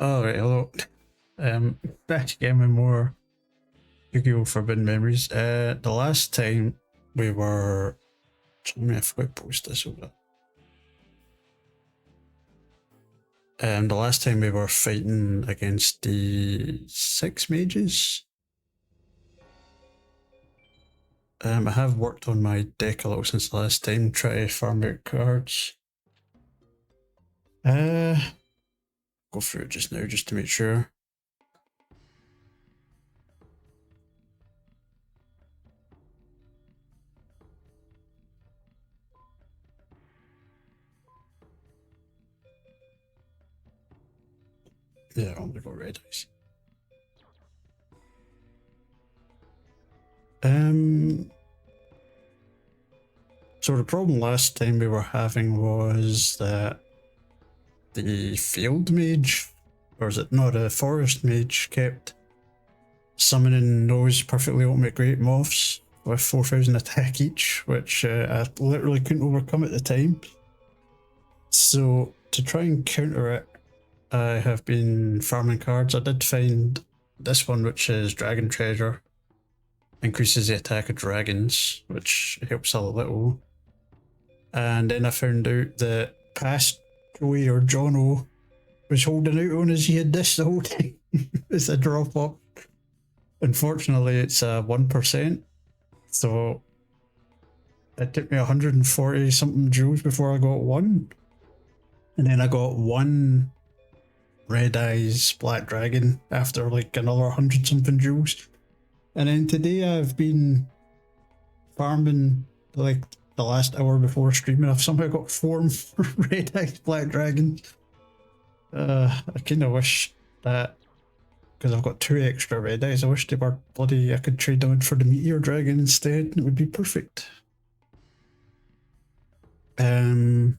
Alright, hello. Back again with more Yu-Gi-Oh! Forbidden Memories. The last time we were... Tell me if I post this over. The last time we were fighting against the 6 mages. I have worked on my deck a little since the last time, try to farm out cards. Go through it just now just to make sure. Yeah, I only got red eyes. So the problem last time we were having was that the field mage, or is it not, a forest mage, kept summoning those perfectly ultimate great moths with 4,000 attack each, which I literally couldn't overcome at the time. So to try and counter it, I have been farming cards. I did find this one, which is Dragon Treasure. Increases the attack of dragons, which helps a little. And then I found out that past Joey or Jono was holding out on us. He had this the whole time. It's a drop up. Unfortunately, it's a 1%. So it took me 140 something jewels before I got one. And then I got one Red Eyes Black Dragon after like another 100 something jewels. And then today I've been farming like the last hour before streaming. I've somehow got 4 Red Eyes Black Dragons. I kind of wish that, because I've got 2 extra Red Eyes, I wish they were bloody, I could trade them in for the Meteor Dragon instead. It would be perfect. Other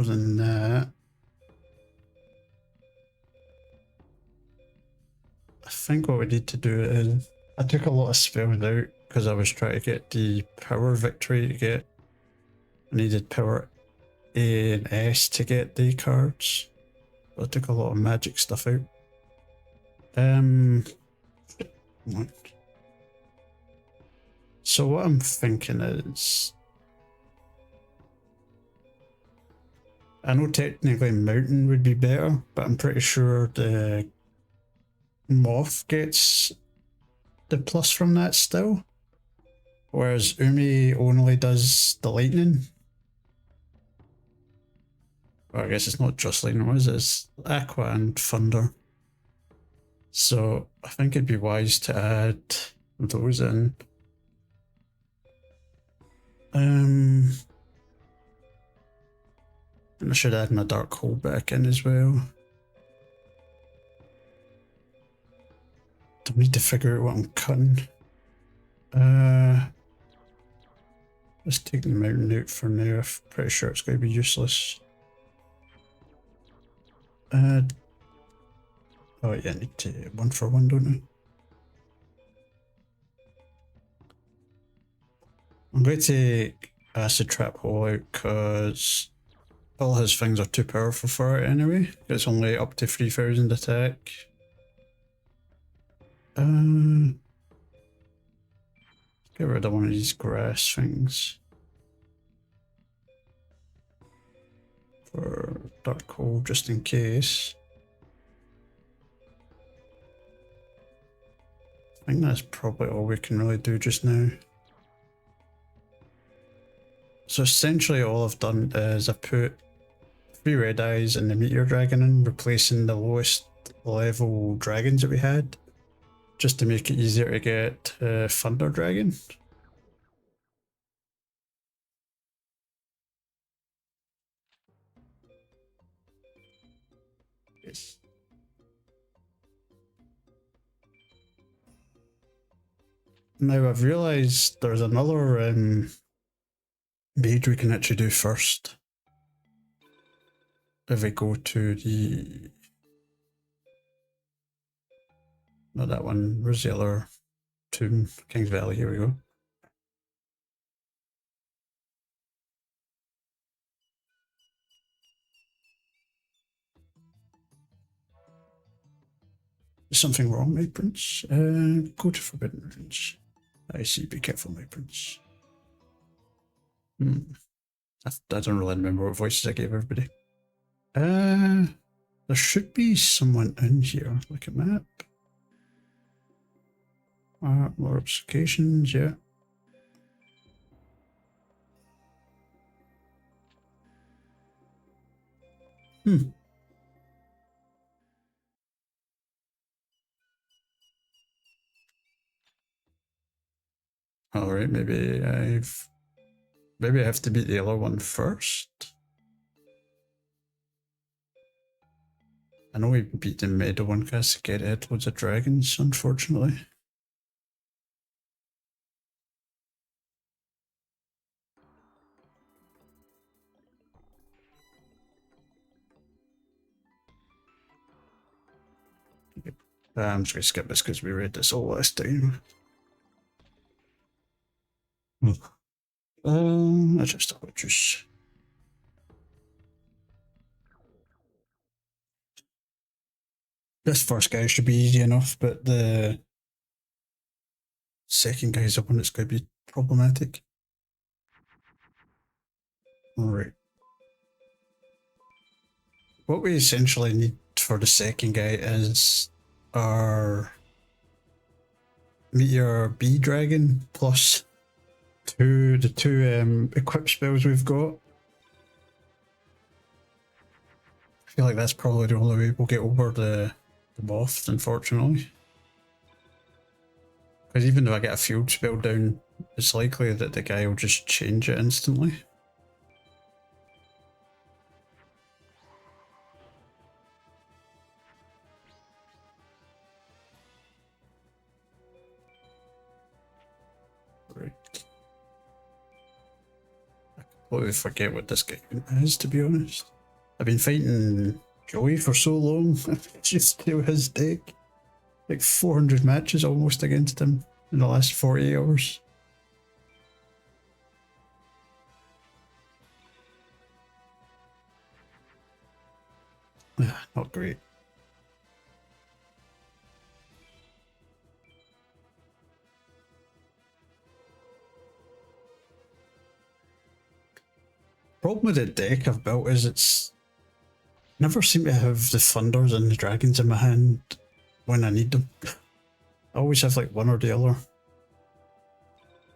than that, I think what we need to do is, I took a lot of spells out because I was trying to get the power victory to get, I needed power A and S to get the cards. I took a lot of magic stuff out. So what I'm thinking is, I know technically mountain would be better, but I'm pretty sure the moth gets the plus from that still, whereas Umi only does the lightning. Well, I guess it's not just lightning, what is it? It's aqua and thunder. So I think it'd be wise to add those in. And I should add my dark hole back in as well. Don't need to figure out what I'm cutting. Let's take the mountain out for now. I'm pretty sure it's going to be useless. Oh yeah, I need to 1 for 1, don't I? I'm going to take Acid Trap Hole out because all his things are too powerful for it anyway. It's only up to 3,000 attack. Get rid of one of these grass things. For Dark Hole, just in case. I think that's probably all we can really do just now. So essentially all I've done is I put 3 Red Eyes and the Meteor Dragon in, replacing the lowest level dragons that we had, just to make it easier to get Thunder Dragon. Yes. Now I've realised there's another mage we can actually do first. If we go to the... Not that one, where's the other tomb? King's Valley, here we go. Is something wrong, my prince? Go to Forbidden Ruins. I see, be careful, my prince. I don't really remember what voices I gave everybody. There should be someone in here. Look at map. More obfuscations, yeah. Alright, maybe I have to beat the other one first. I know we beat the middle one because to get it loads of dragons, unfortunately. I'm just going to skip this because we read this all last time. I just thought just... This first guy should be easy enough, but the second guy's the one that's going to be problematic. Alright. What we essentially need for the second guy is our Meteor Bee Dragon plus the two equip spells we've got. I feel like that's probably the only way we'll get over the moth, unfortunately. Because even if I get a field spell down, it's likely that the guy will just change it instantly. Right. I completely forget what this guy is, to be honest. I've been fighting Joey for so long, just to his deck. Like 400 matches almost against him in the last 40 hours. Not great. Problem with the deck I've built is it's never seem to have the thunders and the dragons in my hand when I need them. I always have like one or the other.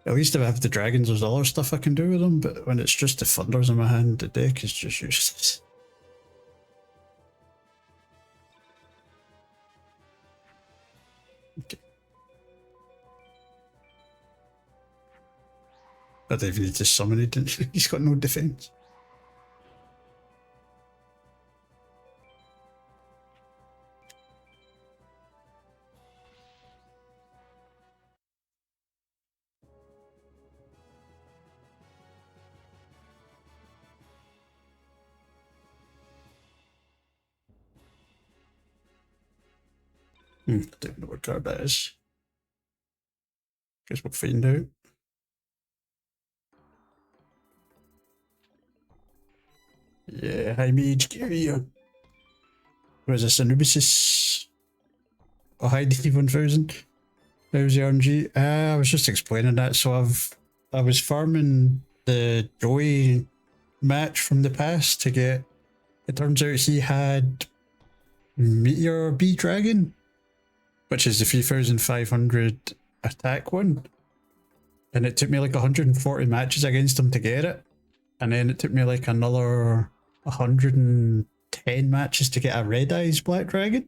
At least if I have the dragons, there's other stuff I can do with them, but when it's just the thunders in my hand, the deck is just useless. Okay. I don't even need to summon it, he's got no defense. I don't know what card that is. Guess we'll find out. Yeah, high mage gear. What is this, Anubisis? Oh, hi D1000. How's the RNG? I was just explaining that. So I was farming the Joey match from the past to get. It turns out he had Meteor Bee Dragon, which is the 3500 attack one. And it took me like 140 matches against him to get it. And then it took me like another 110 matches to get a Red Eyes Black Dragon.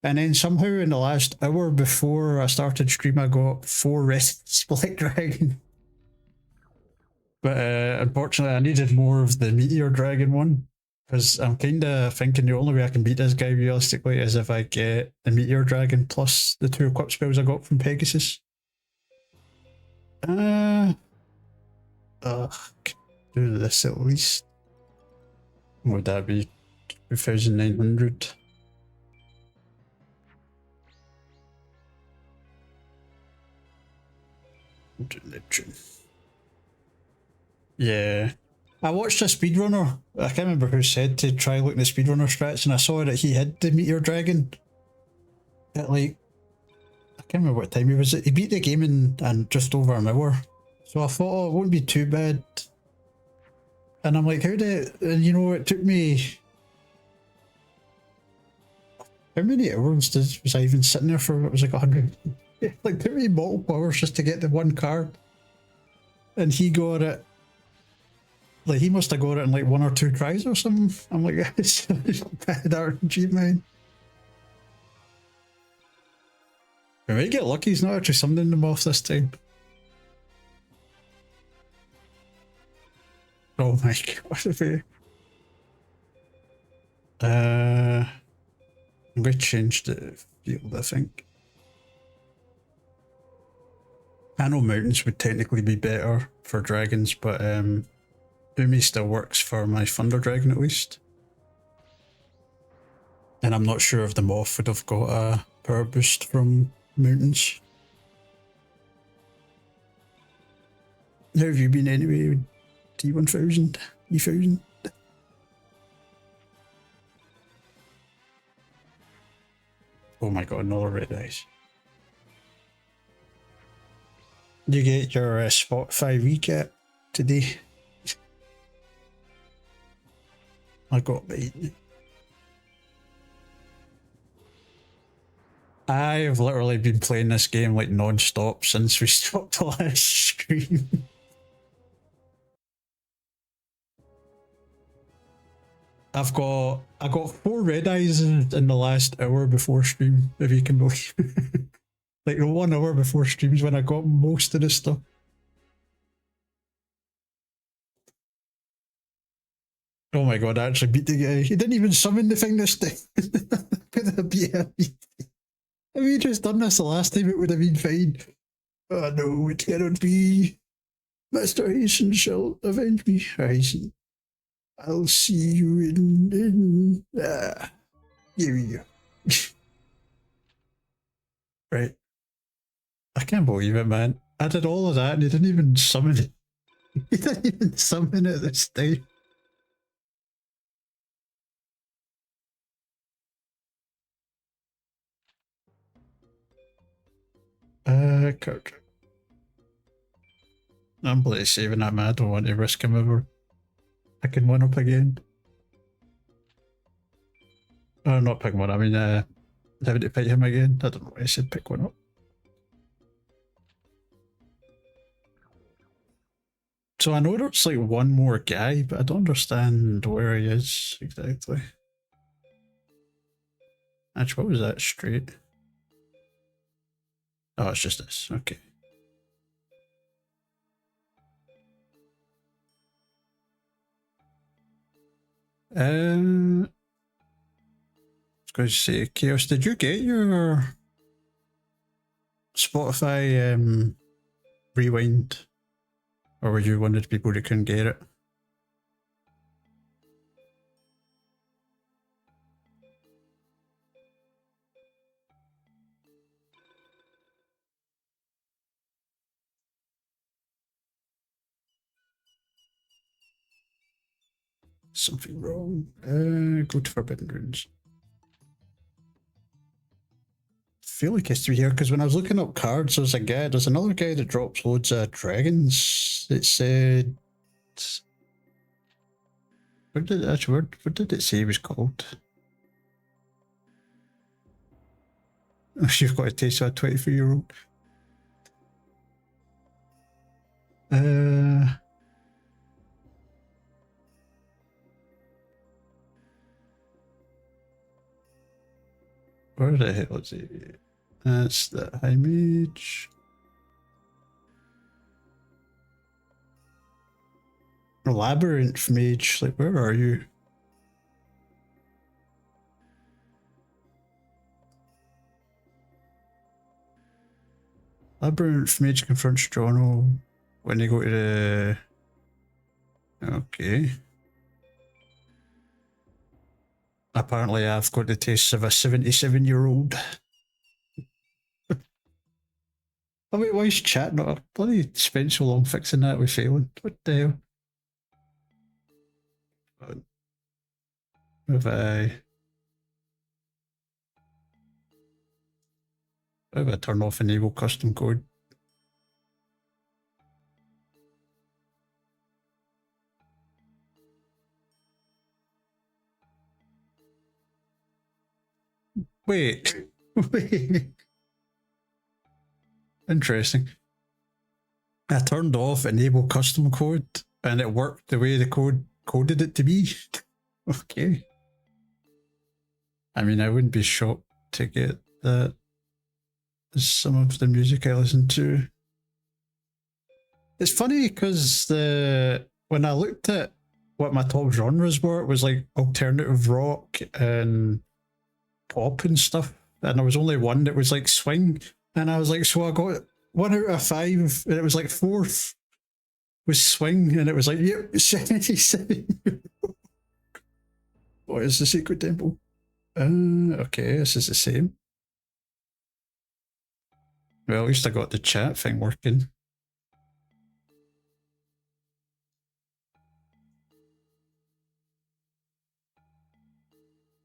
And then somehow in the last hour before I started stream, I got 4 Red Eyes Black Dragon. But unfortunately, I needed more of the Meteor Dragon one. Because I'm kind of thinking the only way I can beat this guy realistically is if I get the Meteor Dragon plus the 2 equip spells I got from Pegasus. Do this at least. What would that be? 2,900. Yeah. I watched a speedrunner. I can't remember who said to try looking at speedrunner strats, and I saw that he had the Meteor Dragon. At like, I can't remember what time he was. He beat the game in just over an hour. So I thought, oh, it won't be too bad. And I'm like, how did, and you know, it took me, how many hours was I even sitting there for? It was like 100. Like, took me multiple hours just to get the one card. And he got it, like, he must have got it in like 1 or 2 tries or something. I'm like, it's bad RNG, man. We might get lucky, he's not actually summoning them off this time. Oh my god, if he... I'm going to change the field, I think. I know mountains would technically be better for dragons, but Umi still works for my Thunder Dragon at least. And I'm not sure if the Moth would have got a power boost from mountains. How have you been anyway? T1000? E1000? Oh my god, another red eyes. You get your Spotify recap today. I got beaten. I've literally been playing this game like non-stop since we stopped the last stream. I got 4 red eyes in the last hour before stream, if you can believe it. Like 1 hour before streams when I got most of the stuff. Oh my god, I actually beat the guy. He didn't even summon the thing this time. Could have beat him. If he just done this the last time, it would have been fine. Oh no, it cannot be. Master Hasten shall avenge me. Hasten. I'll see you in here we go. Right. I can't believe it, man. I did all of that and he didn't even summon it. He didn't even summon it this time. Kirk. I'm bloody saving that man. I don't want to risk him ever. I can one up again. Oh, not pick one. I mean, having to pick him again. I don't know why I said pick one up. So I know there's like one more guy, but I don't understand where he is exactly. Actually, what was that street? Oh, it's just this. Okay. I was going to say, Chaos, did you get your Spotify rewind? Or were you one of the people that couldn't get it? Something wrong. Go to Forbidden Runes. I feel like it's to be here because when I was looking up cards, there's another guy that drops loads of dragons. It said, what did it say he was called? Oh, you've got a taste of a 23-year-old. Where the hell is it? That's the high mage. Labyrinth mage, like where are you? Labyrinth mage confronts Jono when they go to the... Okay. Apparently I've got the taste of a 77-year-old. Oh wait, why is chat not... Bloody spent so long fixing that with failing. What the hell? Have I... How do I turn off enable custom code? Wait. Wait. Interesting. I turned off enable custom code and it worked the way the code coded it to be. Okay. I mean, I wouldn't be shocked to get that as some of the music I listen to. It's funny because when I looked at what my top genres were, it was like alternative rock and pop and stuff. And there was only one that was like swing. And I was like, so I got 1 out of 5, and it was like 4th was swing, and it was like, yep, 77. What is the secret temple? Okay, this is the same. Well, at least I got the chat thing working.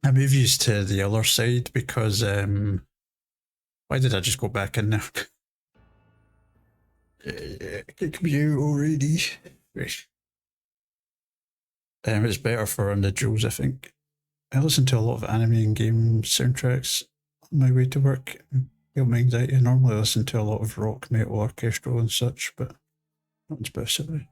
I moved used to the other side because why did I just go back in there? Kick me out already. It's better for individuals, I think. I listen to a lot of anime and game soundtracks on my way to work. Feel my anxiety. I normally listen to a lot of rock, metal, orchestral and such, but not especially.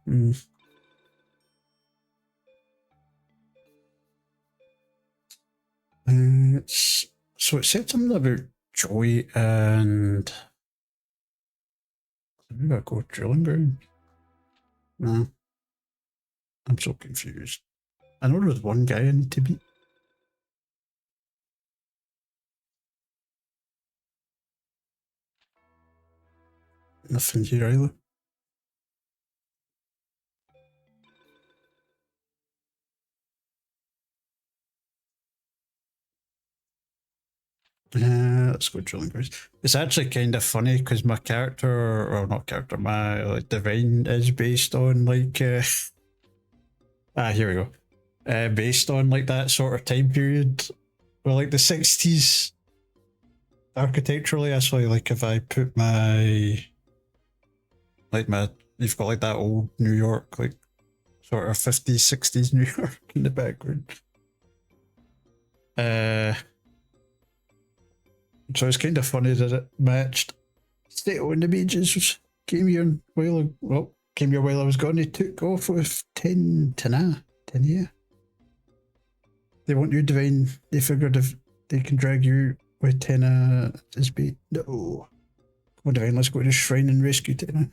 So it said something about joy and maybe I go drilling ground. No, I'm so confused. I know there's one guy I need to beat. Nothing here either. Let's go drilling grounds. It's actually kind of funny because my character, or not character, my like divine is based on like here we go. Based on like that sort of time period, well, like the 60s. Architecturally, actually, like if I put my you've got like that old New York, like sort of 50s, 60s New York in the background. So it's kind of funny that it matched. State on the Mages came here while I was gone. He took off with 10 year. They want you divine. They figured if they can drag you with Tenna as bait. No. Come on, divine, let's go to the shrine and rescue Tenna.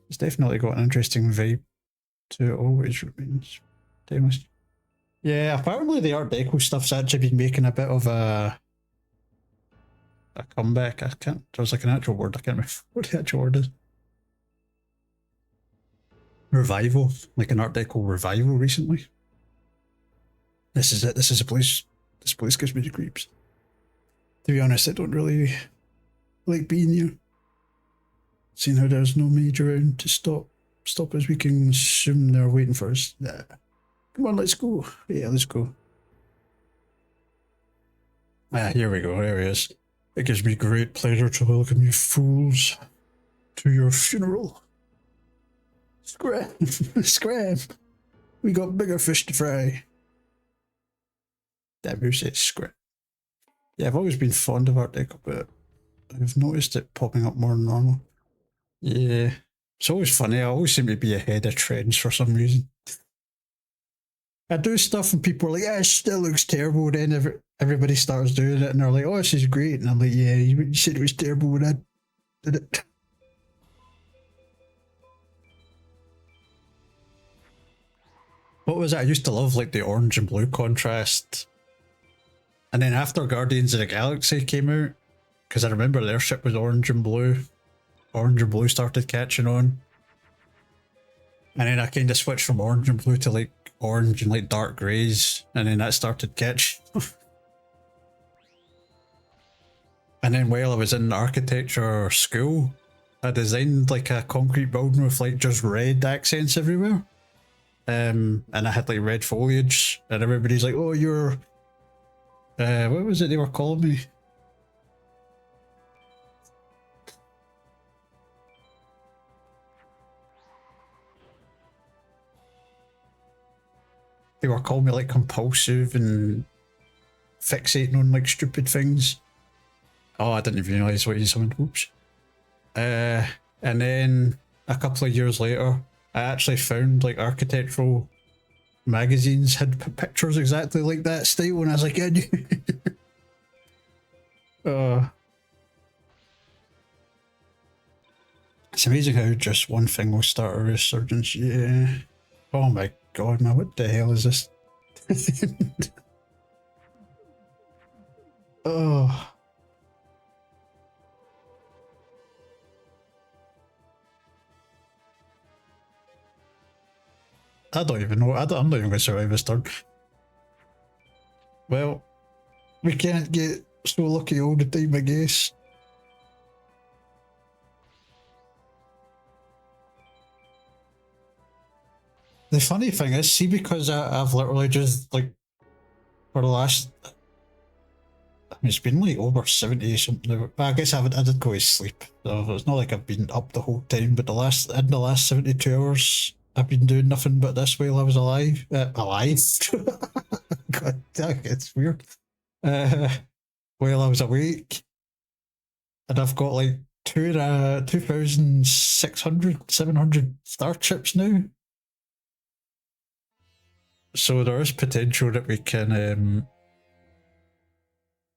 It's definitely got an interesting vibe to it. Always remains timeless. Yeah, apparently the Art Deco stuff's actually been making a bit of a comeback. There's like an actual word, I can't remember what the actual word is. Revival, like an Art Deco revival recently. This is it, this is a place, this place gives me the creeps. To be honest, I don't really like being here. Seeing how there's no mage around to stop us, we can assume they're waiting for us. Come on, let's go. Yeah, let's go. Here we go, there he is. It gives me great pleasure to welcome you fools to your funeral. Scram! Scram! We got bigger fish to fry. Damn, who said scram? Yeah, I've always been fond of Art Deco, but I've noticed it popping up more than normal. Yeah. It's always funny, I always seem to be ahead of trends for some reason. I do stuff and people are like, yeah, it still looks terrible, then everybody starts doing it and they're like, oh, this is great. And I'm like, yeah, you said it was terrible when I did it. What was it? I used to love like the orange and blue contrast. And then after Guardians of the Galaxy came out, because I remember their ship was orange and blue started catching on. And then I kind of switched from orange and blue to like orange and like dark greys, and then that started catching. And then while I was in architecture school, I designed like a concrete building with like just red accents everywhere. And I had like red foliage, and everybody's like, oh, you're what was it they were calling me? they were calling me like compulsive and fixating on like stupid things. Oh, I didn't even realise what you summoned. Oops. And then a couple of years later, I actually found like architectural magazines had pictures exactly like that style, and I was like, yeah, it's amazing how just one thing will start a resurgence. Yeah. Oh my god, man, what the hell is this? Oh. I don't even know. I'm not even going to survive this turn. Well, we can't get so lucky all the time, I guess. The funny thing is, see, because I've literally just, like, for the last... I mean, it's been like over 70 something. I guess I did go to sleep. So it's not like I've been up the whole time, but in the last 72 hours, I've been doing nothing but this while I was alive. Alive? God, it's weird. While I was awake. And I've got like 2,600, 700 star chips now. So there is potential that we can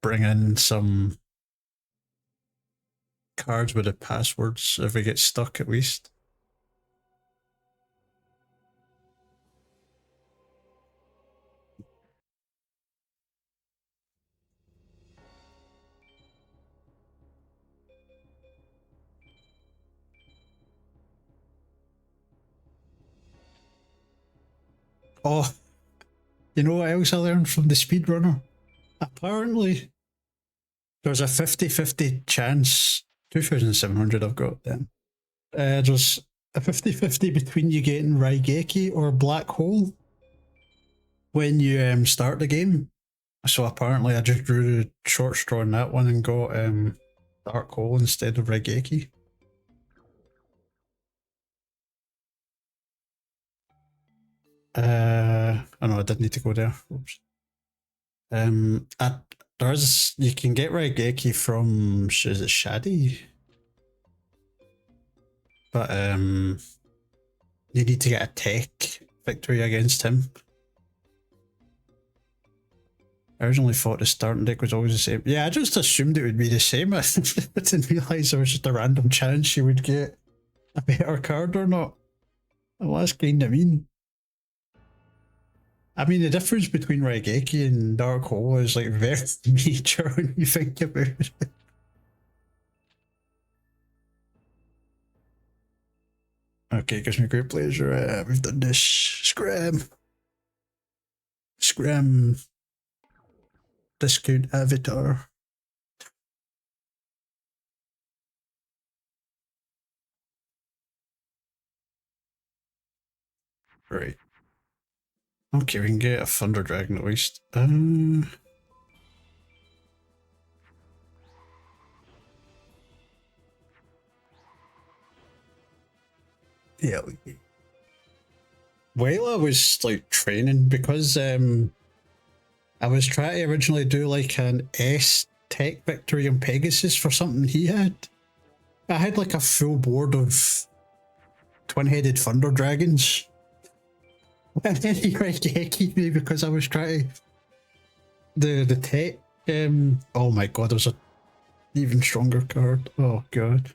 bring in some cards with the passwords if we get stuck at least. Oh, you know what else I learned from the speedrunner? Apparently, there's a 50-50 chance. 2,700 I've got then. There's a 50-50 between you getting Raigeki or Black Hole when you start the game. So apparently I just drew the short straw on that one and got Dark Hole instead of Raigeki. Oh no, I did need to go there. Oops. You can get Raigeki from, is it Shadi? But you need to get a tech victory against him. I originally thought the starting deck was always the same. Yeah, I just assumed it would be the same. I didn't realise there was just a random chance you would get a better card or not. Well, that's kind of mean. I mean, the difference between Raigeki and Dark Hole is like very major when you think about it. Okay, gives me great pleasure. We've done this. Scram. Discount avatar. Right. Okay, we can get a Thunder Dragon at least. Yeah. While I was like training, because I was trying to originally do like an S tech victory on Pegasus for something he had. I had like a full board of twin-headed Thunder Dragons. And then he Raigeki me because I was trying to the tech. Oh my god, there's a even stronger card. Oh god.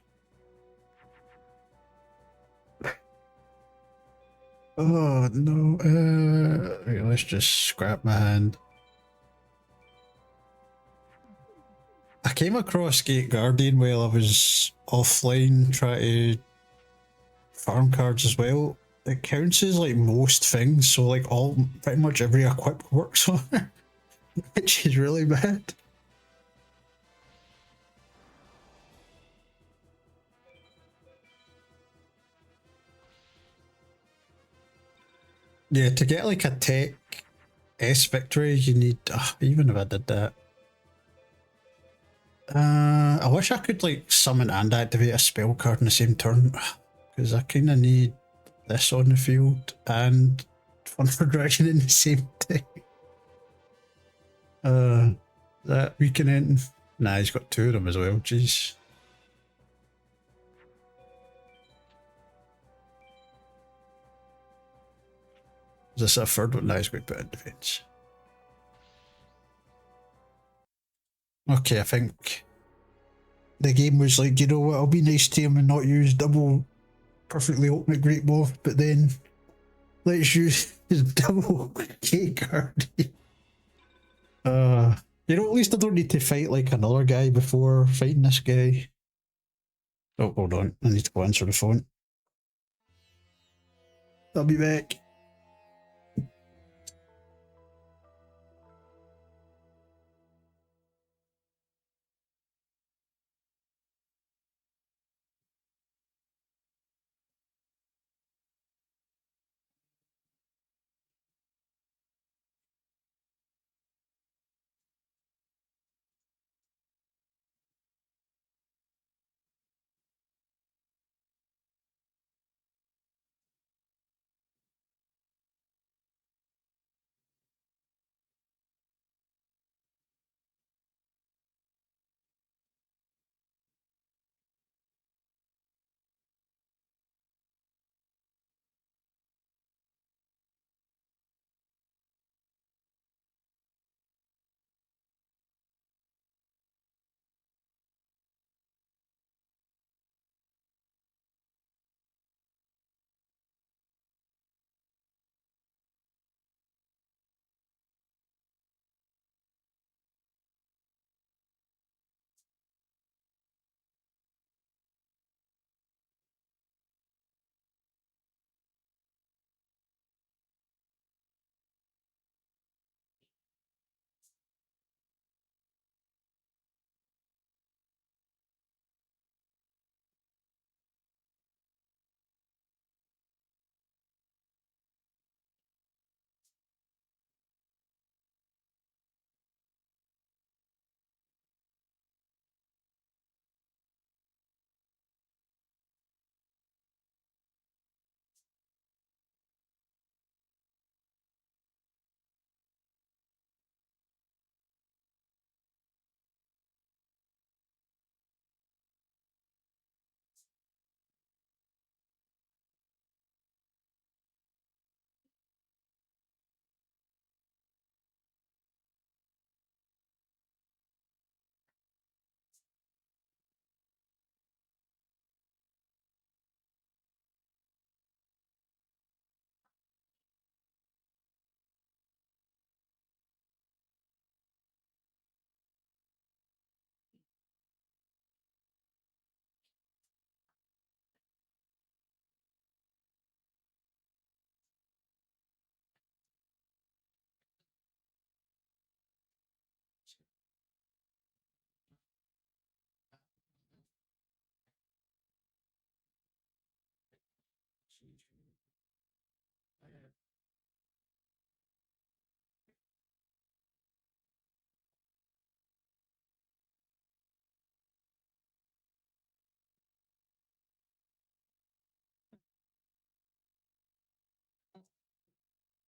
Oh no. Right, let's just scrap my hand. I came across Gate Guardian while I was offline trying to farm cards as well. It counts as like most things, so like pretty much every equip works on it, which is really bad. Yeah, to get like a tech S victory, you need. Even if I did that, I wish I could like summon and activate a spell card in the same turn, because I kind of need this on the field and Thunder Dragon in the same day. That weekend ending. Nah, he's got two of them as well. Jeez. Is this a third one? Nah, he's going to put it in defence. Okay, I think the game was like, you know what, I'll be nice to him and not use double perfectly ultimate Great Ball, but then let's use his double K card. You know, at least I don't need to fight like another guy before fighting this guy. Oh, hold on. I need to go answer the phone. I'll be back.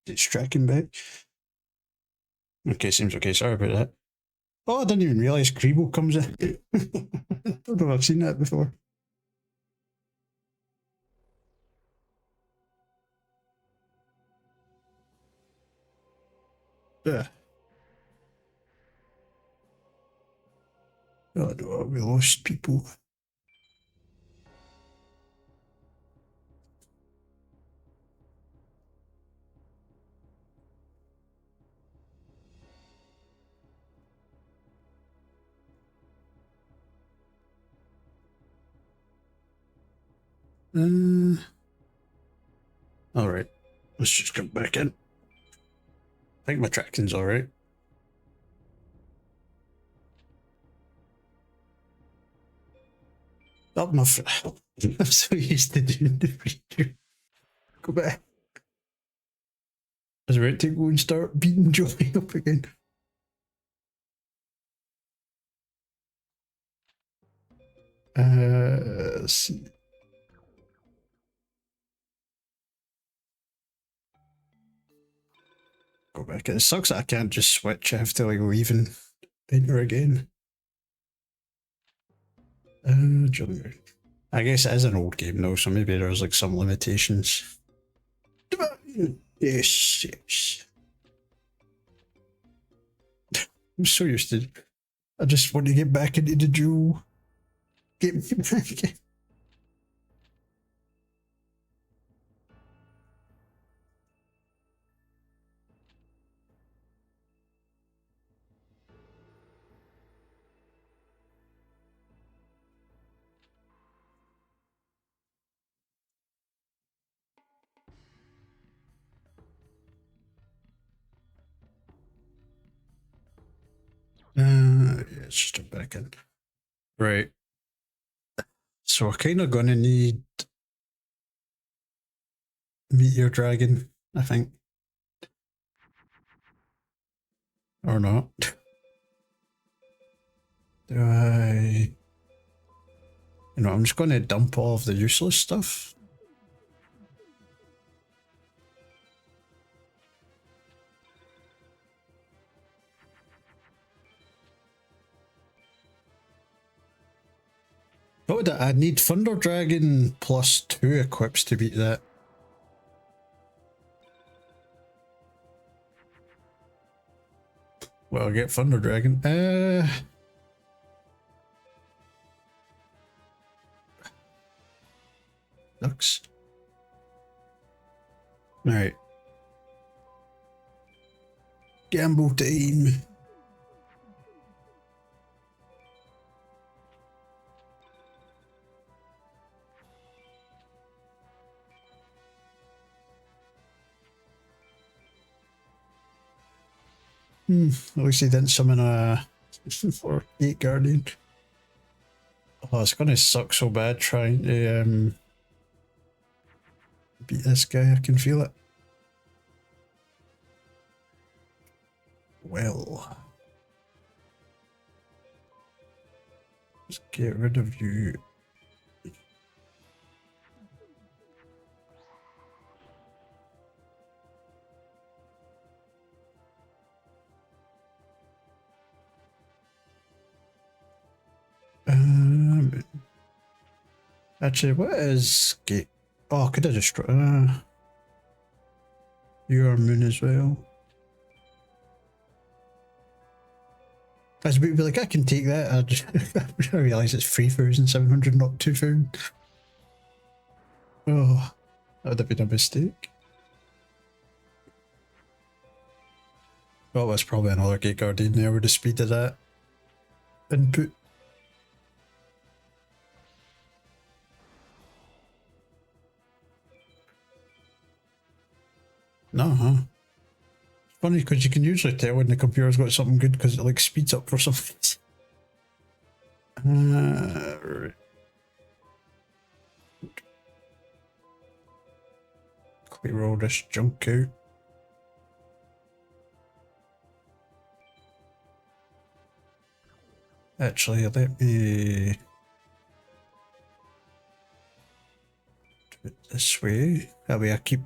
It's tracking back. Okay, seems okay. Sorry about that. Oh, I didn't even realise Creeble comes in. I don't know if I've seen that before. Yeah. Oh no, we lost people. Alright. Let's just jump back in. I think my traction's alright. Up my I'm so used to doing the redo. Go back. I was ready to go and start beating Joey up again. Let's see. go back. It sucks that I can't just switch. I have to like leave and enter again. Jungle. I guess it is an old game though, so maybe there's like some limitations. Yes, yes. I'm so used to. I just want to get back into the duel. Get me back. Yeah, it's just a back in. Right. So we're kind of gonna need Meteor Dragon, I think. Or not. Do I... You know, I'm just gonna dump all of the useless stuff. What would I need? Thunder Dragon plus 2 equips to beat that. Well, I get Thunder Dragon. Ducks. Alright. Gamble time. At least he didn't summon a or Gate Guardian. Oh, it's gonna suck so bad trying to beat this guy. I can feel it. Well, let's get rid of you. Actually, what is Gate? Oh, I could have destroyed your moon as well. As we'd be like, I can take that. I realise it's 3,700, not 2,000. Oh, that would have been a mistake. Oh, that's probably another Gate Guardian there with the speed of that input. No, huh? Funny because you can usually tell when the computer's got something good because it like speeds up for something. Right. Clear all this junk out. Actually, let me do it this way. That way I keep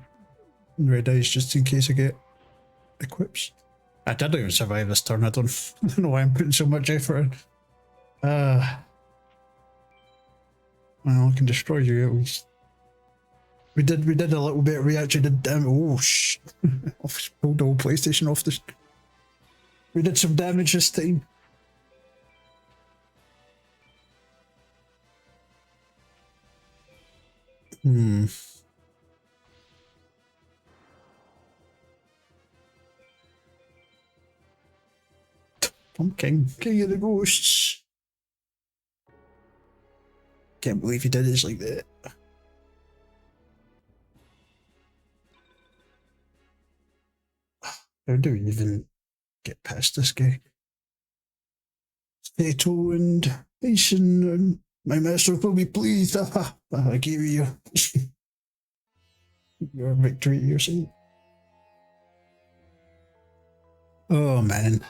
red eyes just in case I get equips. I didn't even survive this turn. I don't, I don't know why I'm putting so much effort in. Well, I can destroy you at least. We did a little bit. We actually did damage. Oh, shh. Pulled the whole PlayStation off this. We did some damage this time. I'm king of the ghosts. Can't believe he did this like that. How do we even get past this guy? Sato and Mason and my master will be pleased. I gave you your victory, you're saying? Oh man.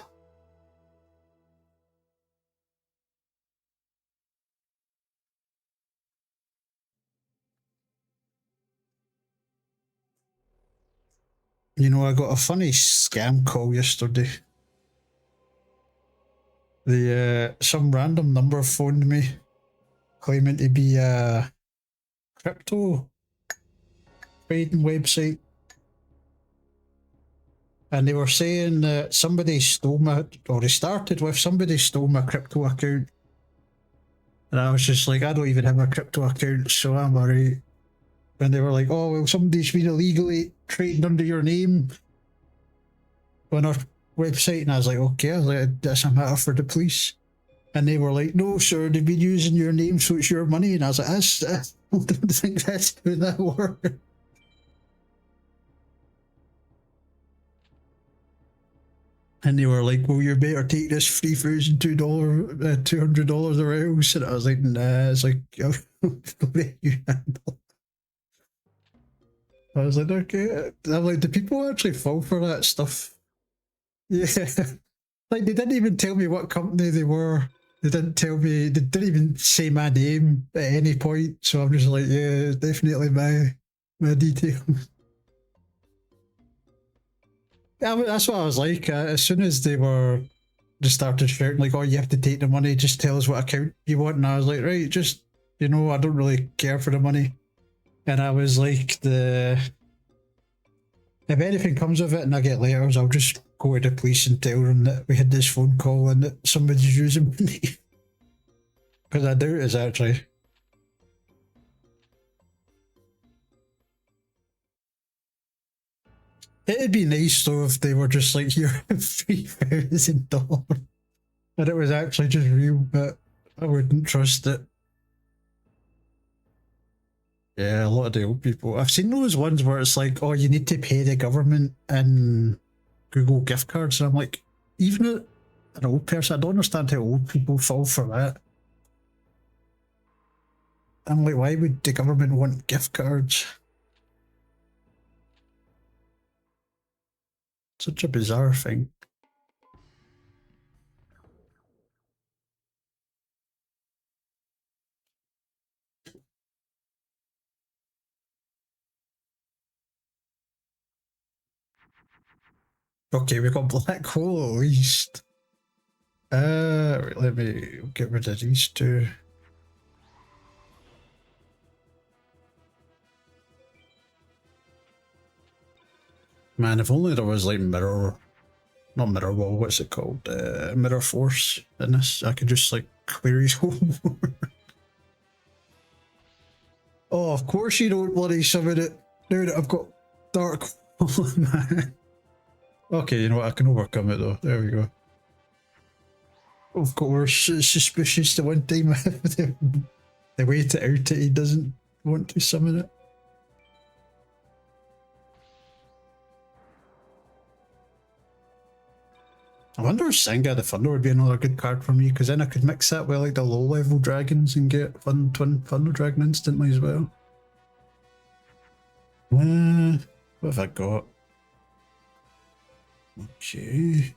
You know, I got a funny scam call yesterday. Some random number phoned me claiming to be a crypto trading website. And they were saying that somebody stole my, or they started with somebody stole my crypto account. And I was just like, I don't even have a crypto account, so I'm alright. And they were like, oh, well, somebody's been illegally trading under your name on our website. And I was like, okay, I was like, that's a matter for the police. And they were like, no, sir, they've been using your name, so it's your money. And I was like, I don't think that's how that works. And they were like, well, you better take this $3,200 or else. And I was like, nah, it's like, I'll let you handle. I was like, okay. I'm like, do people actually fall for that stuff? Yeah. Like, they didn't even tell me what company they were. They didn't tell me, they didn't even say my name at any point. So I'm just like, yeah, definitely my details. Yeah, that's what I was like. As soon as they started shouting like, "Oh, you have to take the money. Just tell us what account you want." And I was like, "Right, just I don't really care for the money." And I was like, if anything comes of it and I get letters, I'll just go to the police and tell them that we had this phone call and that somebody's using money. Because I doubt it's actually. It'd be nice though if they were just like, "You're $3,000," and it was actually just real, but I wouldn't trust it. Yeah, a lot of the old people. I've seen those ones where it's like, oh, you need to pay the government in Google gift cards. And I'm like, even an old person, I don't understand how old people fall for that. I'm like, why would the government want gift cards? Such a bizarre thing. Okay, we got black hole at least. Let me get rid of these two. Man, if only there was like not mirror wall, what's it called? Mirror force in this. I could just like clear his whole board. Oh, of course you don't bloody summon it. Now that I've got dark hole in my hand. Okay, you know what? I can overcome it though. There we go. Of course, it's suspicious the one time they wait it out he doesn't want to summon it. I wonder if Sanga the Thunder would be another good card for me, because then I could mix that with like the low level dragons and get twin Thunder Dragon instantly as well. What have I got? Okay.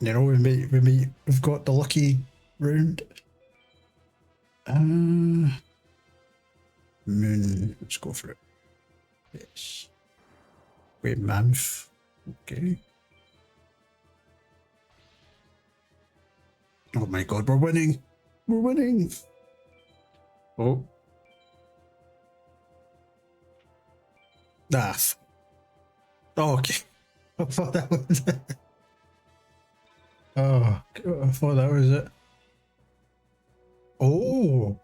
You know, we've got the lucky round. Moon, let's go for it. Yes. Wait, Mammoth. Okay. Oh my god, we're winning! We're winning! Oh. Ah. Oh, okay. I thought that was it. Oh, I thought that was it. Oh!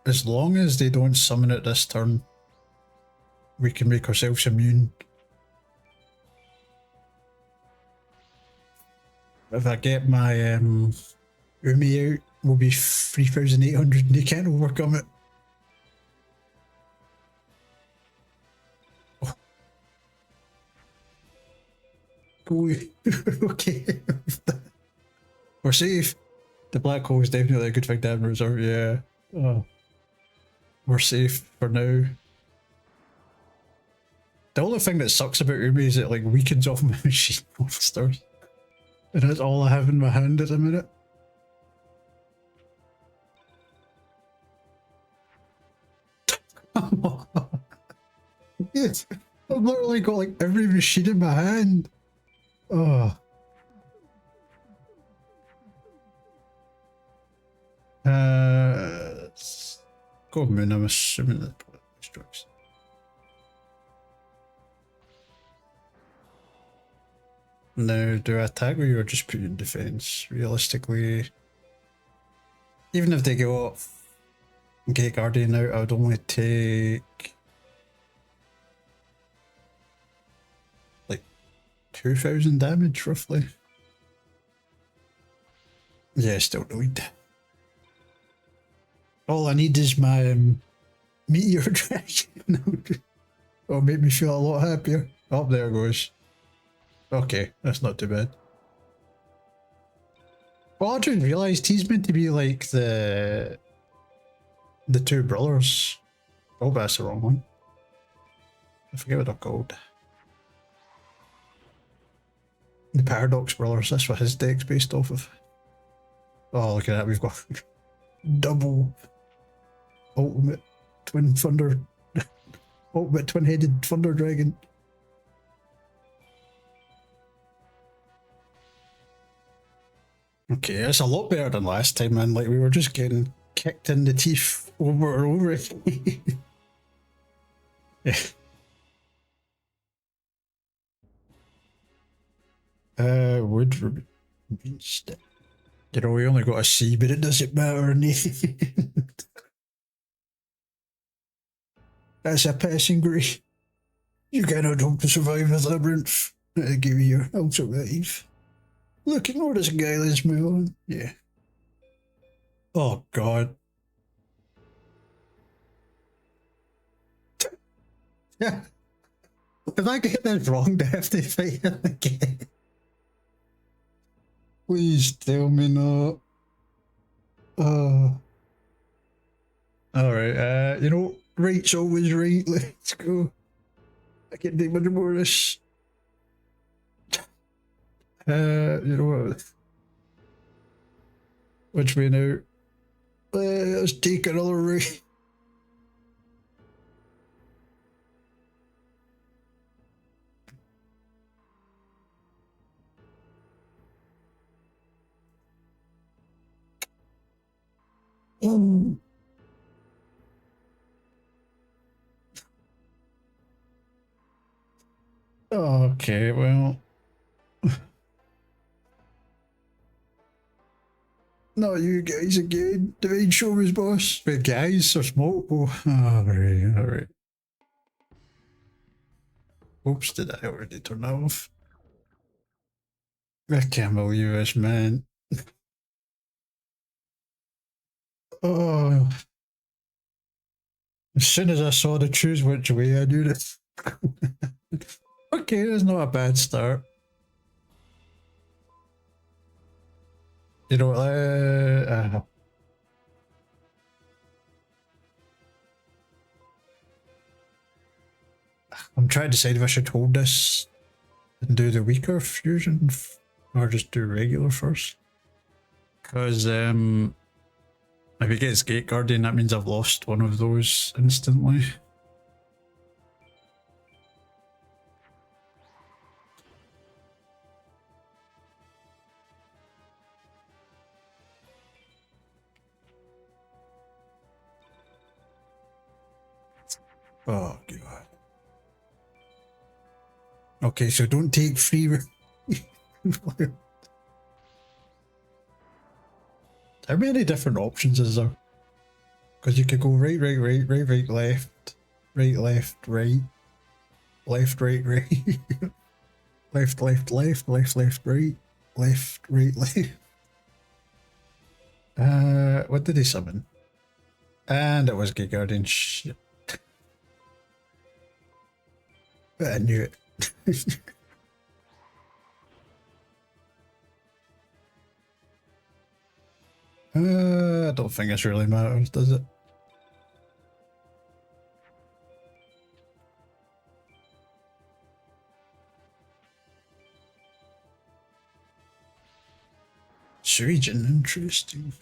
As long as they don't summon it this turn, we can make ourselves immune. If I get my Umi out, we'll be 3,800 and they can't overcome it. Oh. Go. Okay. We're safe. The black hole is definitely a good thing to have in reserve, yeah. Oh. We're safe for now. The only thing that sucks about Umi is it like weakens off my machine monsters. And that's all I have in my hand at the minute. Yes, I've literally got like every machine in my hand. Oh. Go moon, I'm assuming that strikes. Now, do I attack with you or just put you in defense? Realistically, even if they go Gate Guardian out, I would only take like 2,000 damage roughly. Yeah, still no need. All I need is my meteor dragon. It'll make me feel a lot happier. Oh, there it goes. Okay, that's not too bad. Well, I just realised he's meant to be like the two brothers. Oh, that's the wrong one. I forget what they're called. The Paradox Brothers, that's what his deck's based off of. Oh, look at that, we've got double ultimate twin thunder, ultimate twin-headed thunder dragon. Okay, it's a lot better than last time, man. Like, we were just getting kicked in the teeth over and over again. Yeah. Wood remains. You know, we only got a C, but it doesn't matter. That's a passing grade. You cannot hope to survive this labyrinth. I give you I'll survive. Look, ignore this guy, let's move on. Yeah. Oh, God. Yeah. If I get this wrong, do I have to fight him again? Please tell me not. Alright, you know, right's always right. Let's go. I can't take much more of this. You know what? Which way now? Let's take another right. Okay, well. Not you guys again. Divine Showers boss. Wait, guys, there's multiple. Alright, alright. Oops, did I already turn that off? I can't believe this, man. Oh. As soon as I saw the choose which way, I knew this. Okay, that's not a bad start. You know, I'm trying to decide if I should hold this and do the weaker fusion or just do regular first. Because if it gets Gate Guardian, that means I've lost one of those instantly. Oh, God. Okay, so don't take free. How many different options is there? Because you could go right, right, right, right, right, left, left, right, left, right, right, left, left, left, left, left, right, left, right, left. What did he summon? And it was Gate Guardian. Shit. I knew it. I don't think this really matters, does it? Suijin, interesting.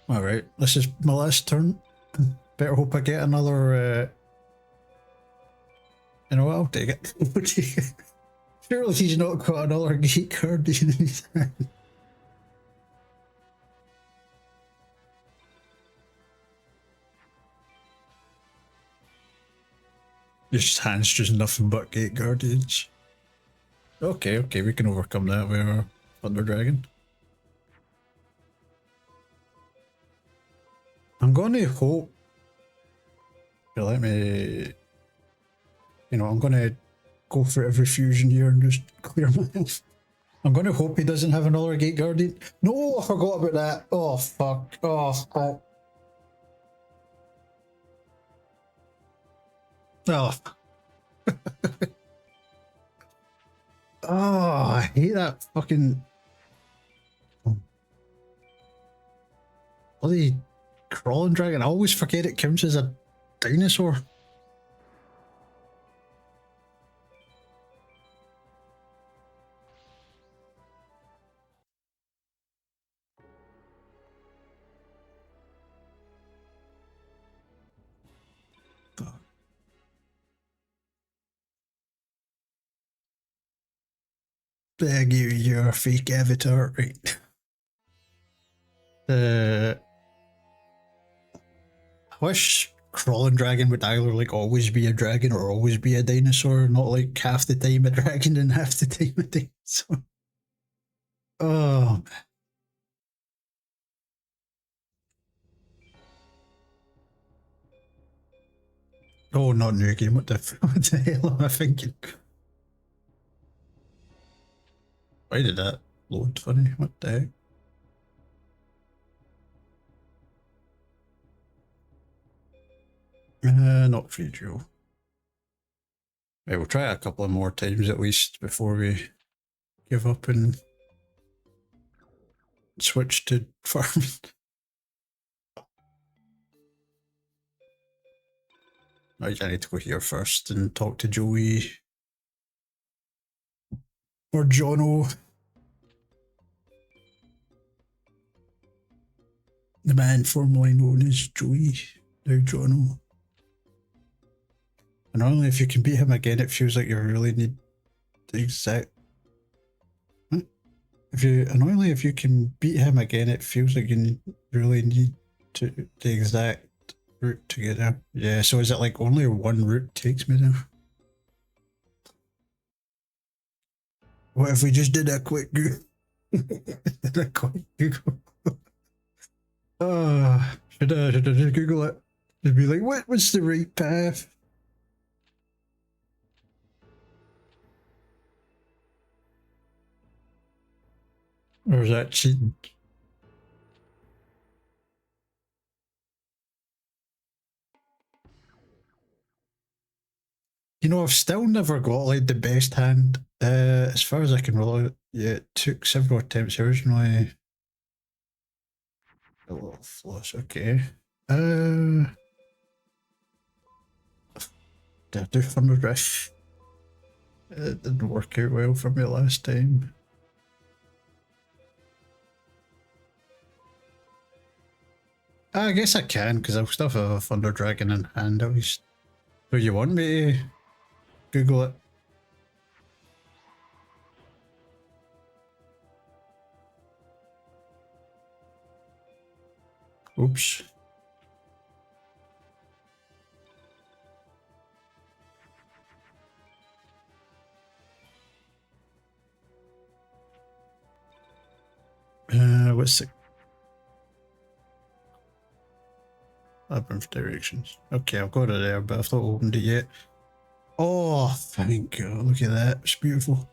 Alright, this is my last turn. Better hope I get another, you know what, I'll take it. We'll take it. Surely he's not got another gate guardian in his hand. His hand's just nothing but gate guardians. Okay, okay, we can overcome that with our Thunder Dragon. I'm gonna hope. Here, let me. You know, I'm gonna go for every fusion here and just clear my health. I'm gonna hope he doesn't have another gate guardian. No, I forgot about that. Oh fuck. Oh fuck. Oh. Oh, I hate that fucking bloody crawling dragon. I always forget it counts as a dinosaur. Beg you, your fake avatar, right? I wish crawling dragon would either like always be a dragon or always be a dinosaur, not like half the time a dragon and half the time a dinosaur. Oh. Oh, not new game. What the hell am I thinking? Why did that load funny? What the heck? Not free Joe. Right, we'll try it a couple of more times at least before we give up and switch to farming. Right, I need to go here first and talk to Joey. Or Jono. The man formerly known as Joey. Now Jono. And only if you can beat him again, it feels like you really need the exact. Only if you can beat him again, it feels like you really need the exact route to get there. Yeah, so is it like only one route takes me there? What if we just did a quick Google? Did a quick Google. Should I just Google it? Just be like, what's the right path? Or is that cheating? You know, I've still never got like the best hand. As far as I can roll it, yeah, it took several attempts originally. A little flush, okay. Did I do Thunder Drift? It didn't work out well for me last time. I guess I can, because I'll still have a Thunder Dragon in hand at least. So you want me to Google it? Oops. What's the Labyrinth directions? Okay, I'll go to there, but I've not opened it yet. Oh, thank God! Look at that, it's beautiful.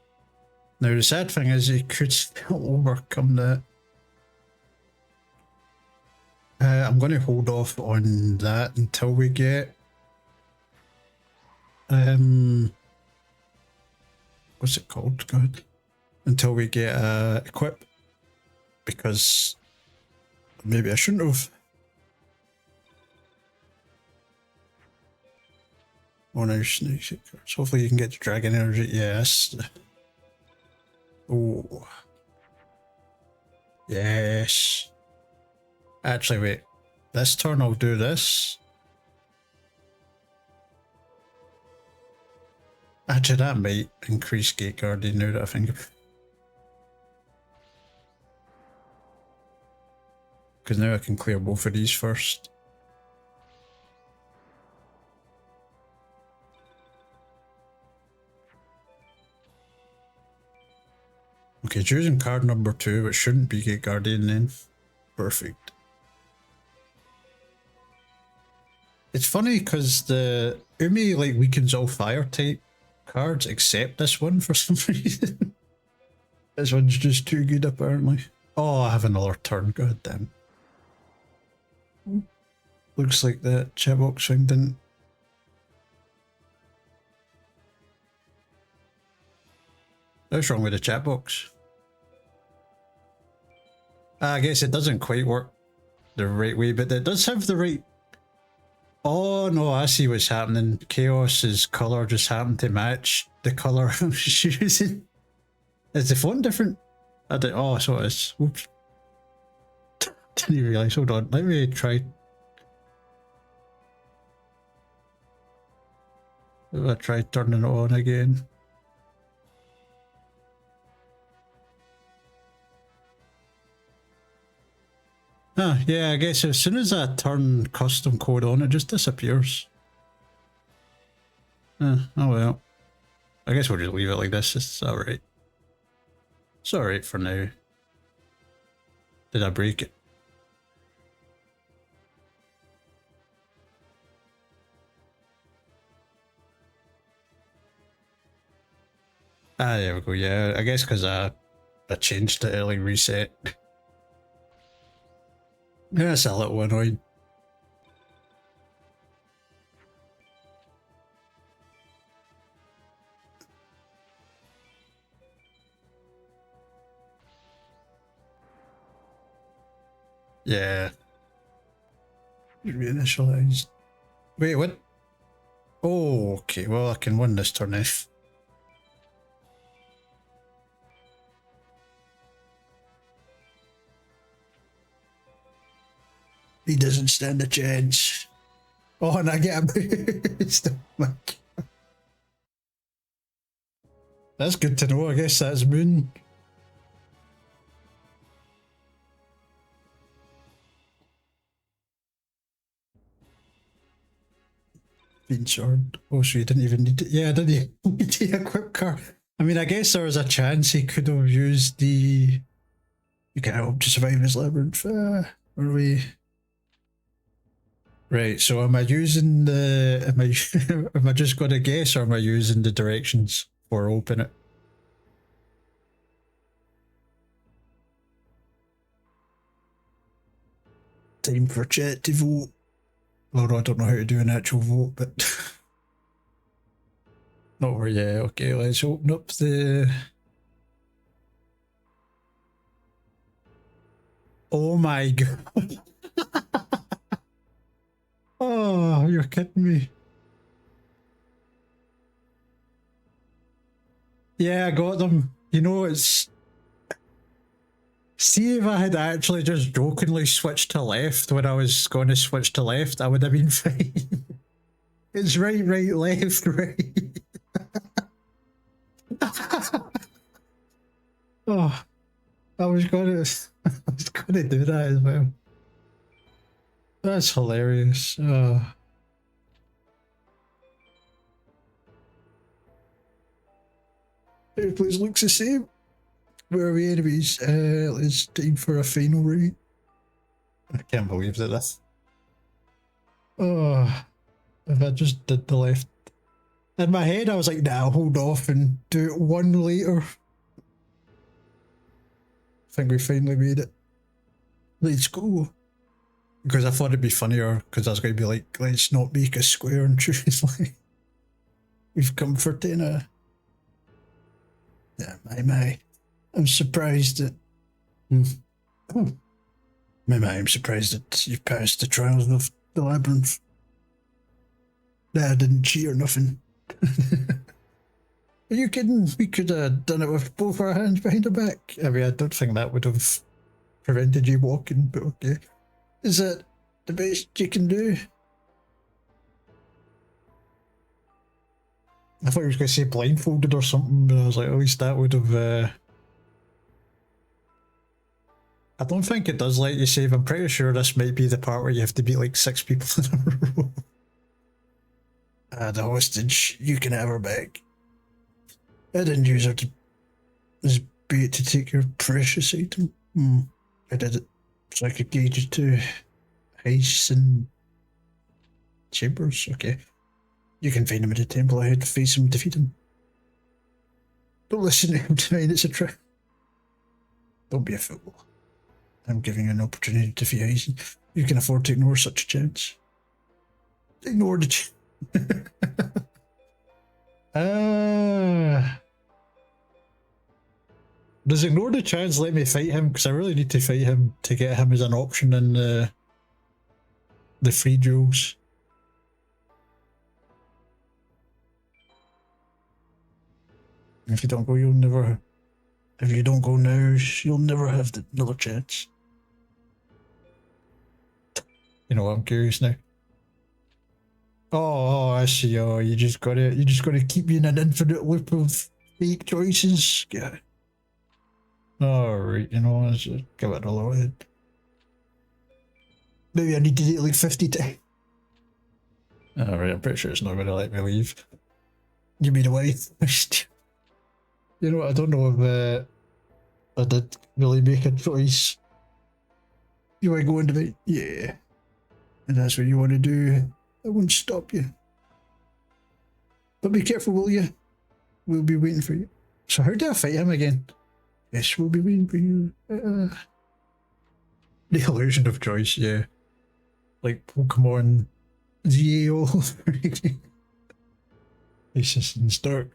Now the sad thing is, you could still overcome that. I'm going to hold off on that until we get what's it called? God, until we get equip, because maybe I shouldn't have. Oh no, snake seekers. Hopefully you can get the dragon energy. Yes. Oh. Yes. Actually, wait. This turn I'll do this. Actually, that might increase Gate Guardian now that I think of it. Because now I can clear both of these first. Okay, choosing card number 2, which shouldn't be Gate Guardian then. Perfect. It's funny because the Umi like weakens all fire type cards except this one for some reason. This one's just too good apparently. Oh, I have another turn, god damn. Looks like that chat box thing didn't. What's wrong with the chat box? I guess it doesn't quite work the right way, but it does have the right. Oh no, I see what's happening. Chaos's colour just happened to match the colour I was using. Is the font different? I did. Oh, so it is. Oops. Didn't realise. Hold on. Let me try. I try turning it on again. Ah, yeah, I guess as soon as I turn custom code on, it just disappears. Oh well. I guess we'll just leave it like this. It's alright. It's alright for now. Did I break it? Ah, there we go. Yeah, I guess because I changed it early reset. Yeah, it's a little annoying. Yeah. Reinitialized. Wait, what? Oh, okay. Well, I can win this turn if. He doesn't stand a chance. Oh, and I get a boost. That's good to know. I guess that's Moon. Sword. Oh, so you didn't even need it. Yeah, didn't you need the equip card? I mean, I guess there was a chance he could have used the. You can help to survive his labyrinth. Are we? Right. So am I using the? Am I? Am I just going to guess, or am I using the directions for open it? Time for chat to vote. Well, I don't know how to do an actual vote, but not over yet. Okay, let's open up the. Oh my god! Oh, you're kidding me. Yeah, I got them. You know, it's. See, if I had actually just jokingly switched to left when I was going to switch to left, I would have been fine. It's right, left, right. Oh, I was gonna do that as well. That's hilarious. Oh. It please looks the same. Where are we enemies? It's time for a final raid. I can't believe that this. Oh, if I just did the left. In my head, I was like, nah, hold off and do it one later. I think we finally made it. Let's go. Because I thought it'd be funnier, because I was going to be like, let's not make a square and choose like. We've come for dinner. Yeah, my. I'm surprised that. I'm surprised that you passed the trials of the labyrinth. Nah, I didn't cheat or nothing. Are you kidding? We could have done it with both our hands behind our back. I mean, I don't think that would have prevented you walking, but okay. Is it the best you can do. I thought he was going to say blindfolded or something, but I was like, at least that would have. I don't think it does let you save. I'm pretty sure this might be the part where you have to beat like 6 people in a row. The hostage, you can have her back. I didn't use her to as bait to take your precious item. I did it so I could gauge it to heists and chambers. Okay. You can find him at the temple ahead, face him, defeat him. Don't listen to him tonight, it's a trick. Don't be a fool. I'm giving you an opportunity to defeat Eisen. You can afford to ignore such a chance. Ignore the chance. Does ignore the chance let me fight him? Because I really need to fight him to get him as an option in the free duels. If you don't go, you'll never. If you don't go now, you'll never have another chance. You know what? I'm curious now. Oh, I see. Oh, you just gotta keep me in an infinite loop of fake choices. Yeah. Alright, you know, let's just give it a look ahead. Maybe I need to do it like 50 times. Alright, I'm pretty sure it's not gonna let me leave. You mean away? You know what, I don't know if I did really make a choice. You want to go into the... Yeah. And that's what you want to do. I won't stop you. But be careful, will you? We'll be waiting for you. So how do I fight him again? Yes, we'll be waiting for you. The illusion of choice, yeah. Like Pokemon ZAO. Assistance Dark.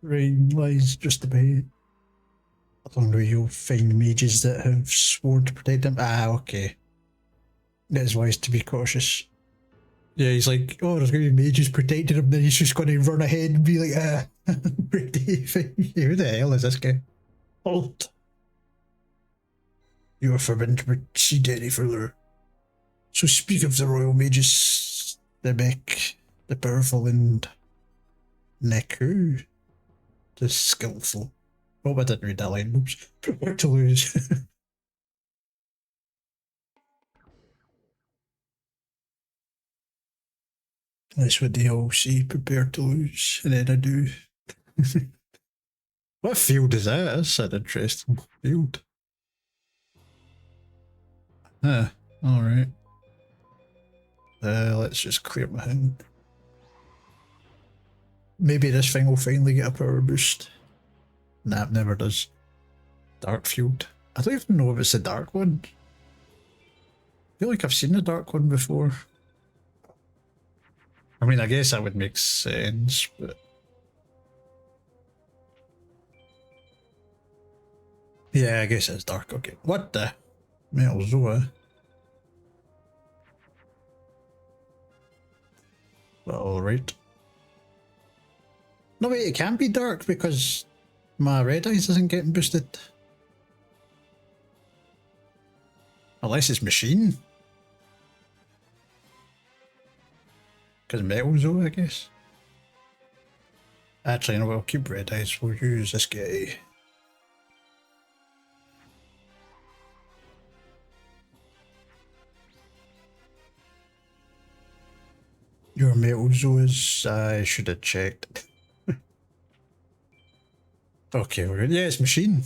Rain lies just ahead. Along the way you'll find mages that have sworn to protect them. Ah, okay. It is wise to be cautious. Yeah, he's like, oh, there's going to be mages protecting him, then he's just going to run ahead and be like, who the hell is this guy? Halt! You are forbidden to proceed any further. So speak of the royal mages, the Mech, the powerful, and Neku, the skillful. Oh, I didn't read that line. Oops. Prepare to lose. That's what they all say, prepare to lose, and then I do. What field is that? That's an interesting field. Huh, alright. Let's just clear my hand. Maybe this thing will finally get a power boost. Nah, it never does. Dark field. I don't even know if it's a dark one. I feel like I've seen the dark one before. I mean, I guess that would make sense, but... Yeah, I guess it's dark. Okay. What the? Metal Zoa? Well, alright. No, wait, it can't be dark because my red eyes isn't getting boosted. Unless it's machine. Because Metal Zoa, I guess. Actually, no, we'll keep red eyes. We'll use this guy. Your Metal Zoas, I should have checked. Okay, we're good. Yeah, it's machine.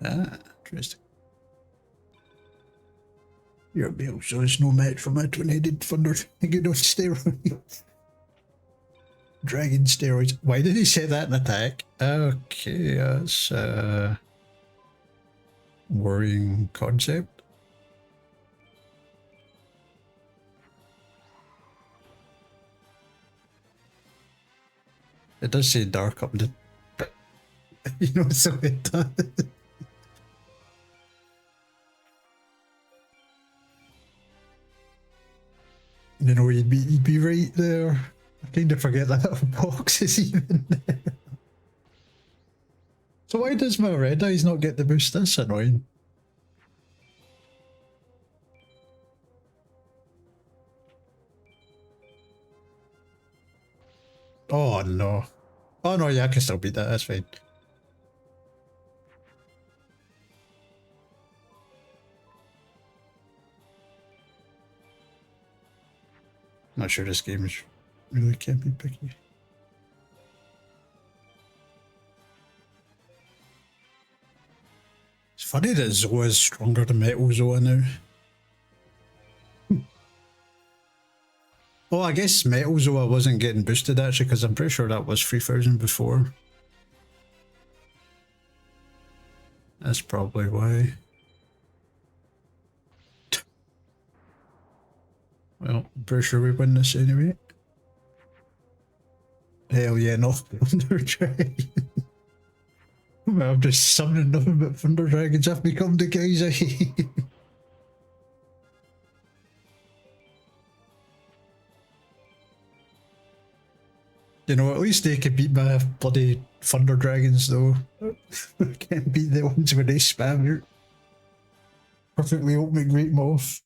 Ah, interesting. Your Metal Zoa is no match for my twin-headed thunder dragon on steroids. Dragon steroids. Why did he say that in attack? Okay, that's a worrying concept. It does say dark up the... You know, so it does. You know, you'd be right there. I kind of forget that box is even there. So why does my red eyes not get the boost? That's annoying. Oh no. Oh no, yeah, I can still beat that, that's fine. Not sure this game is really can be picky. It's funny that Zoa is stronger than Metal Zoa now. Oh, I guess Metal Zoa wasn't getting boosted actually, because I'm pretty sure that was 3000 before. That's probably why. Well, I'm pretty sure we win this anyway. Hell yeah, no Thunder Dragon. Well, I'm just summoning nothing but Thunder Dragons have become the guys I hate. You know, at least they can beat my bloody Thunder Dragons though. I can't beat the ones where they spam your perfectly open Great Moth.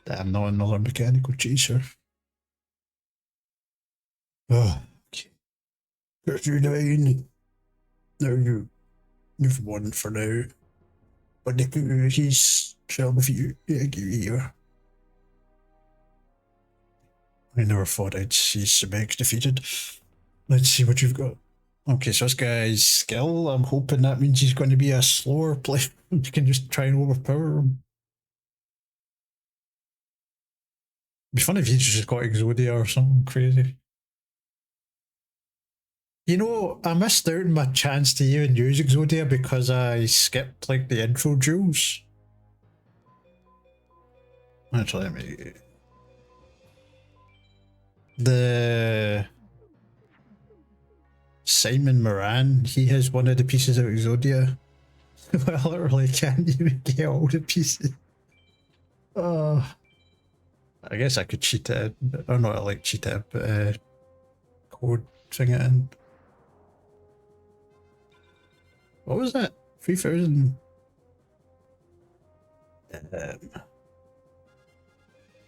Damn, not another mechanical chaser. Oh, okay. There's your doing. There you've won for now. But he's shell of you. Yeah, give you here. I never thought I'd see Semex defeated. Let's see what you've got. Okay, so this guy's skill, I'm hoping that means he's going to be a slower player. You can just try and overpower him. It'd be funny if he just got Exodia or something crazy. You know, I missed out on my chance to even use Exodia because I skipped like the intro duels. Actually, let me... The... Simon Moran, he has one of the pieces of Exodia. Well, I literally can't even get all the pieces. I guess I could cheat it in, or not like cheat it, but code thing it in. What was that? 3000?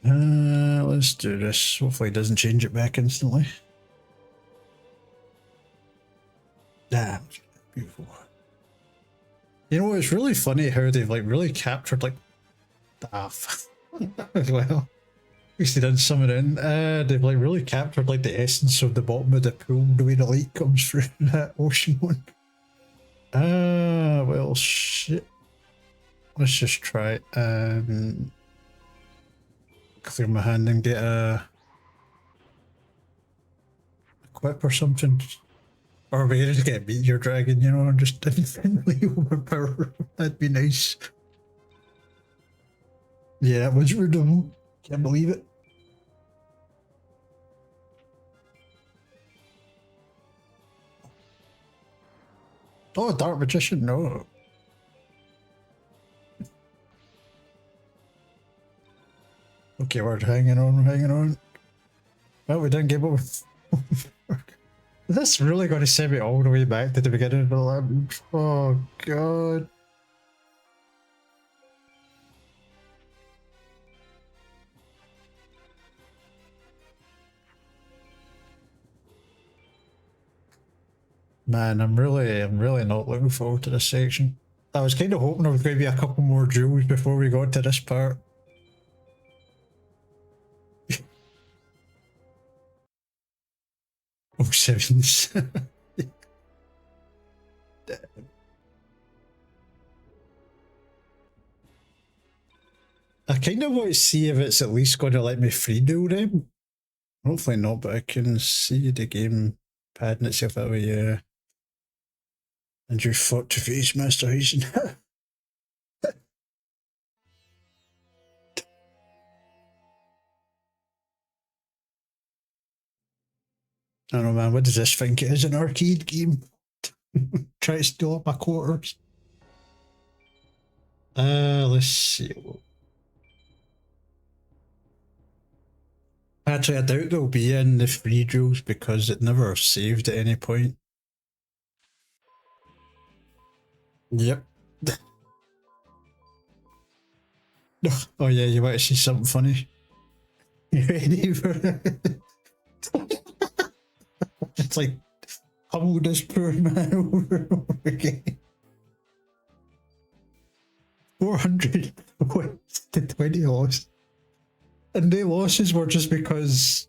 Let's do this. Hopefully it doesn't change it back instantly. Damn, beautiful. You know, it's really funny how they've like really captured like stuff as well. At least they did some it in. They've like really captured like the essence of the bottom of the pool, the way the light comes through that ocean one. Well, shit. Let's just try clear my hand and get a equip or something. Or we just get Meteor Dragon, you know, and just infinitely overpower. That'd be nice. Yeah, it was rude. Can't believe it. Oh, Dark Magician, no. Okay, we're hanging on. Well, we didn't give up. Is this really going to send me all the way back to the beginning of the lab? Oh, God. Man, I'm really not looking forward to this section. I was kind of hoping there was going to be a couple more duels before we got to this part. Oh, sevens. I kind of want to see if it's at least going to let me free duel them. Hopefully not, but I can see the game padding itself that way, yeah. And you fought to face Master Hazen. I don't know, man. What does this think it is? An arcade game? Try to steal up my quarters. Let's see. Actually, I doubt they'll be in the free duels because it never saved at any point. Yep. Oh yeah, you want to see something funny? You ready for it? It's like pummeled this poor man over and over again. 400 wins to 20 losses. And the losses were just because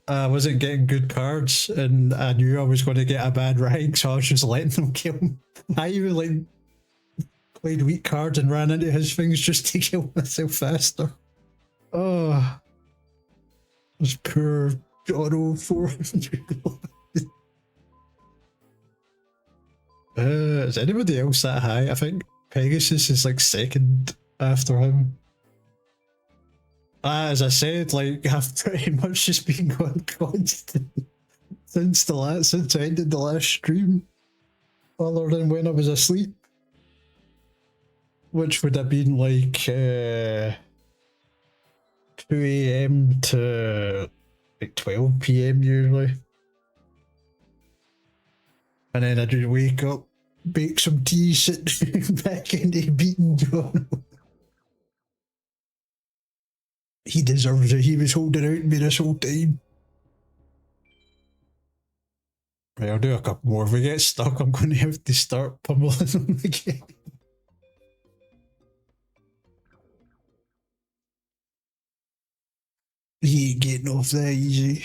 I wasn't getting good cards and I knew I was going to get a bad rank, so I was just letting them kill him. I even like played weak cards and ran into his things just to kill myself faster. Oh, this poor Jono 400. Is anybody else that high? I think Pegasus is like second after him. As I said, like I've pretty much just been going constant since since I ended the last stream, other than when I was asleep, which would have been like 2 a.m. to like 12 p.m. usually, and then I'd wake up, bake some tea, sit back into beating John. He deserves it. He was holding out me this whole time. Right, I'll do a couple more. If we get stuck, I'm going to have to start pummeling them again. He ain't getting off that easy.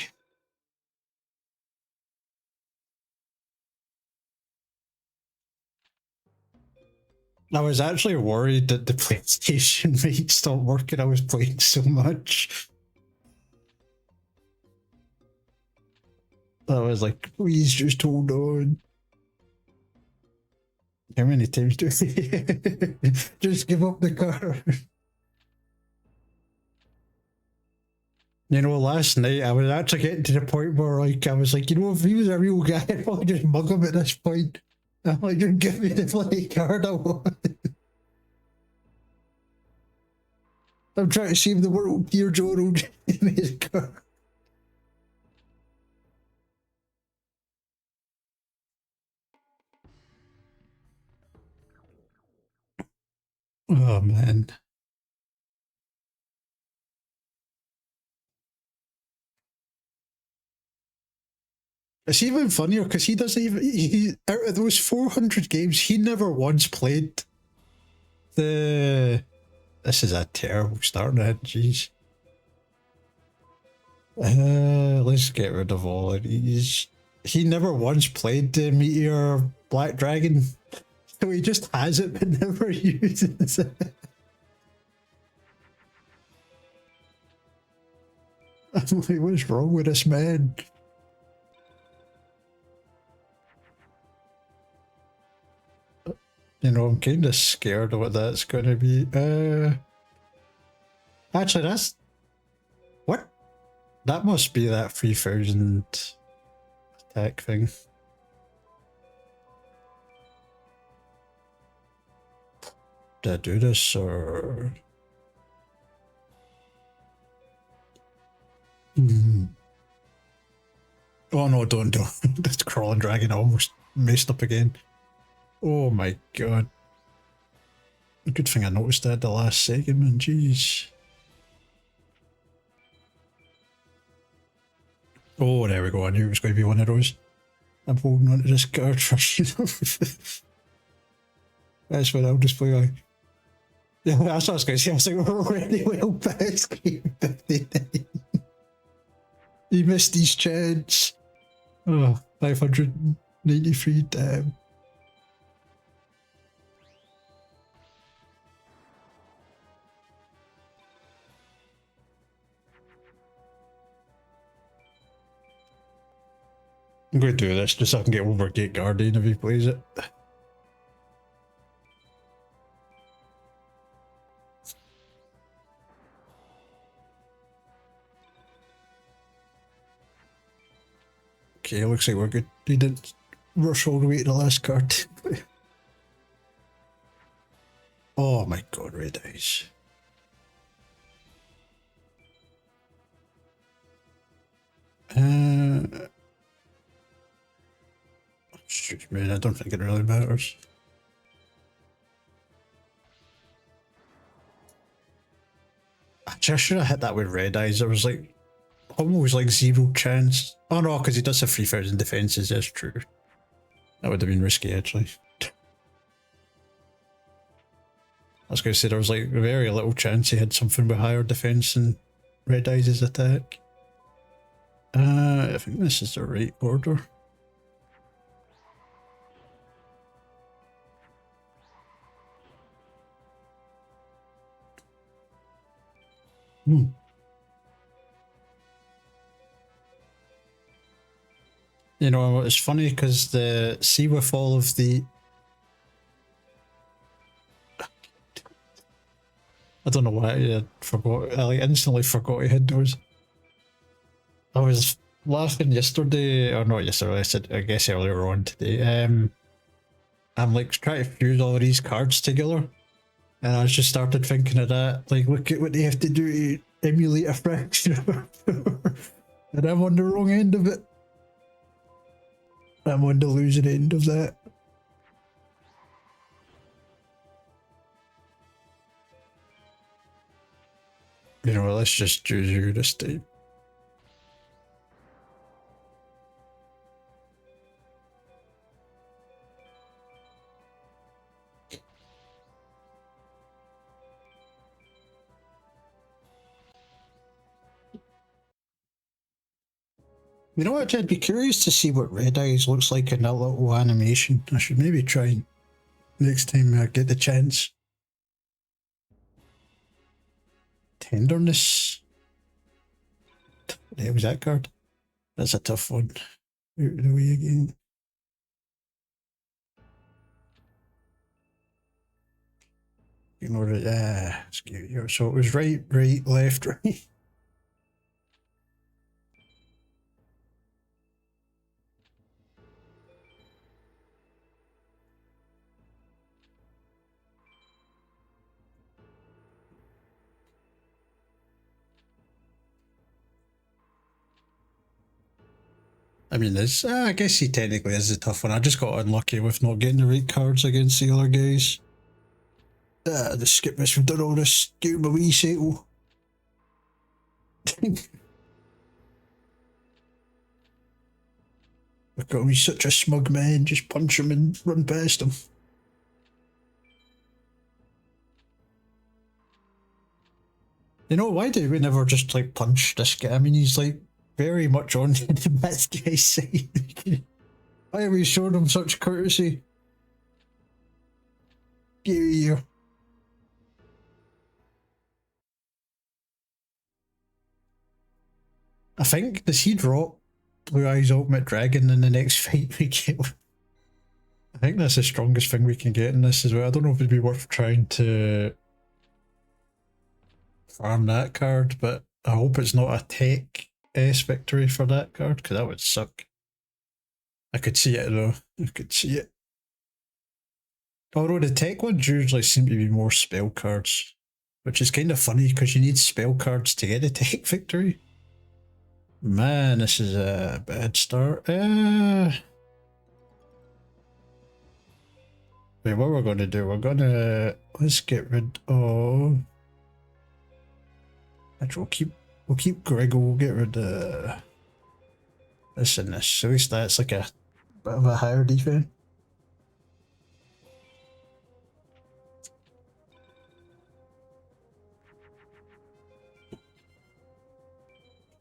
I was actually worried that the PlayStation might stop working. I was playing so much. I was like, please just hold on. How many times do I just give up the car? You know, last night I was actually getting to the point where like I was like, you know, if he was a real guy, I'd probably just mug him at this point. I'm like, just give me the bloody card I want. I'm trying to save the world, dear Jono. Give me the card. Oh man. It's even funnier because he doesn't even. Out of those 400 games, he never once played the. This is a terrible start now, jeez. Let's get rid of all of these. He never once played the Meteor Black Dragon, so he just has it but never uses it. I'm like, what's wrong with this man? You know, I'm kind of scared of what that's going to be. Actually, that's what. That must be that 3000 attack thing. Did I do this or? Oh no, don't. This crawling dragon almost messed up again. Oh my god. Good thing I noticed that at the last second, man. Jeez. Oh, there we go. I knew it was going to be one of those. I'm holding on to this card for That's what I'll just play like. Yeah, that's what I was going to say. I was like, we're already well past game 59. He missed his chance. Oh, 593, damn. I'm going to do this just so I can get over Gate Guardian if he plays it. Okay, looks like we're good. He didn't rush all the way to the last card. Oh my god, red eyes. Shoot, man, I don't think it really matters. I should have hit that with red eyes. There was like almost like zero chance. Oh no, because he does have 3,000 defenses, that's true. That would have been risky actually. I was going to say there was like very little chance he had something with higher defense than red eyes' attack. I think this is the right order. Hmm. You know, it's funny because the see with all of the I don't know why I forgot. I like instantly forgot he had those. I was laughing yesterday, or not yesterday. I guess earlier on today. I'm like trying to fuse all of these cards together, and I just started thinking of that. Like, look at what they have to do to emulate a fraction, and I'm on the wrong end of it. I'm on the losing end of that. You know, let's just choose you this time. You know what, I'd be curious to see what Red Eyes looks like in that little animation. I should maybe try next time I get the chance. Tenderness. What the hell was that card? That's a tough one. Out of the way again. Ignore it. So it was right, left, right. I mean, this. I guess he technically is a tough one. I just got unlucky with not getting the right cards against the other guys. The skip this. We've done all this. Give him a wee settle. Look at him. He's such a smug man. Just punch him and run past him. You know, why do we never just like punch this guy? I mean, he's like very much on the bad guy's side. Why are we showing him such courtesy? Get here. I think, does he drop Blue Eyes Ultimate Dragon in the next fight we get? I think that's the strongest thing we can get in this as well. I don't know if it'd be worth trying to farm that card, but I hope it's not a tech S victory for that card, because that would suck. I could see it though. I could see it. Although the tech ones usually seem to be more spell cards, which is kind of funny because you need spell cards to get a tech victory. Man, this is a bad start. Wait, what we're going to do? We're going to let's get rid of. Actually, we'll keep Griggle. We'll get rid of this and this. So at least that's like a bit of a higher defense.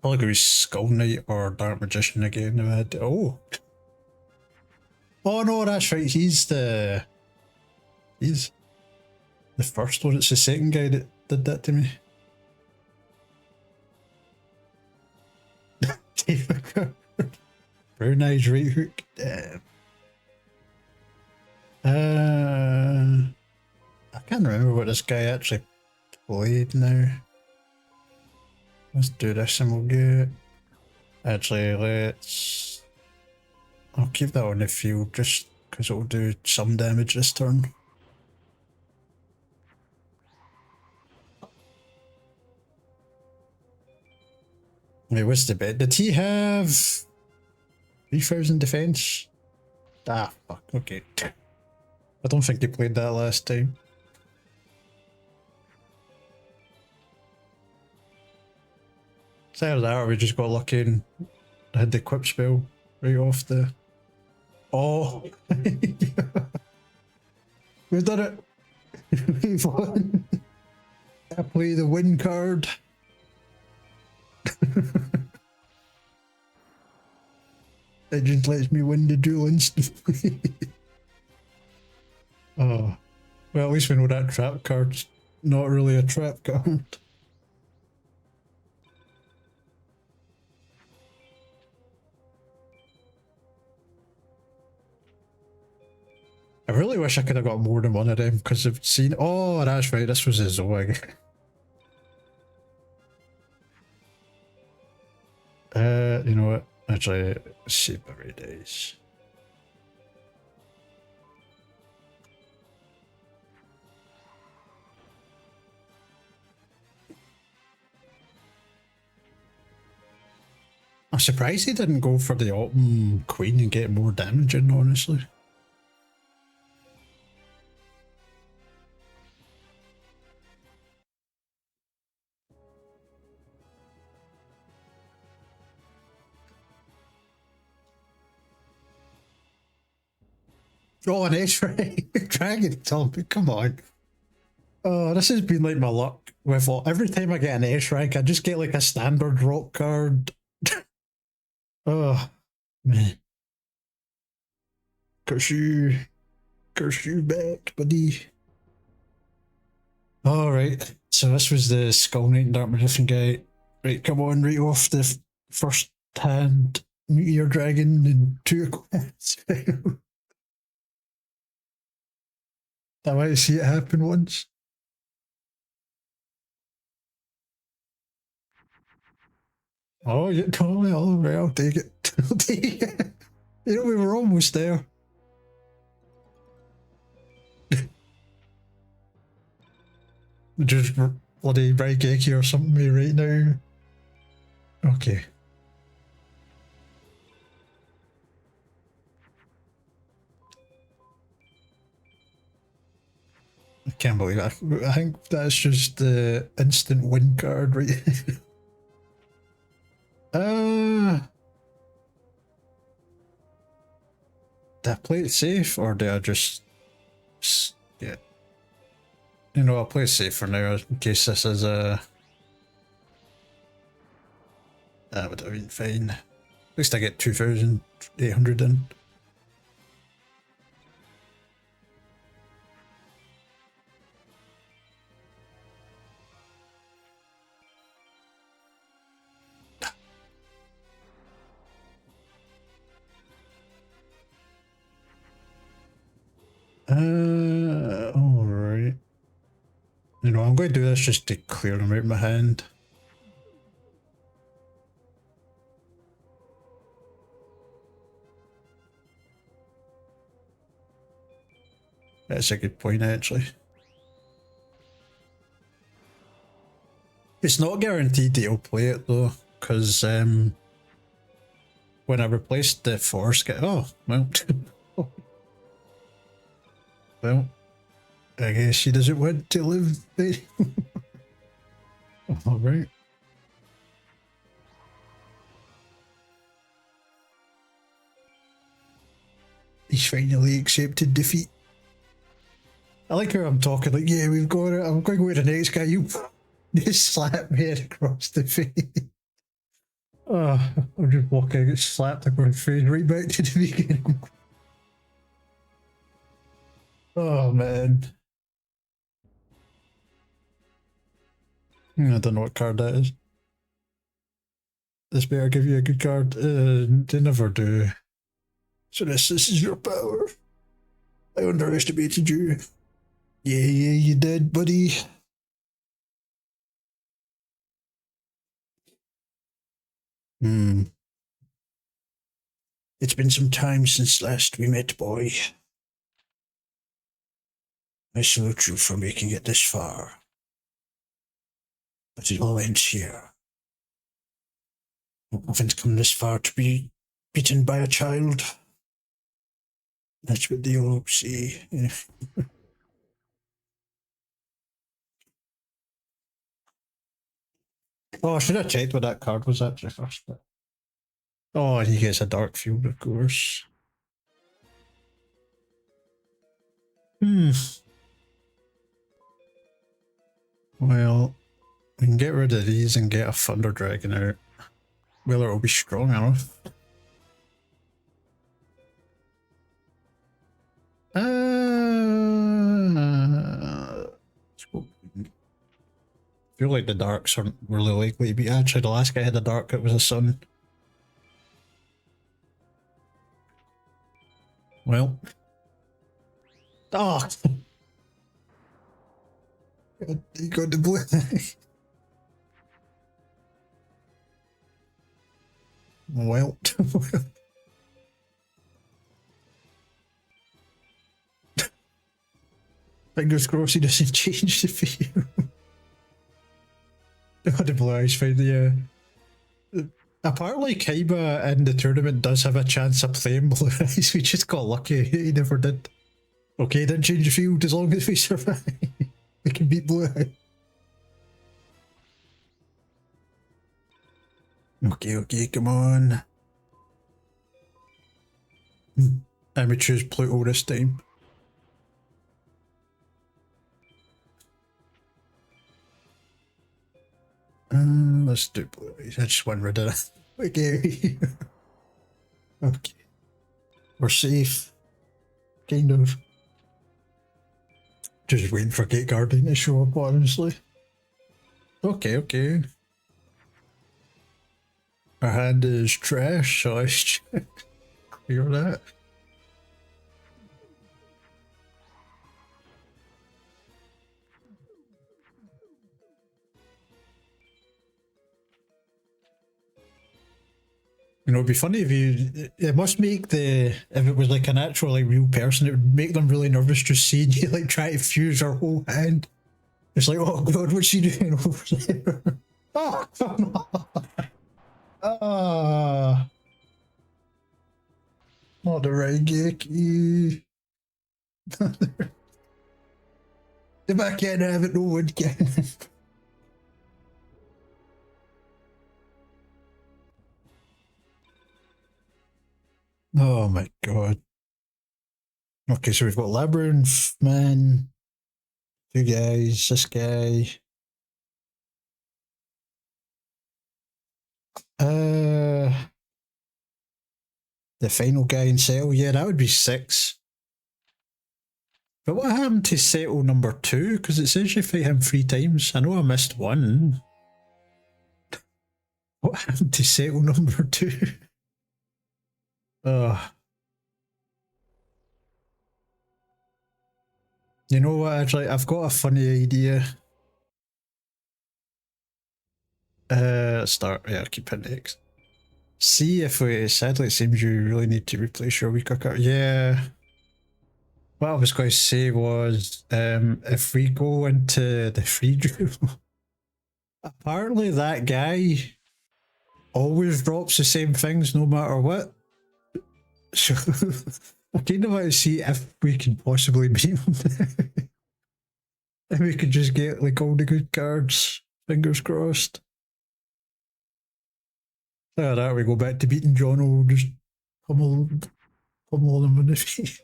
Probably gonna be Skull Knight or Dark Magician again if I had to. Oh no, that's right. He's the first one. It's the second guy that did that to me. Brown Eyes right hook. Damn. I can't remember what this guy actually played now. Let's do this and we'll get. Actually, I'll keep that on the field just because it'll do some damage this turn. Wait, what's the bet? Did he have 3,000 defense? Ah, fuck, okay. I don't think he played that last time. Either that or we just got lucky and had the equip spell right off the... Oh! We've done it! We've won! I play the win card. It just lets me win the duel instantly. Oh. Well, at least we know that trap card's not really a trap card. I really wish I could have got more than one of them, because I've seen... Oh, that's right, this was a Zoe. You know what? Actually, save every days. I'm surprised he didn't go for the Autumn Queen and get more damage in, honestly. Oh, an S-Rank Dragon, Tommy, come on. Oh, this has been like my luck with every time I get an S-Rank, I just get like a standard rock card. Oh, man. Curse you back, buddy. Alright, so this was the Skull Knight and Dark Magician guy. Right, come on, right off the first hand Meteor Dragon and 2 equips. I might see it happen once. Oh, you told me. All right, I'll take it. I'll take it. You know, we were almost there. Just bloody Raigeki or something me right now. Okay. I can't believe it. I think that's just the instant win card, right? Do I play it safe or do I just yeah? You know, I'll play it safe for now in case this is a. That would have been fine. At least I get 2,800 in. Alright. You know, I'm going to do this just to clear them out of my hand. That's a good point, actually. It's not guaranteed that you'll play it, though, because when I replaced the Force guy... Oh, well... well... I guess she doesn't want to live there. Alright. He's finally accepted defeat. I like how I'm talking like, yeah, we've got it. I'm going to go with the next guy. You just slap me across the face. Oh, I'm just walking, get slapped across the face right back to the beginning. Oh, man. I don't know what card that is. This better give you a good card. They never do. So this is your power. I underestimated you. Yeah, you did, buddy. It's been some time since last we met, boy. I salute you for making it this far. But it all ends here. I haven't come this far to be beaten by a child. That's what they all say. Oh, I should have checked what that card was actually first. But... Oh, and he gets a dark field, of course. Well, we can get rid of these and get a Thunder Dragon out. Whether it'll be strong enough. I feel like the darks aren't really likely to be. Actually, the last guy had a dark, it was a sun. Well. Oh! You got the blue. Well. Fingers crossed he doesn't change the view. Oh, the blue eyes found the apparently Kaiba in the tournament does have a chance of playing blue eyes. We just got lucky, he never did. Okay, didn't change the field as long as we survive. We can beat blue eye. Okay, come on. And we choose Pluto this time. Let's do blue eyes. I just went rid of it. Okay. Okay. We're safe. Kind of. Just waiting for Gate Guardian to show up, honestly. Okay. Our hand is trash, so let's check. Clear that. You know, it'd be funny if you. It must make the. If it was like an actual, like, real person, it would make them really nervous just seeing you, like, try to fuse her whole hand. It's like, oh god, what's she doing over there? Oh, come on. Ah. Not the right Geki. If I can't have it, no one can. Oh my god. Okay, so we've got Labyrinth Man, two guys, this guy. The final guy in Settle, yeah, that would be 6. But what happened to Settle number 2? Because it says you fight him 3 times. I know I missed 1. What happened to Settle number 2? You know what, actually, I've got a funny idea. Start, yeah, keep it next. See if we, sadly it seems you really need to replace your weaker card. Yeah. What I was going to say was, if we go into the free drill, apparently that guy always drops the same things no matter what. So I kind of want to see if we can possibly beat him. If we could just get like all the good cards. Fingers crossed. That we go back to beating John. We'll just pummel them in the feet.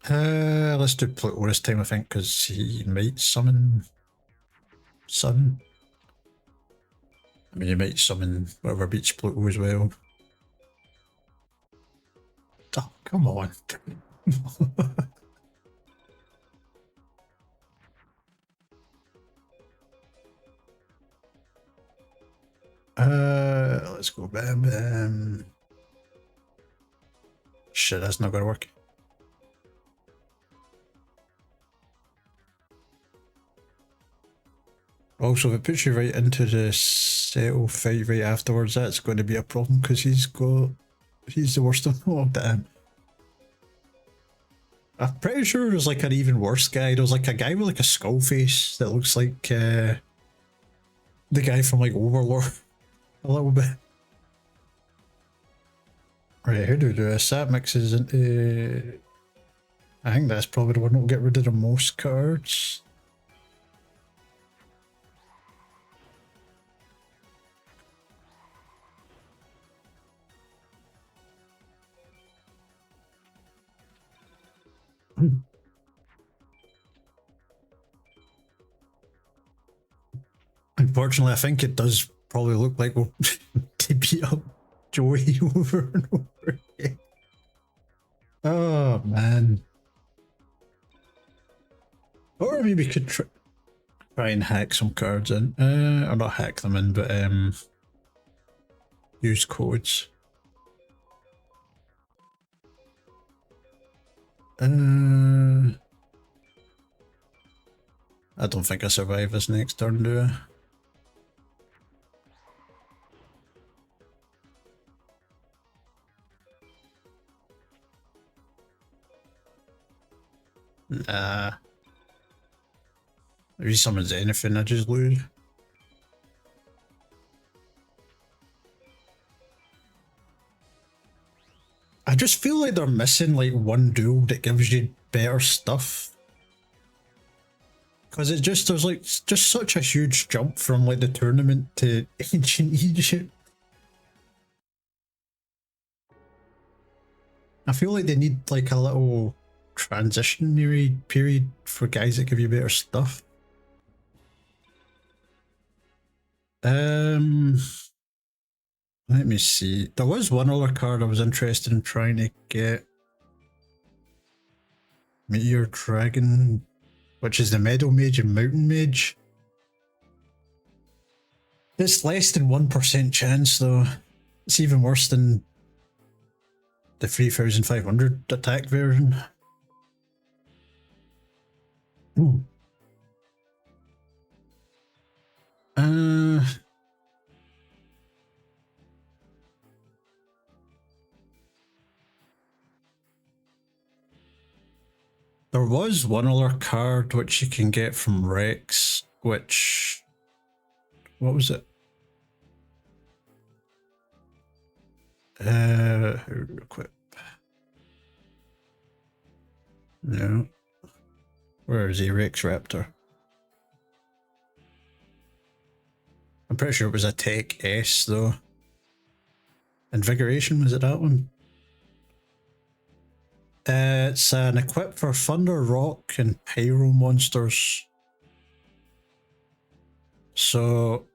Let's do Pluto this time, I think, because he might summon Sun. I mean, he might summon whatever beats Pluto as well. Oh, come on. Let's go Bam Bam. Shit, that's not gonna work. Also, if it puts you right into the Settle fight right afterwards, that's going to be a problem because he's the worst of them. Oh, damn. I'm pretty sure there's like an even worse guy. There's like a guy with like a skull face that looks like the guy from like Overlord a little bit. Right, how do we do this? That mixes into... I think that's probably the one that'll get rid of the most cards. Unfortunately, I think it does probably look like we'll beat up Joey over and over again. Oh, man. Or maybe we could try and hack some cards in. Or not hack them in, but use codes. I don't think I survive this next turn, do I? Nah. If he summons anything, I just lose. I just feel like they're missing like one duel that gives you better stuff. Because it's just, there's like just such a huge jump from like the tournament to ancient Egypt. I feel like they need like a little transitionary period for guys that give you better stuff. Let me see. There was one other card I was interested in trying to get. Meteor Dragon, which is the Meadow Mage and Mountain Mage. It's less than 1% chance though. It's even worse than the 3500 attack version. Ooh. There was one other card which you can get from Rex, which... What was it? Equip. No. Where is he? Rex Raptor. I'm pretty sure it was a Tech S though. Invigoration, was it that one? It's an equip for Thunder, Rock, and Pyro monsters. So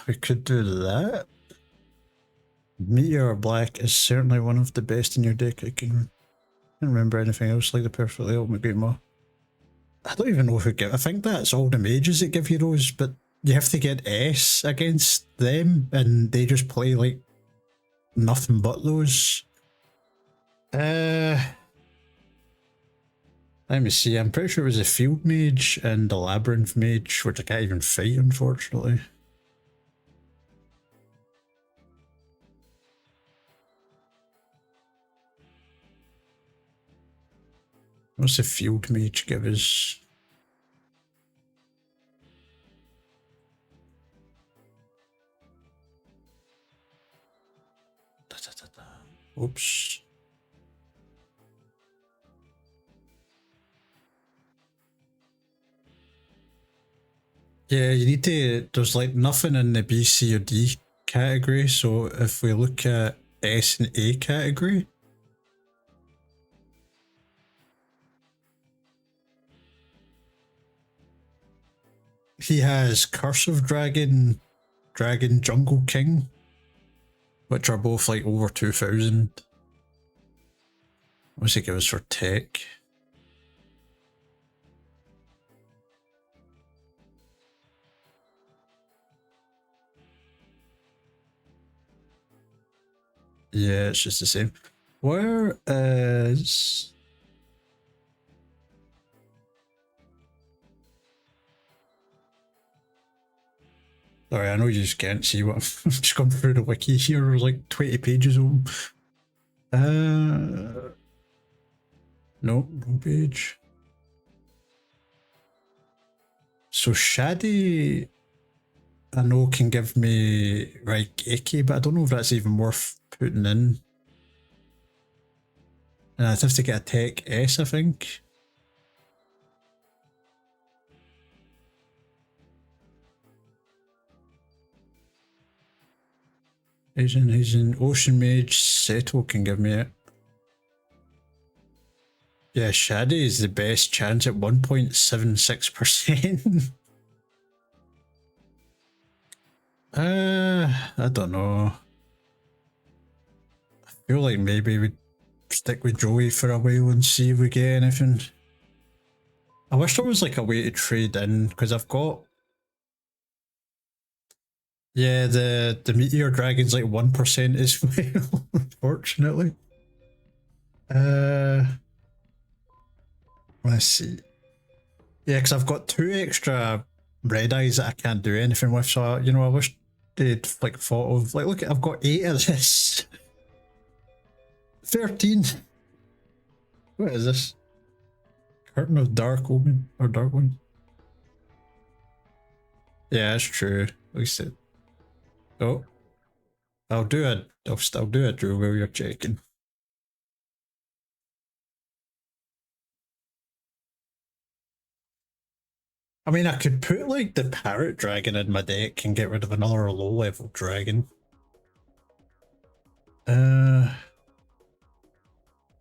we could do that. Meteor Black is certainly one of the best in your deck. I can't remember anything else like the Perfectly Ultimate Great Maw. I don't even know who give. I think that's all the mages that give you those, but you have to get S against them, and they just play like nothing but those. Let me see. I'm pretty sure it was a Field Mage and the Labyrinth Mage, which I can't even fight, unfortunately. What's the Field Mage give us? Oops. Yeah, you need to, there's like nothing in the B, C or D category, so if we look at S and A category, he has Curse of Dragon, Dragon Jungle King, which are both like over 2000. What's it give us for tech? Yeah, it's just the same. Where is... Sorry, I know you just can't see what I'm just going through the wiki here. There's like 20 pages of them. No, wrong page. So Shadi I know can give me Raigeki, but I don't know if that's even worth putting in. And I'd have to get a Tech S, I think. He's in Ocean Mage. Seto can give me it. Yeah, Shadi is the best chance at 1.76%. I don't know. I feel like maybe we'd stick with Joey for a while and see if we get anything. I wish there was like a way to trade in, because I've got... Yeah, the Meteor Dragon's like 1% as well, unfortunately. Let's see. Yeah, because I've got 2 extra red eyes that I can't do anything with, so, you know, I wish they'd like thought of... Like, look, I've got 8 of this. 13. What is this? Curtain of Dark Omen or Dark One? Yeah, that's true. At least it. Oh, I'll still do a drill while you're checking. I mean, I could put like the Parrot Dragon in my deck and get rid of another low level dragon. And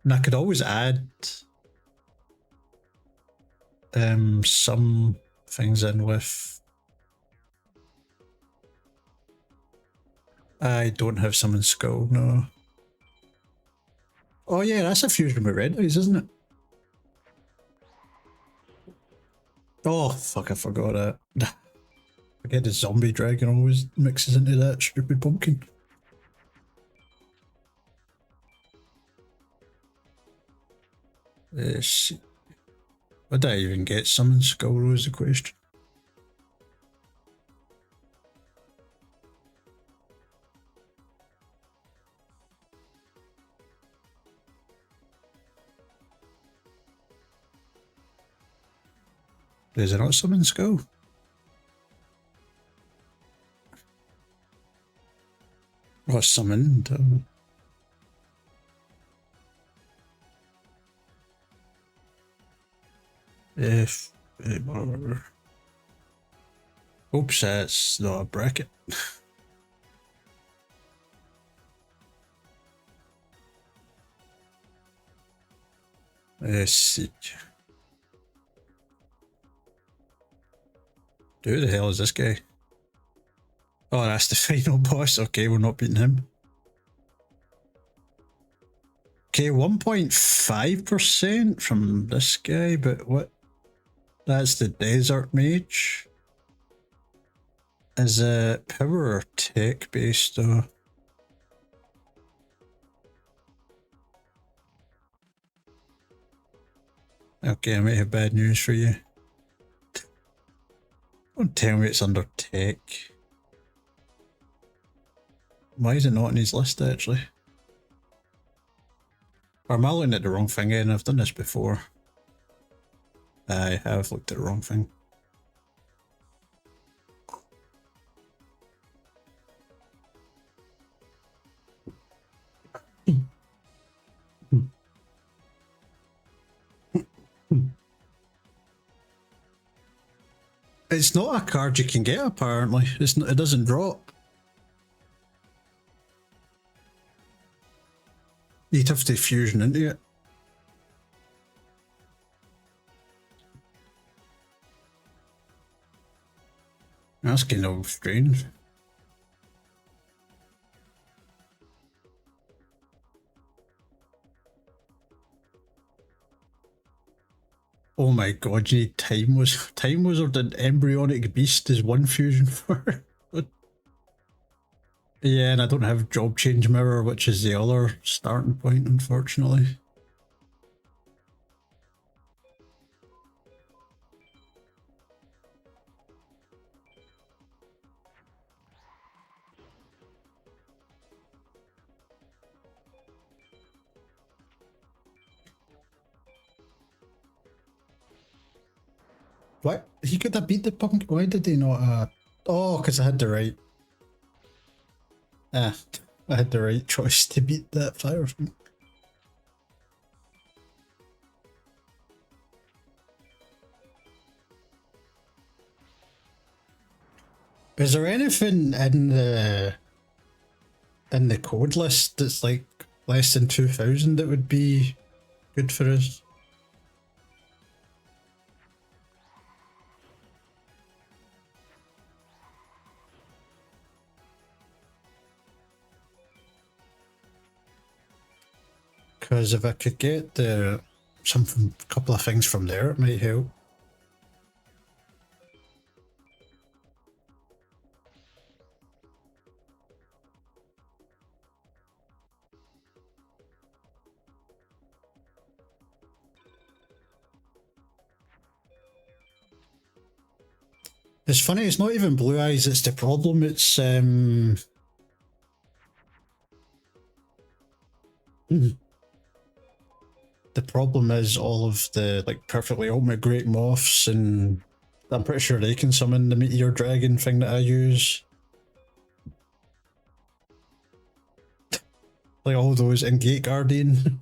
I could always add some things in with... I don't have Summon Skull, no. Oh yeah, that's a fusion with red eyes, isn't it? Oh fuck, I forgot that. Forget the zombie dragon always mixes into that stupid pumpkin. Let's see. Would I even get Summon Skull is the question. Is it not Summon Skull? Oh, summoned. If... Oops, that's not a bracket. Let's see. Who the hell is this guy? Oh, that's the final boss. Okay, we're not beating him. Okay, 1.5% from this guy, but what? That's the Desert Mage. Is it power or tech based though? Okay, I might have bad news for you. Don't tell me it's under tech. Why is it not on his list actually? Or am I looking at the wrong thing again? I've done this before. I have looked at the wrong thing. It's not a card you can get apparently. It's not, it doesn't drop. You'd have to fusion into it. That's kind of strange. Oh my god, you need Time Wizard and Embryonic Beast is one fusion for it. Yeah, and I don't have Job Change Mirror, which is the other starting point, unfortunately. What? He could have beat the pumpkin. Why did he not? Oh, because I had the right. I had the right choice to beat that fire thing. Is there anything in the code list that's like less than 2,000 that would be good for us? Because if I could get a couple of things from there, it might help. It's funny, it's not even Blue Eyes that's the problem, it's the problem is all of the like perfectly ultimate great moths, and I'm pretty sure they can summon the meteor dragon thing that I use. Like all those in Gate Guardian.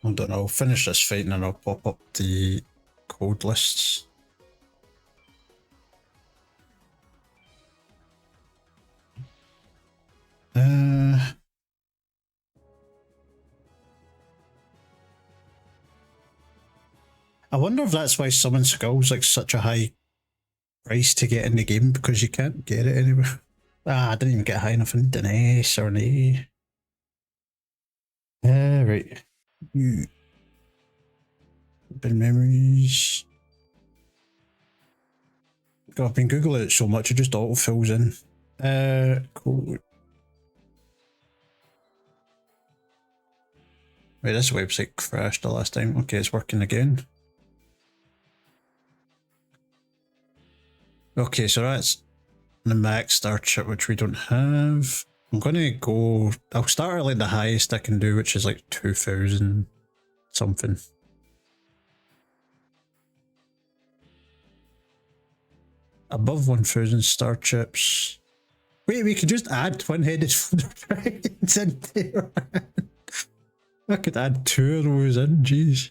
I don't know, I'll finish this fight and then I'll pop up the code lists. I wonder if that's why Summon Skull's like such a high price to get in the game, because you can't get it anywhere. I didn't even get high enough in an S or an A. Right. Open memories. God, I've been Googling it so much, it just auto fills in. Cool. Wait, this website crashed the last time. Okay, it's working again. Okay, so that's the max start chip, which we don't have. I'm gonna go. I'll start at like the highest I can do, which is like 2,000 something. Above 1,000 star chips. Wait, we could just add twin-headed thunder dragons in there. I could add 2 of those in, jeez.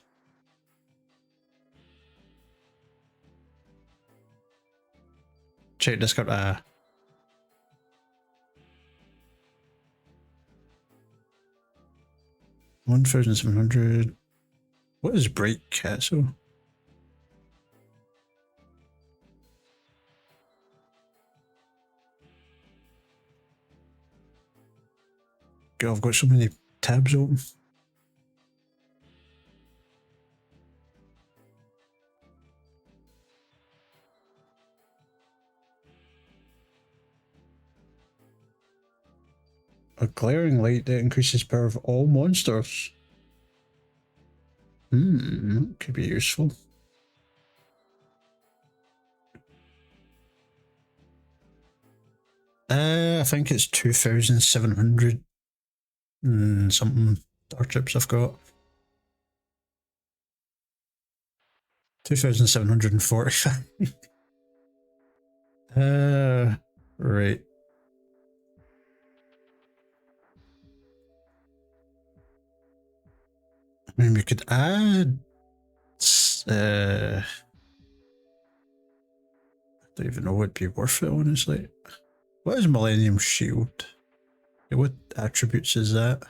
Check this got 1,700. What is Bright Castle? God, I've got so many tabs open. A glaring light that increases power of all monsters. That could be useful. I think it's 2,700 something star chips I've got. 2,745. Right. I mean, we could add. I don't even know what'd be worth it, honestly. What is Millennium Shield? What attributes is that?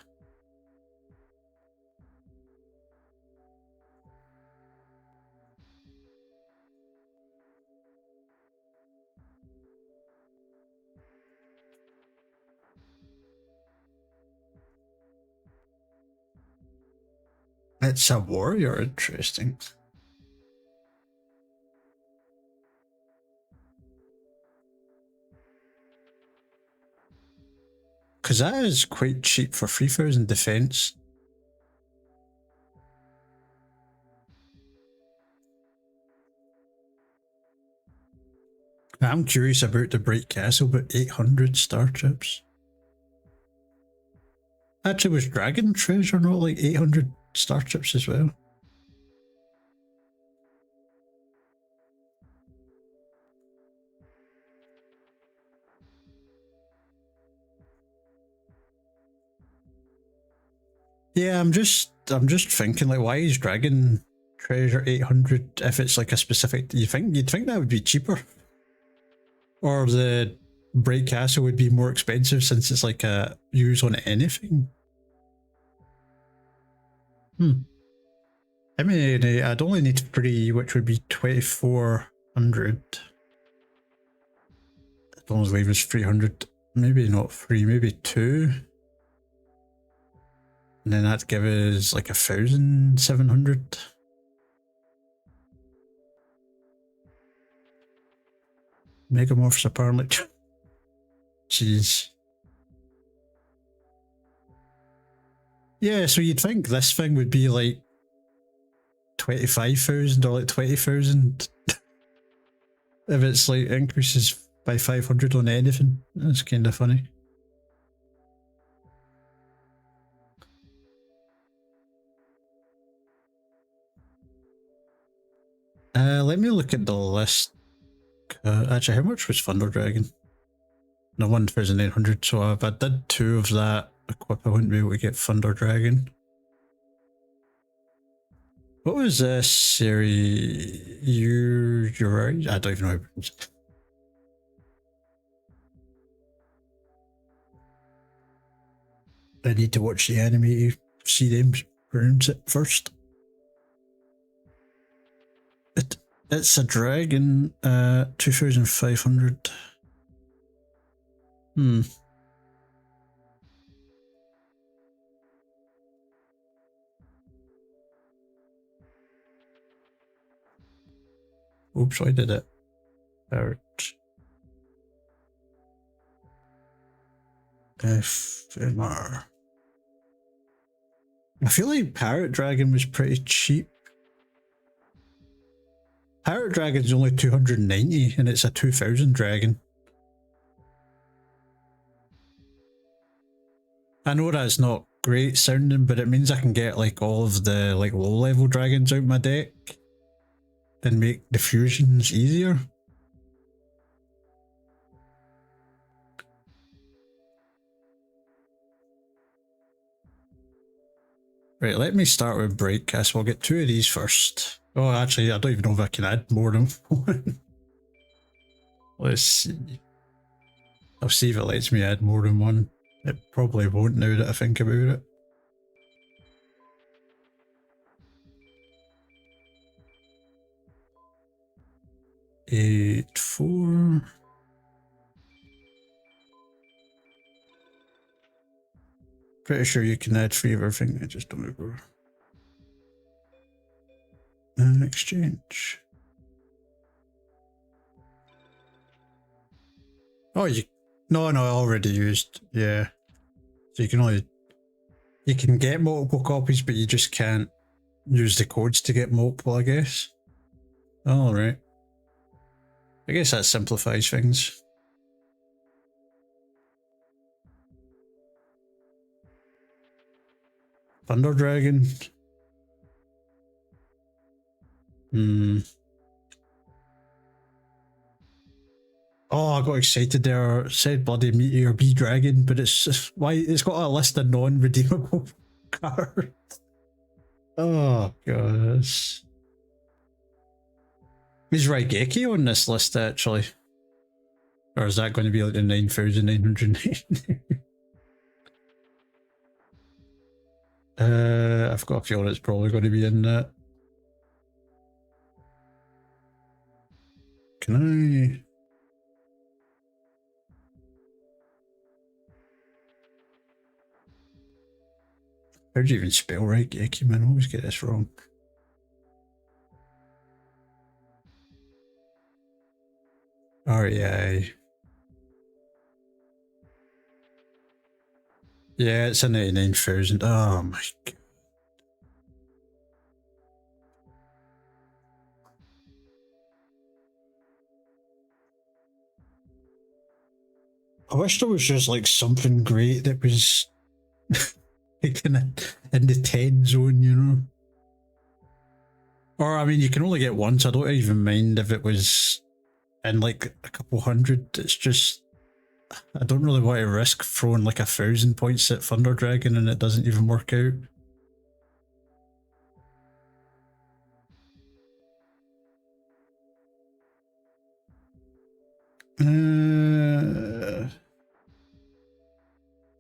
It's a warrior, interesting. Because that is quite cheap for 3,000 defense. I'm curious about the Bright Castle, but 800 star chips. Actually, was Dragon Treasure not like 800 starships as well? Yeah, I'm just thinking like, why is Dragon Treasure 800 if it's like a specific? You'd think that would be cheaper, or the Bright Castle would be more expensive since it's like a use on anything. I mean, I'd only need 3, which would be 2400. As long as wave is 300, maybe not 3, maybe 2. And then that'd give us like 1700. Megamorphs apparently. Jeez. Yeah, so you'd think this thing would be like 25,000 or like 20,000 if it's like increases by 500 on anything. That's kind of funny. Let me look at the list. Actually, how much was Thunder Dragon? No, 1,800. So if I did 2 of that equip, I wouldn't be able to get Thunder Dragon. What was this series? You're right. I don't even know. I need to watch the anime to see them pronounce it first. It's a dragon, 2,500. Oops, I did it. Parrot. FMR. I feel like Parrot Dragon was pretty cheap. Parrot Dragon's only 290 and it's a 2000 dragon. I know that's not great sounding, but it means I can get like all of the like low level dragons out my deck and make the fusions easier. Right, let me start with Breakcast. We'll get 2 of these first. Oh, actually, I don't even know if I can add more than one. Let's see. I'll see if it lets me add more than one. It probably won't now that I think about it. Eight, 4. Pretty sure you can add 3 of everything. I just don't remember. And exchange. Oh, no, I already used. Yeah. So you can get multiple copies, but you just can't use the codes to get multiple, I guess. All right. I guess that simplifies things. Thunder Dragon. Oh, I got excited there. It said bloody Meteor B Dragon, but it's just why it's got a list of non-redeemable cards. Oh gosh. Is Raigeki on this list actually? Or is that going to be like the 9,909? I've got a feeling it's probably going to be in that. Can I? How do you even spell Raigeki, man? I always get this wrong. REI. Yeah, it's a 99,000. Oh my god. I wish there was just like something great that was in the 10 zone, you know. Or I mean, you can only get one, so I don't even mind if it was in like a couple hundred. It's just I don't really want to risk throwing like 1,000 points at Thunder Dragon and it doesn't even work out.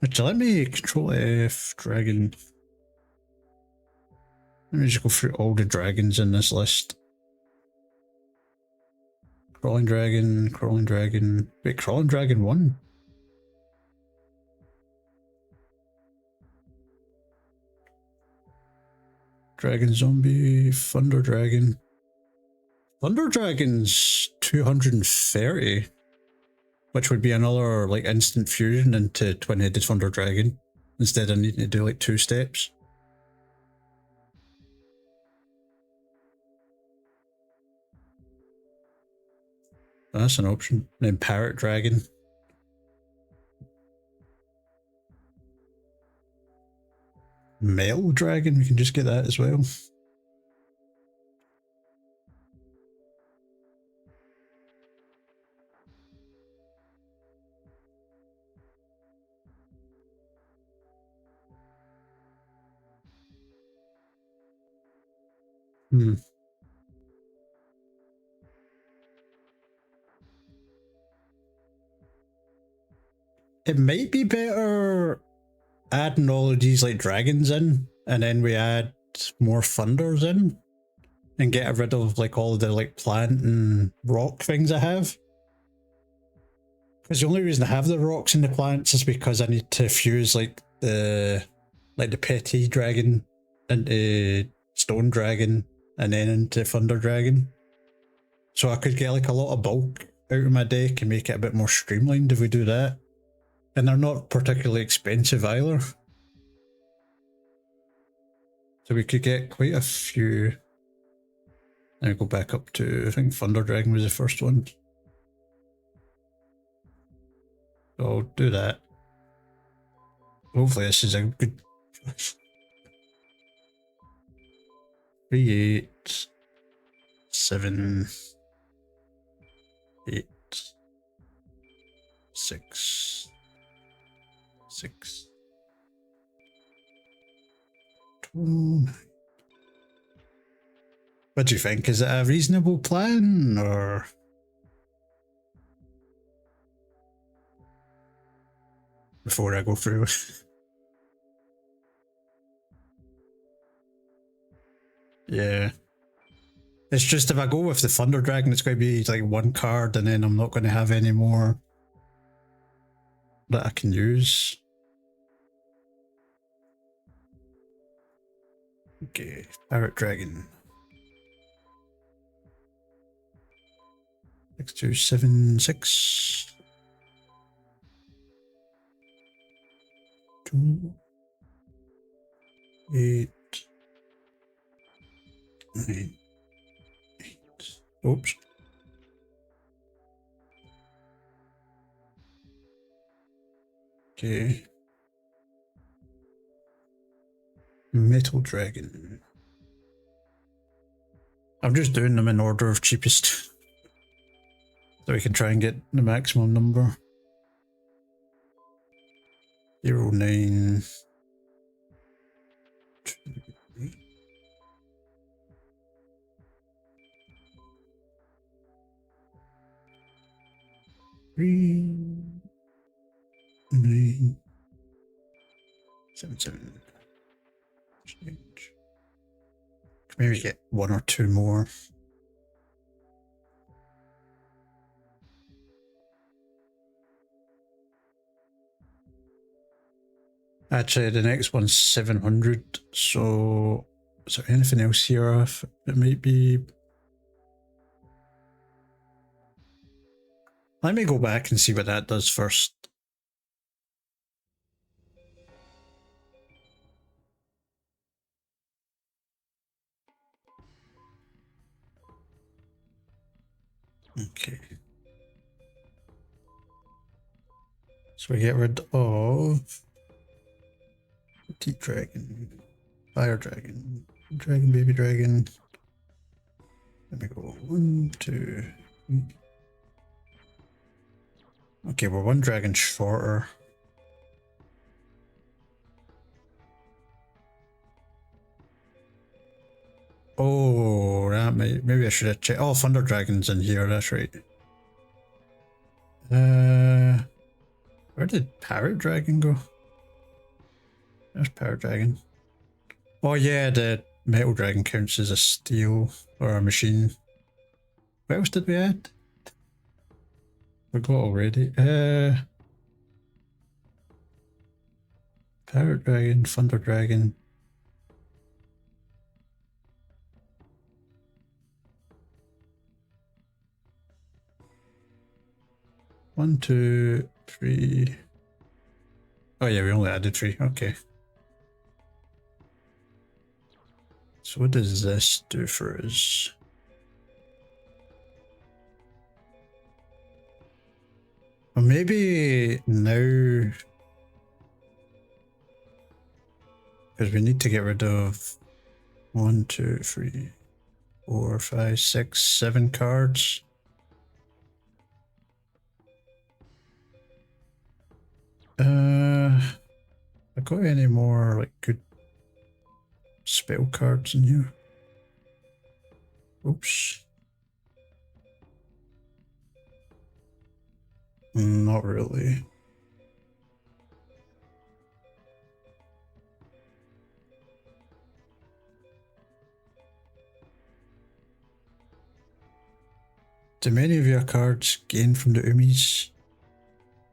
Actually, let me control F dragon. Let me just go through all the dragons in this list. Crawling dragon, crawling dragon. Wait, crawling dragon 1? Dragon zombie, thunder dragon. Thunder dragon's 230, which would be another like instant fusion into twin-headed thunder dragon instead of needing to do like 2 steps. That's an option. Then parrot dragon. Metal dragon, we can just get that as well. It might be better adding all of these like dragons in, and then we add more thunders in, and get rid of like all the like plant and rock things I have. Because the only reason I have the rocks and the plants is because I need to fuse like the petty dragon into stone dragon and then into thunder dragon. So I could get like a lot of bulk out of my deck and make it a bit more streamlined if we do that. And they're not particularly expensive either. So we could get quite a few. And go back up to, I think Thunder Dragon was the first one. So I'll do that. Hopefully this is a good choice. 3, 8, 7, 8, 6, 6, 2. What do you think? Is it a reasonable plan, or before I go through? Yeah. It's just if I go with the Thunder Dragon, it's going to be like 1 card, and then I'm not going to have any more that I can use. Okay, Parrot Dragon. 6, 2, 7, 6. 2, 8, 9, 8. Oops. Okay. Metal Dragon. I'm just doing them in order of cheapest. So we can try and get the maximum number. 0, 9, 2, 8. Three, 9, 7, 7. Change. Maybe get 1 or 2 more. Actually, the next one's 700. So, is there anything else here? It might be. Let me go back and see what that does first. Okay. So we get rid of Teat dragon, fire dragon, dragon baby dragon. Let me go 1, 2, 3. Okay, we're one dragon shorter. Oh, that maybe I should have checked. Oh, Thunder Dragon's in here, that's right. Where did Parrot Dragon go? There's Parrot Dragon. Oh yeah, the Metal Dragon counts as a steel or a machine. What else did we add? Forgot already. Parrot Dragon, Thunder Dragon. One, two, three. Oh yeah, we only added 3. Okay. So what does this do for us? Well, maybe now, because we need to get rid of 1, 2, 3, 4, 5, 6, 7 cards. I got any more like good spell cards in here? Oops. Not really. Do many of your cards gain from the Umis?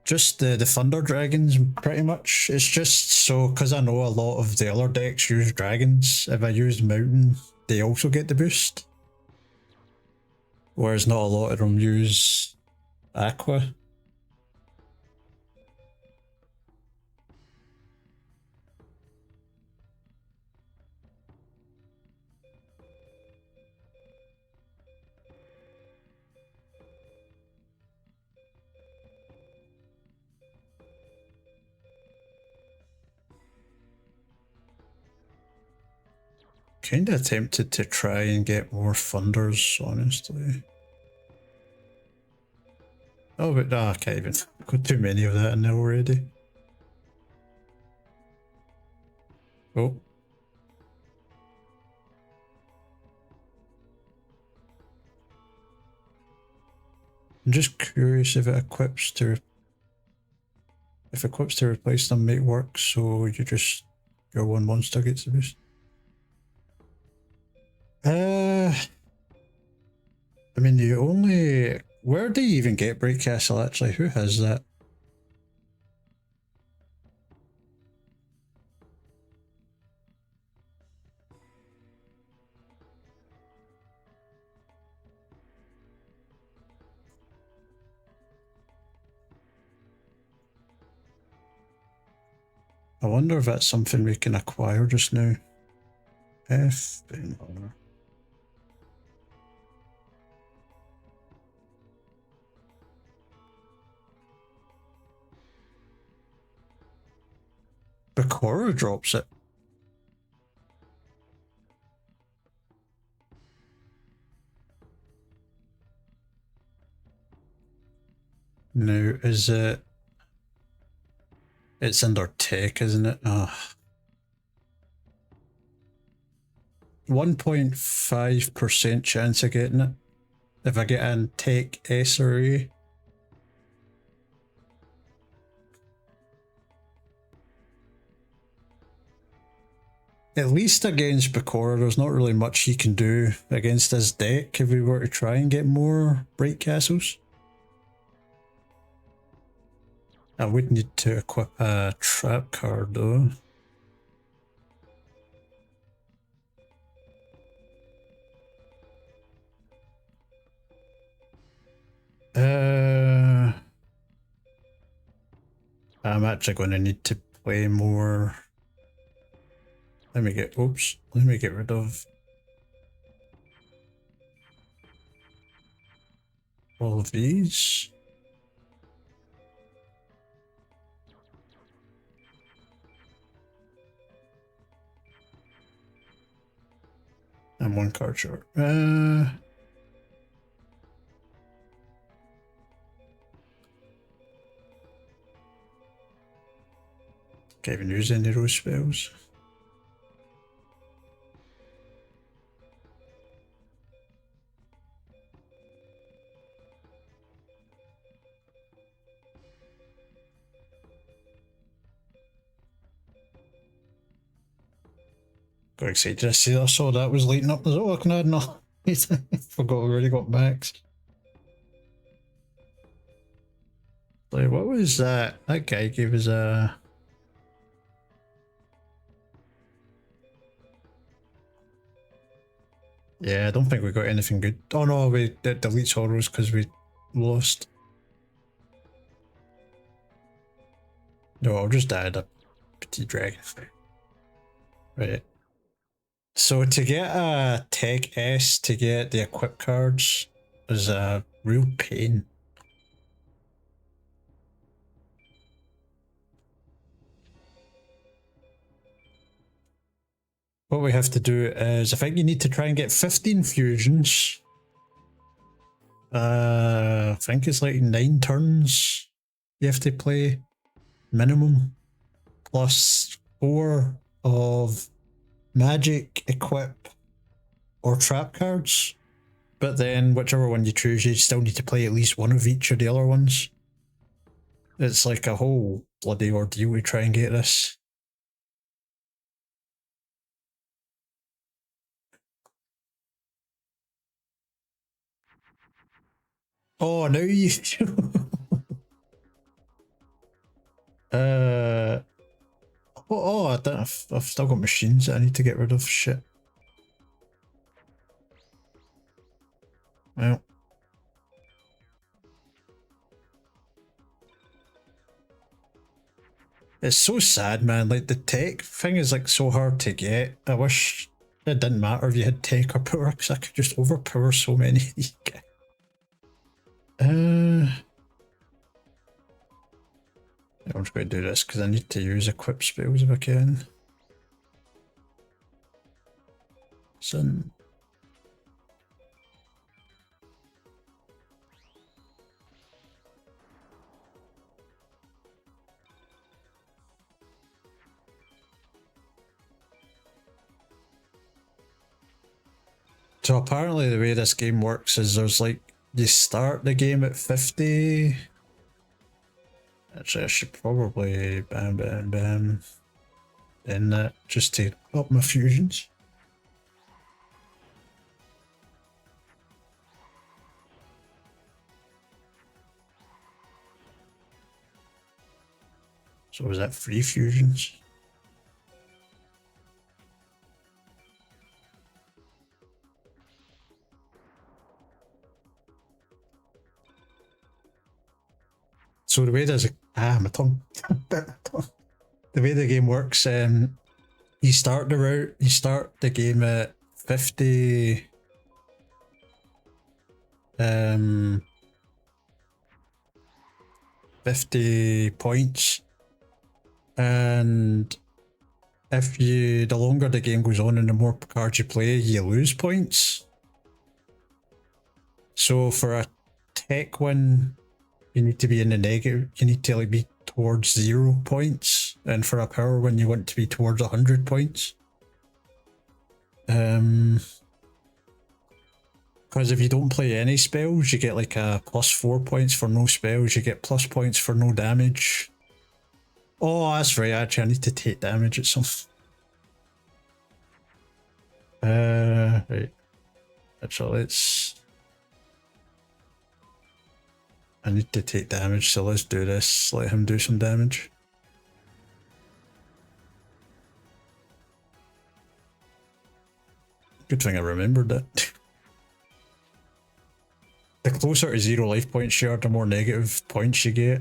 Just the Thunder Dragons, pretty much. It's just so, because I know a lot of the other decks use dragons, if I use Mountain, they also get the boost. Whereas not a lot of them use Aqua. Kinda tempted to try and get more Thunders, honestly. Oh, but I can't even. Got too many of that in there already. Oh. I'm just curious if it equips to. If equips to replace them might work, so you just. Your one monster gets the boost. I mean, you only. Where do you even get Break Castle actually? Who has that? I wonder if that's something we can acquire just now. F. Bakura drops it. Now, is it... It's under tech, isn't it? 1.5% chance of getting it. If I get in tech S or A. At least against Bakura, there's not really much he can do against his deck if we were to try and get more Bright Castles. I would need to equip a trap card though. I'm actually going to need to play more. Let me get rid of all of these. I'm 1 card short. Can't even use any of those spells. Got excited to see that. I saw that was lighting up. Oh, I can add no. Forgot we already got backs. Like, what was that? That guy gave us a. Yeah, I don't think we got anything good. Oh no, we did delete Horrors because we lost. No, I'll just add a petite dragon. Right. So to get a Tech S to get the equip cards is a real pain. What we have to do is, I think you need to try and get 15 fusions. I think it's like 9 turns you have to play minimum, plus 4 of magic, equip, or trap cards. But then whichever one you choose, you still need to play at least one of each of the other ones. It's like a whole bloody ordeal to try and get this. Oh, now you. I don't. I've still got machines that I need to get rid of. Shit. Well. It's so sad, man. Like, the tech thing is like so hard to get. I wish it didn't matter if you had tech or power, because I could just overpower so many of these guys. I'm just going to do this because I need to use equip spells if I can. Sun. So apparently the way this game works is there's like, you start the game at 50. Actually, I should probably bam in that just to up my fusions. So was that 3 fusions? So the way there's my tongue. The way the game works, you start the game at 50 50 points, and the longer the game goes on and the more cards you play, you lose points. So for a tech win, you need to be in the negative. You need to like be towards 0 points, and for a power win, you want to be towards 100 points. Because if you don't play any spells, you get like a +4 points for no spells. You get plus points for no damage. Oh, that's right. Actually, I need to take damage at some. Right. Actually, I need to take damage, so let's do this. Let him do some damage. Good thing I remembered that. The closer to 0 life points you are, the more negative points you get.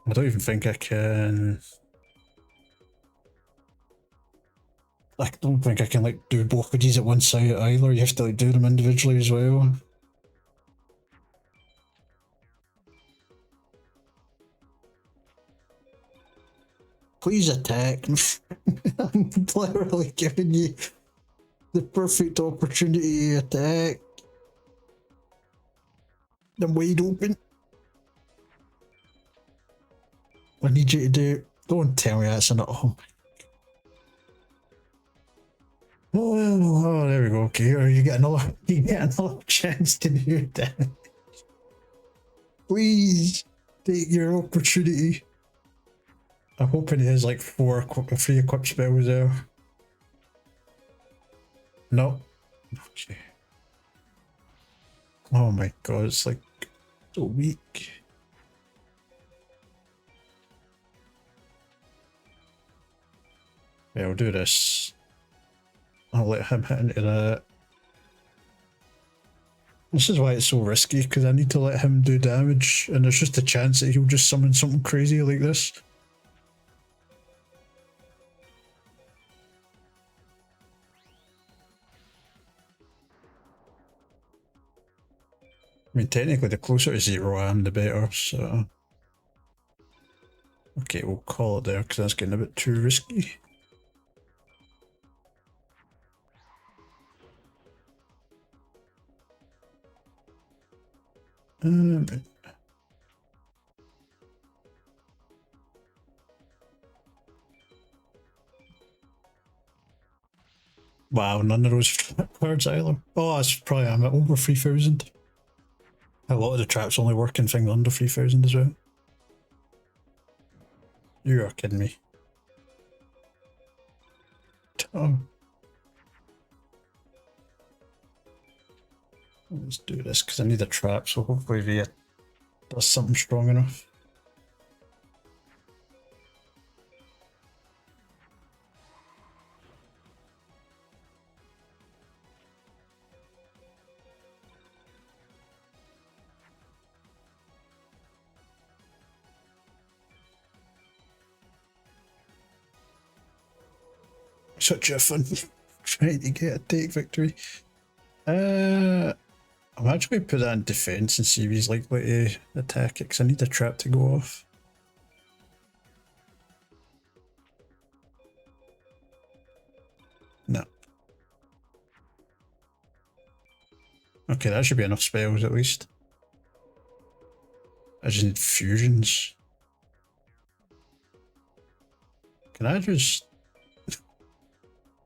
I don't even think I can... I don't think I can like do both of these at one side either. You have to like do them individually as well. Please attack. I'm literally giving you the perfect opportunity to attack. I'm wide open. I need you to do. Don't tell me that's enough. Oh, there we go. Okay, or you get another. You get another chance to do that. Please take your opportunity. I'm hoping he has like 3 equipped spells there. No. Okay. Oh my god, it's like so weak. Yeah, I'll do this. I'll let him hit into that. This is why it's so risky, because I need to let him do damage, and there's just a chance that he'll just summon something crazy like this. I mean, technically, the closer to 0 I am, the better, so... Okay, we'll call it there, because that's getting a bit too risky. Wow, none of those cards either. Oh, that's probably I'm at over 3,000. A lot of the traps only work in things under 3,000 as well. You are kidding me. Oh. Let's do this because I need a trap, so hopefully Ria does something strong enough. Such a fun trying to get a take victory. I'm actually put that in defense and see if he's likely to attack it because I need the trap to go off. No. Okay, that should be enough spells at least. I just need fusions. Can I just...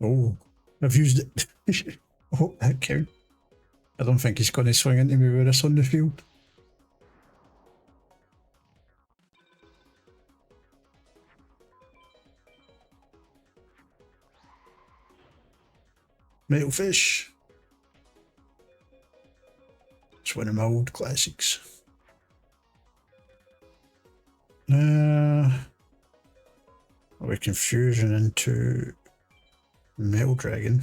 Oh, I've used it. Oh, that count. I don't think he's going to swing into me with this on the field. Metal fish. It's one of my old classics. We're confusion into Metal Dragon.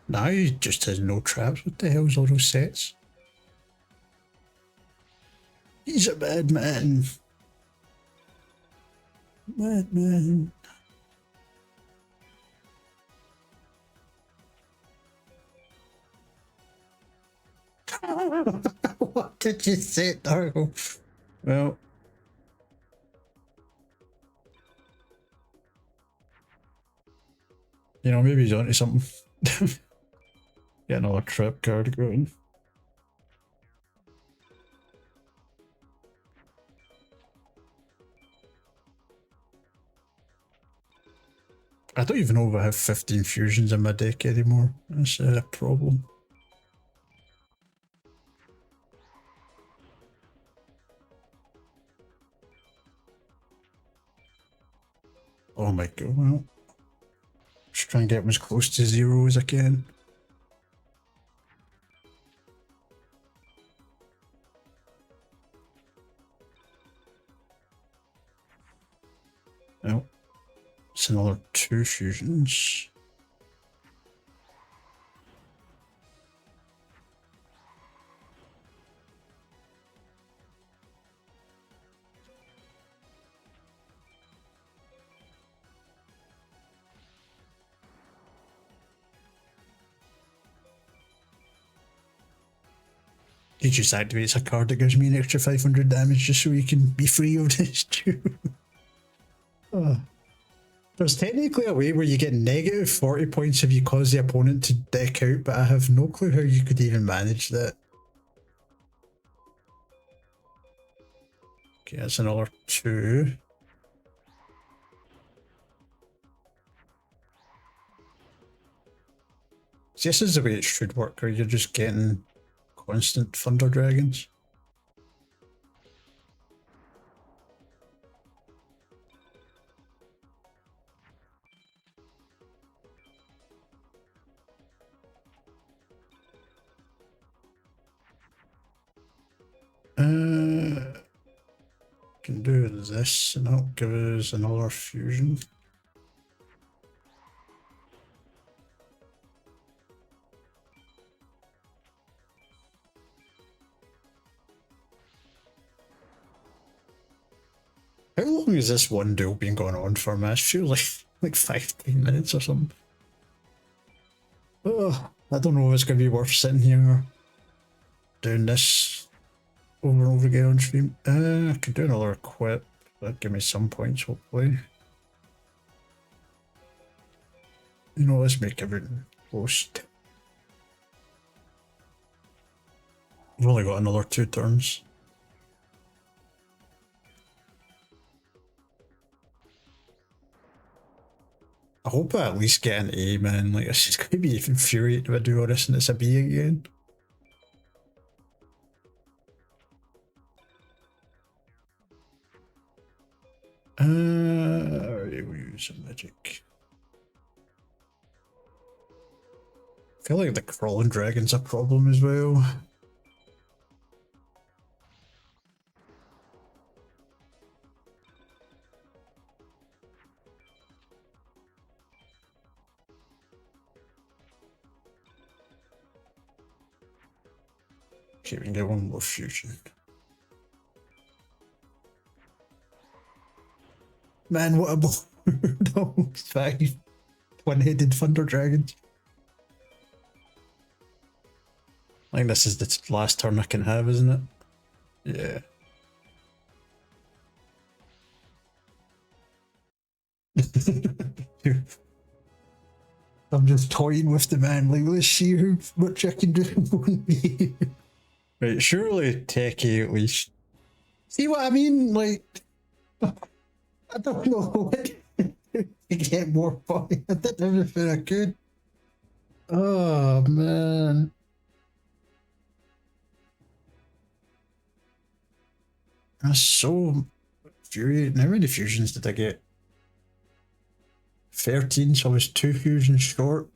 Now he just has no traps. What the hell's all those sets? He's a bad man. Bad man. What did you say, Dargo? Well, you know, maybe he's onto something. Get another trap card going. I don't even know if I have 15 fusions in my deck anymore. That's a problem. Oh my god, well. Just try and get him as close to 0 as I can. Well, it's another 2 fusions. He just activates a card that gives me an extra 500 damage just so he can be free of this too. Oh. There's technically a way where you get negative 40 points if you cause the opponent to deck out, but I have no clue how you could even manage that. Okay, that's another 2. This is the way it should work, where you're just getting constant Thunder Dragons. Can do this and that'll give us another fusion. How long has this one duel been going on for, man? It feels like 15 minutes or something. Oh, I don't know if it's going to be worth sitting here doing this over and over again on stream. I could do another equip. That'd give me some points, hopefully. You know, let's make everything close. We've only got another 2 turns. I hope I at least get an A, man. Like, it's going to be infuriating if I do all this and it's a B again. We'll use some magic. I feel like the crawling dragon's a problem as well. Okay, we can get one more fusion. Man, what a board. No, 5 one-headed Thunder Dragons. I think this is the last turn I can have, isn't it? Yeah. I'm just toying with the man, like, let's see how much I can do in 1 game. Right, surely techie at least. See what I mean? Like, I don't know what to get more points. I did everything I could. Oh, man. That's so infuriating. How many fusions did I get? 13, so I was 2 fusions short.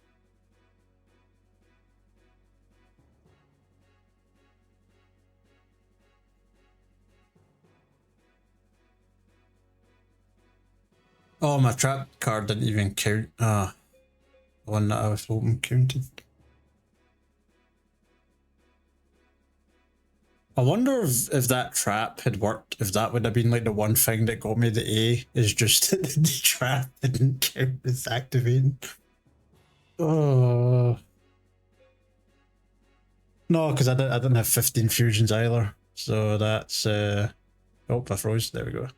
Oh, my trap card didn't even count. The one that I was hoping counted. I wonder if that trap had worked, if that would have been like the one thing that got me the A, is just that the trap didn't count as activating. Oh. No, because I didn't have 15 fusions either. So that's oh, I froze. There we go.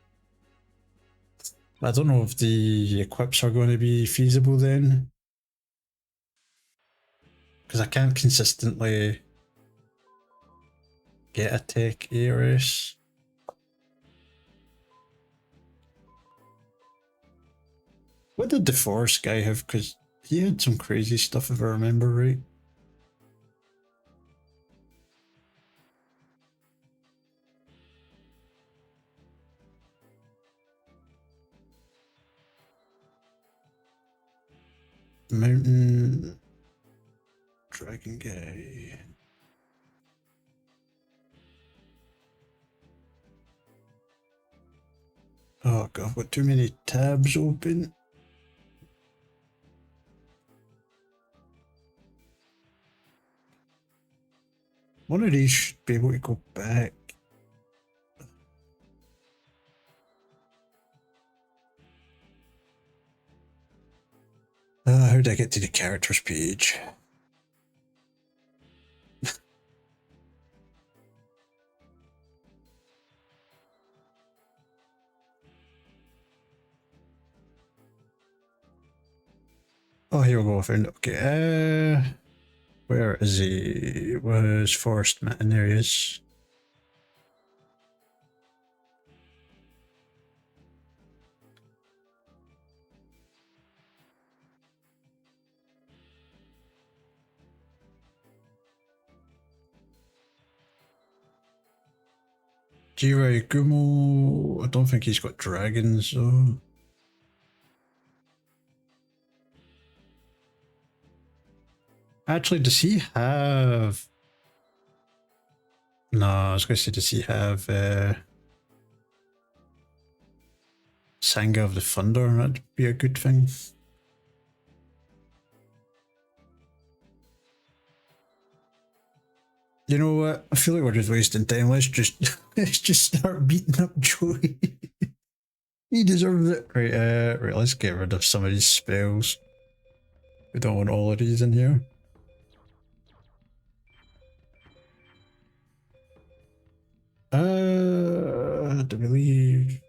I don't know if the equips are going to be feasible then, because I can't consistently get a tech ARS. What did the Forest guy have? Because he had some crazy stuff, if I remember right. Mountain Dragon guy. Oh god, I've got too many tabs open. One of these should be able to go back. How did I get to the characters page? Oh, here we go. I found it. Okay. Where is he? Where's Forest Mountain? There he is. Jirai Gumo. I don't think he's got dragons though. Actually, does he have... No, I was going to say, does he have Sanga of the Thunder? That'd be a good thing. You know what? I feel like we're just wasting time. Let's just let's just start beating up Joey. He deserves it. Right, let's get rid of some of these spells. We don't want all of these in here. I believe...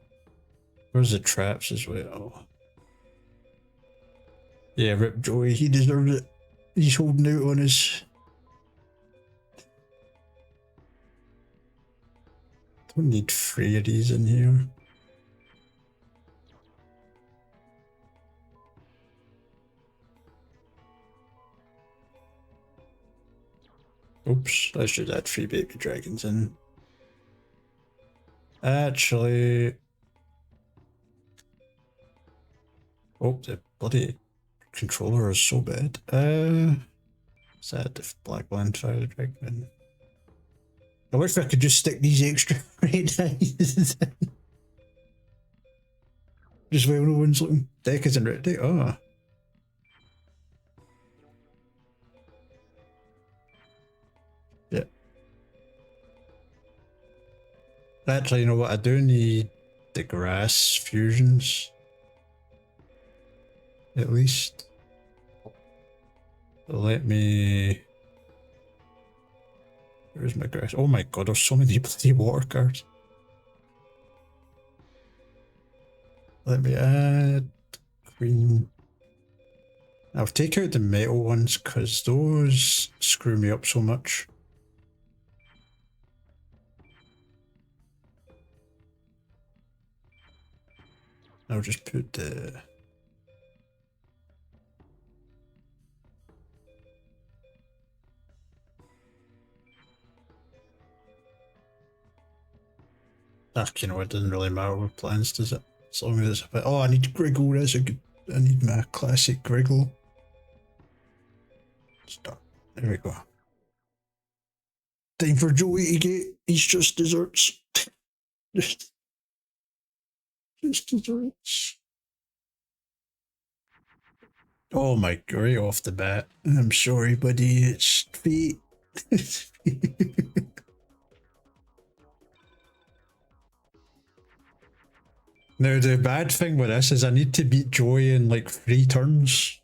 Where's the traps as well? Yeah, rip Joey, he deserves it. He's holding out on us. Don't need 3 of these in here. Oops, let's just add 3 baby dragons in. Actually... Oh, the bloody controller is so bad. Let's add the Black Land Fire Dragon. I wish I could just stick these extra red eyes in. Just while no one's looking. Deck isn't ready. Oh. Yeah. Actually, you know what? I do need the grass fusions. At least. Let me... Where's my grass? Oh my god, there's so many bloody water cards. Let me add green. I'll take out the metal ones because those screw me up so much. I'll just put the... You know, it doesn't really matter what plans, does it? As long as it's a bit... Oh, I need Griggle, that's a good... I need my classic Griggle. Start. There we go. Time for Joey to get his just desserts. just desserts. Oh my god, right off the bat. I'm sorry, buddy, it's fate. Now, the bad thing with this is I need to beat Joey in like 3 turns.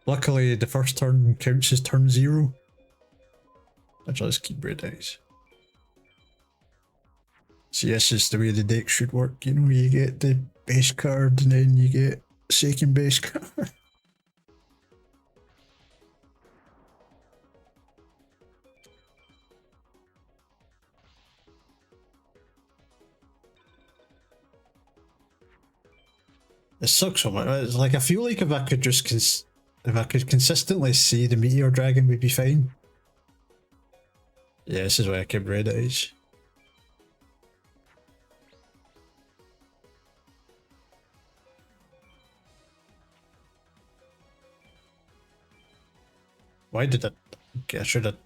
Luckily, the first turn counts as turn 0. Actually, let's keep red eyes. See, this is the way the deck should work. You know, you get the base card and then you get second base card. It sucks so much. It's like I feel like if I could just if I could consistently see the Meteor Dragon, we'd be fine. Yeah, this is why I kept red eyes. Why did that? Okay, I should have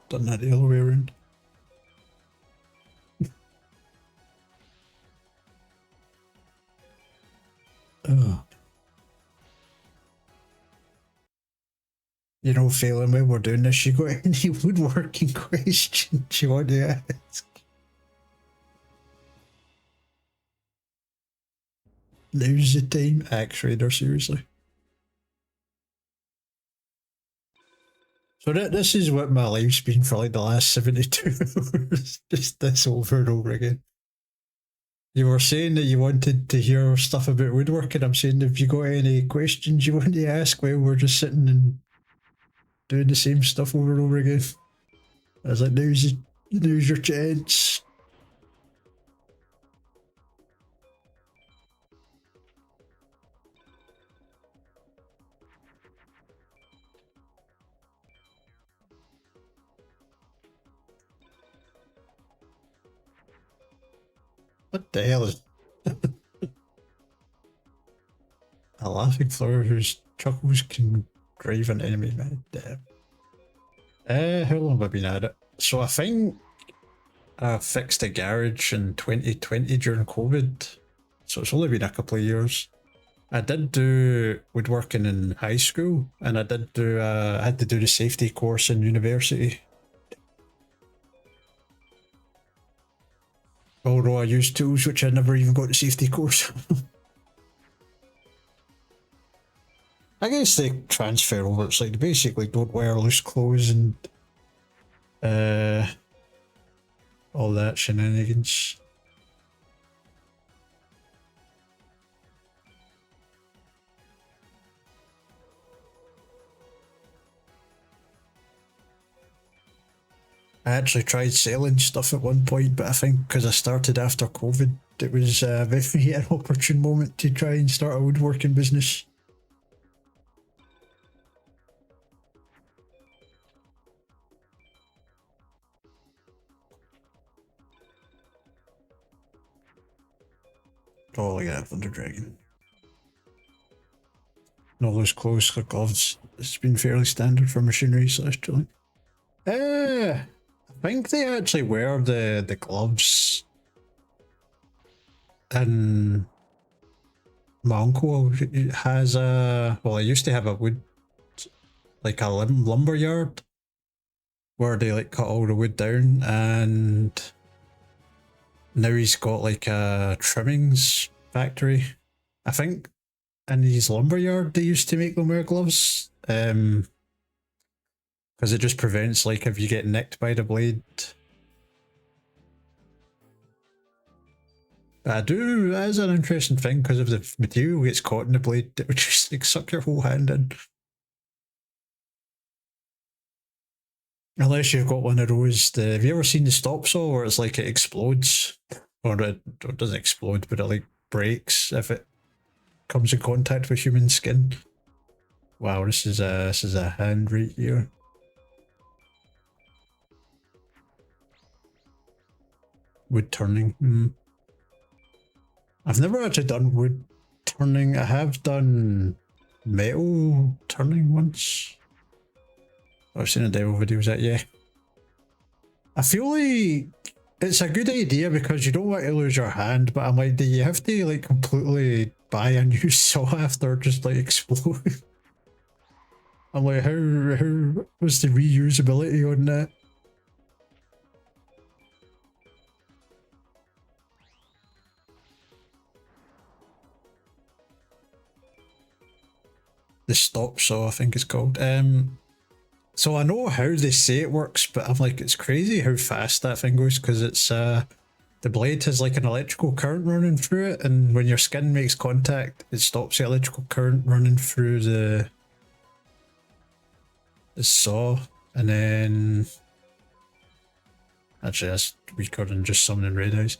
done that the other way around. Oh. You know, failing when we're doing this, you got any woodworking questions you want to ask? Now's the time, Axe Raider, seriously. So this is what my life's been for like the last 72 hours. Just this over and over again. You were saying that you wanted to hear stuff about woodworking. I'm saying, if you got any questions you want to ask while we're just sitting and doing the same stuff over and over again. I was like, now's your chance. What the hell is a laughing flower whose chuckles can drive an enemy mad? Damn. How long have I been at it? So I think I fixed a garage in 2020 during COVID. So it's only been a couple of years. I did do woodworking in high school, and I did do I had to do the safety course in university. Although I used tools which I never even got the safety course. I guess they transfer over. It's like they basically don't wear loose clothes and all that shenanigans. I actually tried selling stuff at one point, but I think because I started after COVID, it was very an opportune moment to try and start a woodworking business. Oh, yeah, Thunder Dragon. No, those clothes or gloves. It's been fairly standard for machinery slash drilling. I think they actually wear the gloves. And my uncle has a, well, I used to have a wood, like a lumber yard where they like cut all the wood down, and now he's got like a trimmings factory. I think in his lumber yard they used to make them wear gloves. Because it just prevents, like, if you get nicked by the blade. But I do, that is an interesting thing, because if the material gets caught in the blade, it would just like suck your whole hand in. Unless you've got one of those, have you ever seen the stop saw where it's like it explodes? Or it doesn't explode, but it like breaks if it comes in contact with human skin. Wow, this is a hand right here. Wood turning. I've never actually done wood turning. I have done metal turning once. I've seen a demo video of that, yeah. I feel like it's a good idea because you don't want to lose your hand, but I'm like, do you have to like completely buy a new saw after just like explode? I'm like, how was the reusability on that? The stop saw, I think it's called. So I know how they say it works, but I'm like, it's crazy how fast that thing goes, because it's the blade has like an electrical current running through it, and when your skin makes contact, it stops the electrical current running through the saw, and then actually that's recording just summoning red eyes.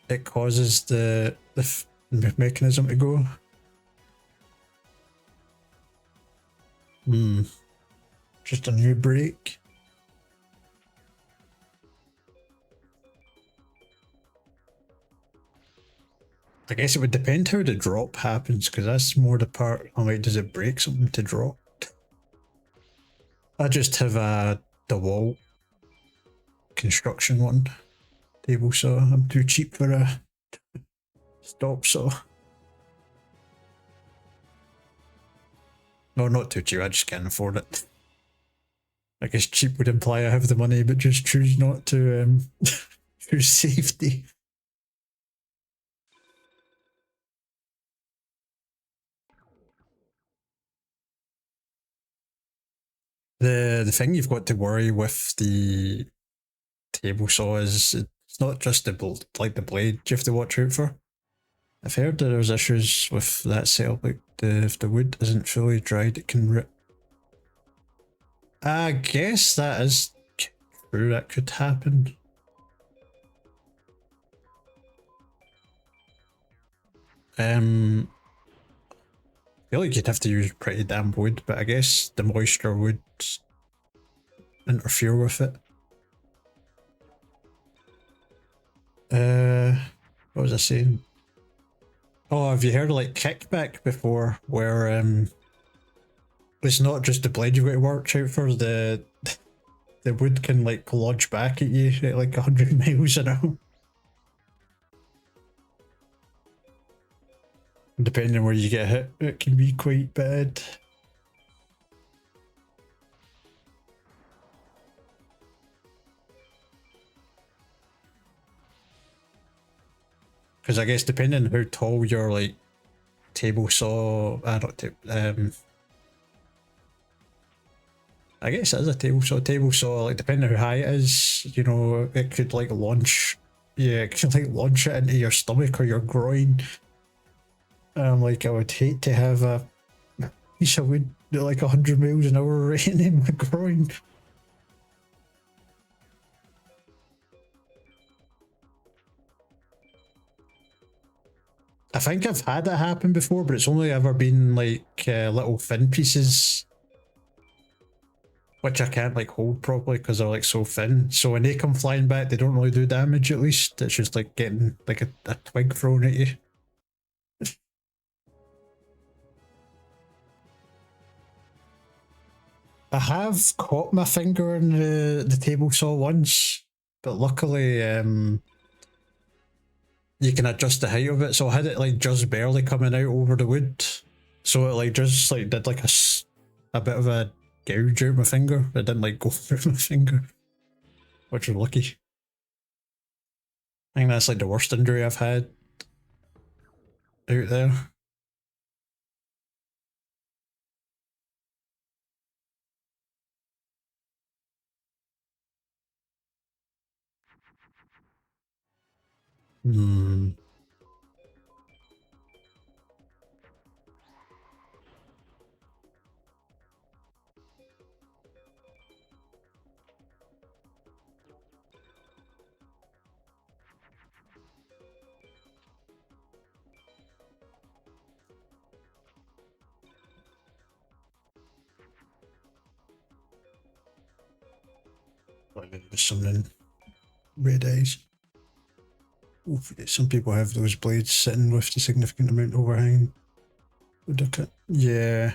It causes the mechanism to go. Just a new break. I guess it would depend how the drop happens, because that's more the part. I'm like, does it break something to drop? I just have a DeWalt construction one table saw. I'm too cheap for a stop saw. No, not too cheap, I just can't afford it. I guess cheap would imply I have the money, but just choose not to choose safety. The thing you've got to worry with the table saw is It's not just like the blade you have to watch out for. I've heard that there's issues with that setup, like if the wood isn't fully dried, it can rip. I guess that is true, that could happen. I feel like you'd have to use pretty damn wood, but I guess the moisture would interfere with it. What was I saying? Oh, have you heard of like kickback before, where it's not just the blade you've got to watch out for, the wood can like lodge back at you at like 100 miles an hour. Depending on where you get hit, it can be quite bad. Because I guess depending on how tall your like table saw, I guess it is a table saw. Table saw, like depending on how high it is, you know, it could like launch. Yeah, it could like launch it into your stomach or your groin. Like I would hate to have a piece of wood at like 100 miles an hour right in my groin. I think I've had it happen before, but it's only ever been like little thin pieces, which I can't like hold properly because they're like so thin. So when they come flying back, they don't really do damage. At least it's just like getting like a twig thrown at you. I have caught my finger in the table saw once, but luckily you can adjust the height of it. So I had it like just barely coming out over the wood, so it like just like did like a bit of a gouge out my finger. It didn't like go through my finger, which was lucky. I think that's like the worst injury I've had out there. Hmm. Something red eyes. Oof, some people have those blades sitting with a significant amount of overhang. Yeah.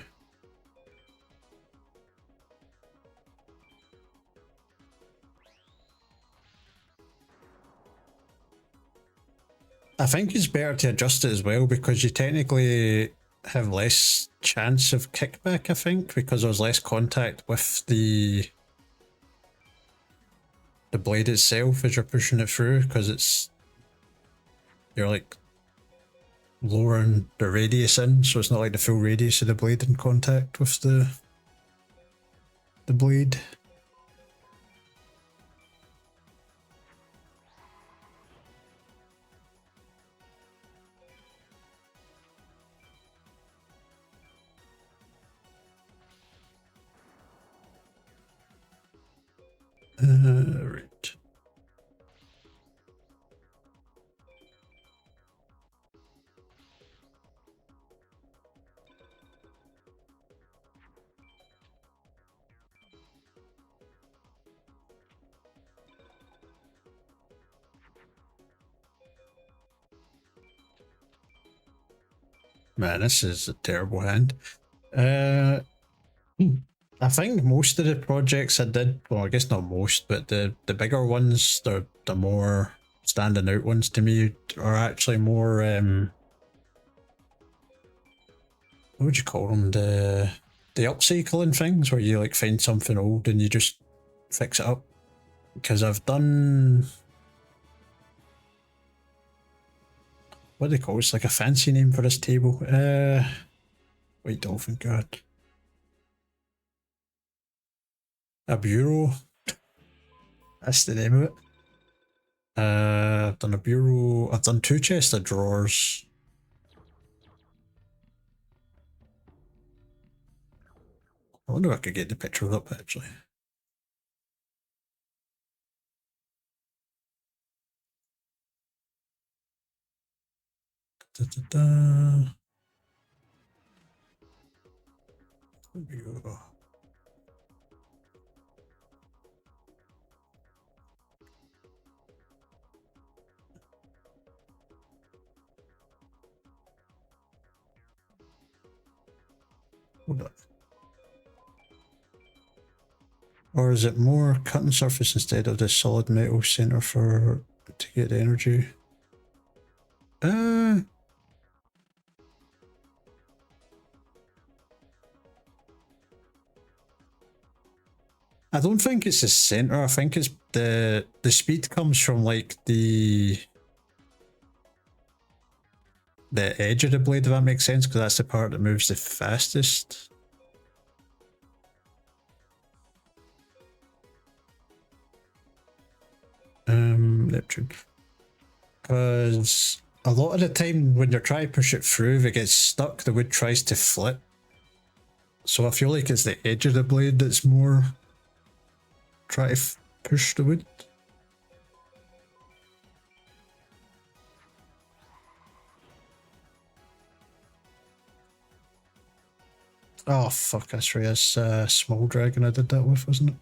I think it's better to adjust it as well because you technically have less chance of kickback, I think, because there's less contact with the blade itself as you're pushing it through, because you're like lowering the radius in, so it's not like the full radius of the blade in contact with the blade. Right. Man, this is a terrible hand. I think most of the projects I did, well, I guess not most, but the bigger ones, the more standing out ones to me are actually more what would you call them? The upcycling things, where you like find something old and you just fix it up. Because I've done, what do they call it? It's like a fancy name for this table. White Dolphin, God. A bureau. That's the name of it. I've done a bureau. I've done 2 chests of drawers. I wonder if I could get the picture up actually. Da, da, da. There we go. Hold on. Or is it more cutting surface instead of the solid metal center for to get energy? I don't think it's the center. I think it's the speed comes from like the edge of the blade, if that makes sense, because that's the part that moves the fastest. Neptune. Because a lot of the time when you're trying to push it through, if it gets stuck, the wood tries to flip. So I feel like it's the edge of the blade that's more try to push the wood. Oh fuck, that's right, it's a small dragon I did that with, wasn't it?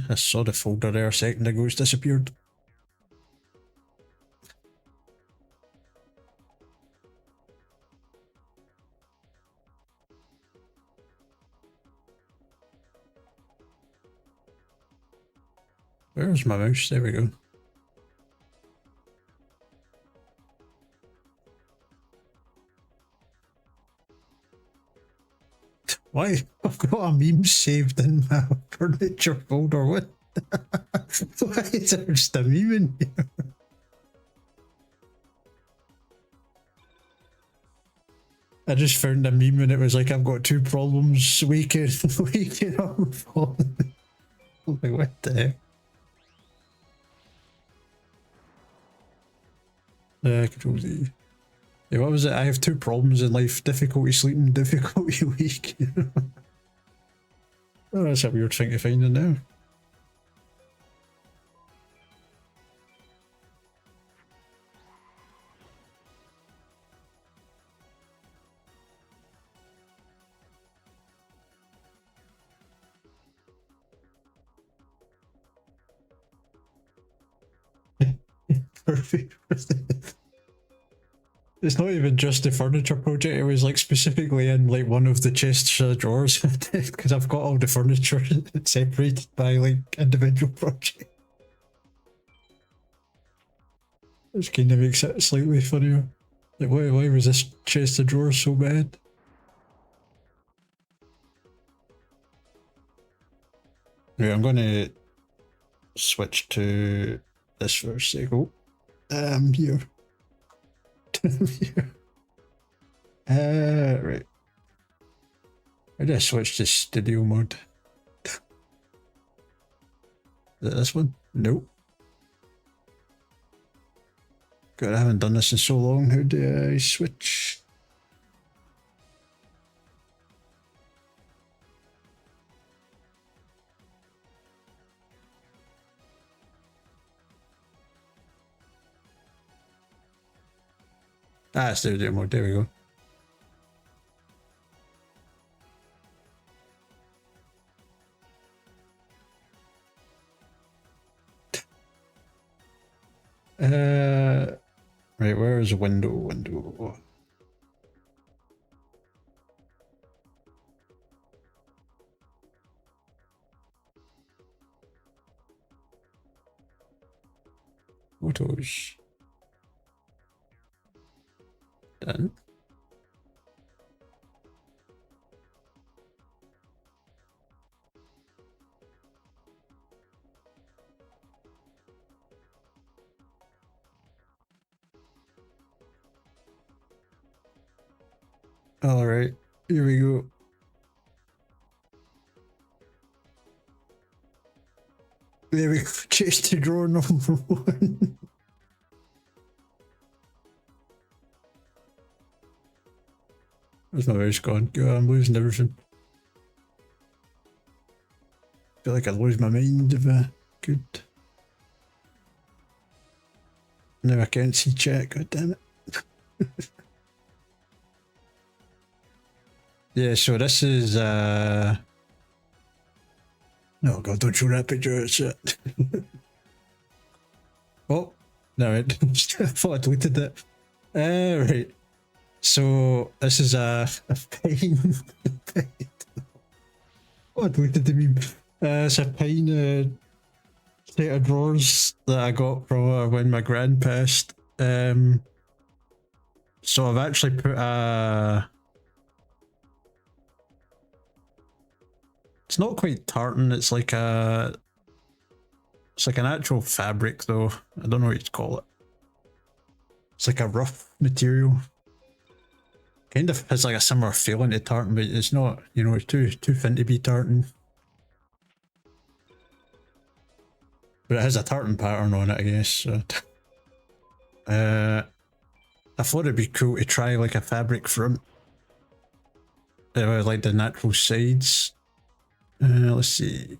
I saw the folder there a second ago, it's disappeared. Where's my mouse? There we go. Why? I've got a meme saved in my furniture folder. What? Why is there just a meme in here? I just found a meme and it was like, I've got 2 problems waking up. Like, what the heck? Control Z. Yeah, what was it? I have 2 problems in life: difficulty sleeping, difficulty weak. Oh, that's a weird thing to find in now. Perfect. It's not even just the furniture project, it was like specifically in like one of the chests of drawers because I've got all the furniture separated by like individual projects. Which kind of makes it slightly funnier. Like why was this chest of drawers so bad? Right, I'm gonna switch to this for a sec. Oh, here. Here. Right. I just switch to studio mode. Is it this one? Nope. God, I haven't done this in so long. How do I switch? Ah, studio mode. There we go. Right, where is window? Photos. Done. Alright, here we go. There we go, chase to drawer number 1. Where's my mouse gone? God, I'm losing everything. I feel like I'd lose my mind if I could. Now I can't see chat, god damn it. Yeah, so this is oh god, don't show that picture of shit. Oh, no, I thought I deleted it. Right. So this is a pine. Oh, I deleted the meme. It's a pine set of drawers that I got from when my gran passed. So I've actually put a. It's not quite tartan. It's like a. It's like an actual fabric, though. I don't know what you'd call it. It's like a rough material. Kind of has like a similar feeling to tartan, but it's not. You know, it's too thin to be tartan. But it has a tartan pattern on it, I guess. So. I thought it'd be cool to try like a fabric front. Like the natural sides. Let's see.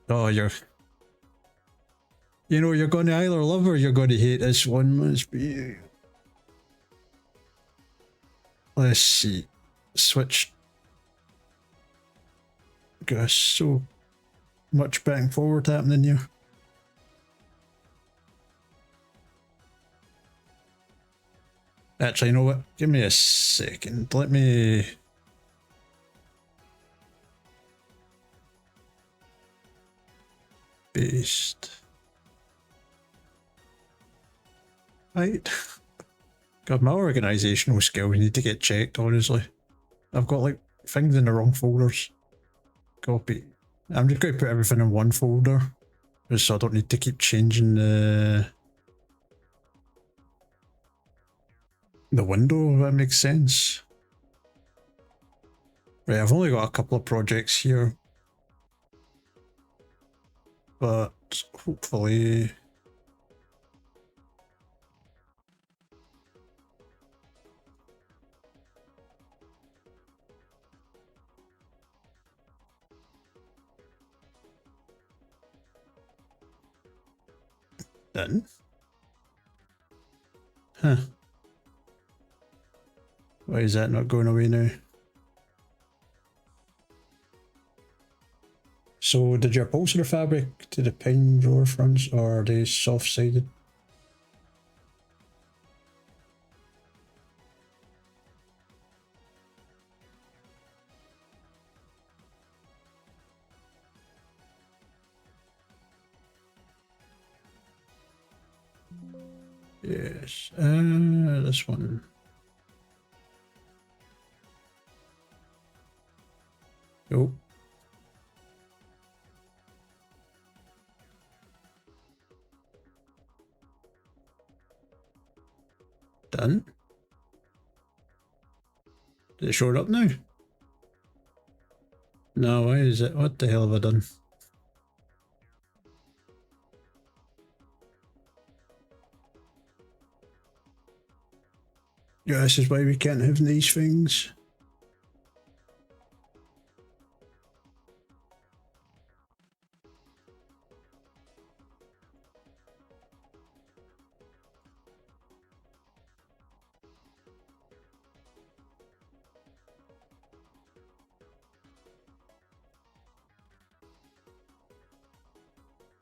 Oh, you're going to either love or you're going to hate this one. Let's see. Switch. Gosh, so much back and forward happening here. Actually, you know what? Give me a second. Let me. Paste. Right. God, my organisational skills need to get checked, honestly. I've got like things in the wrong folders. Copy. I'm just going to put everything in one folder, just so I don't need to keep changing the window, if that makes sense. Right, I've only got a couple of projects here, but hopefully... Done? Huh. Why is that not going away now? So did you upholster fabric to the pine drawer fronts, or are they soft-sided? Yes, this one. Nope. Done. Did it show it up now? No, why is it? What the hell have I done? Yeah, this is why we can't have these things.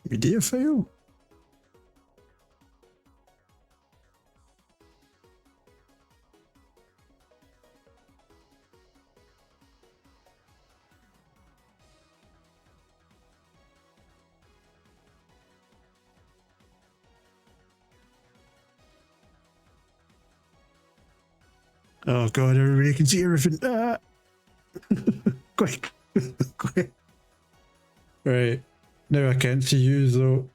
Media file? Oh god, everybody can see everything. Ah! Quick. Quick. Right. Now I can't see you though.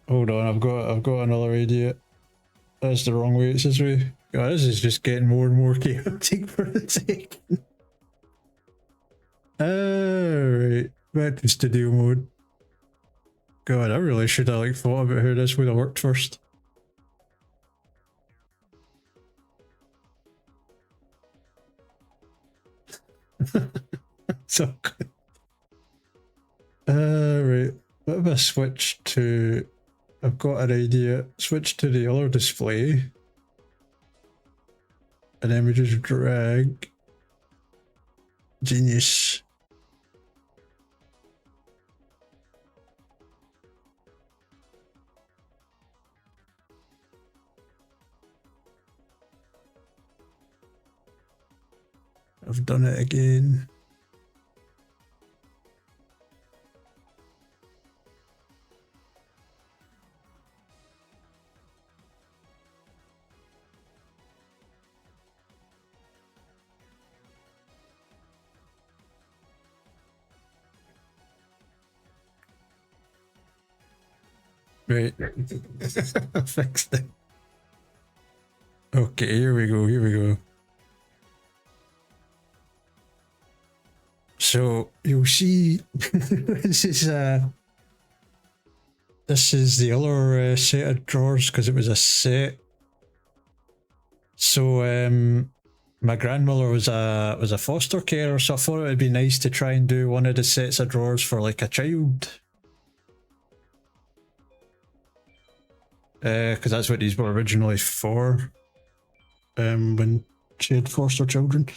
Hold on, I've got another idea. That's the wrong way, it's this way. God, this is just getting more and more chaotic for the second. Alright, back to studio mode. God, I really should have like thought about how this would have worked first. So good. Right, what if I switch to... I've got an idea. Switch to the other display. And then we just drag. Genius. I've done it again. Right. I fixed it. Okay, here we go, here we go. So you'll see this is the other set of drawers because it was a set. So my grandmother was a foster carer, so I thought it would be nice to try and do one of the sets of drawers for like a child. Because that's what these were originally for. When she had foster children.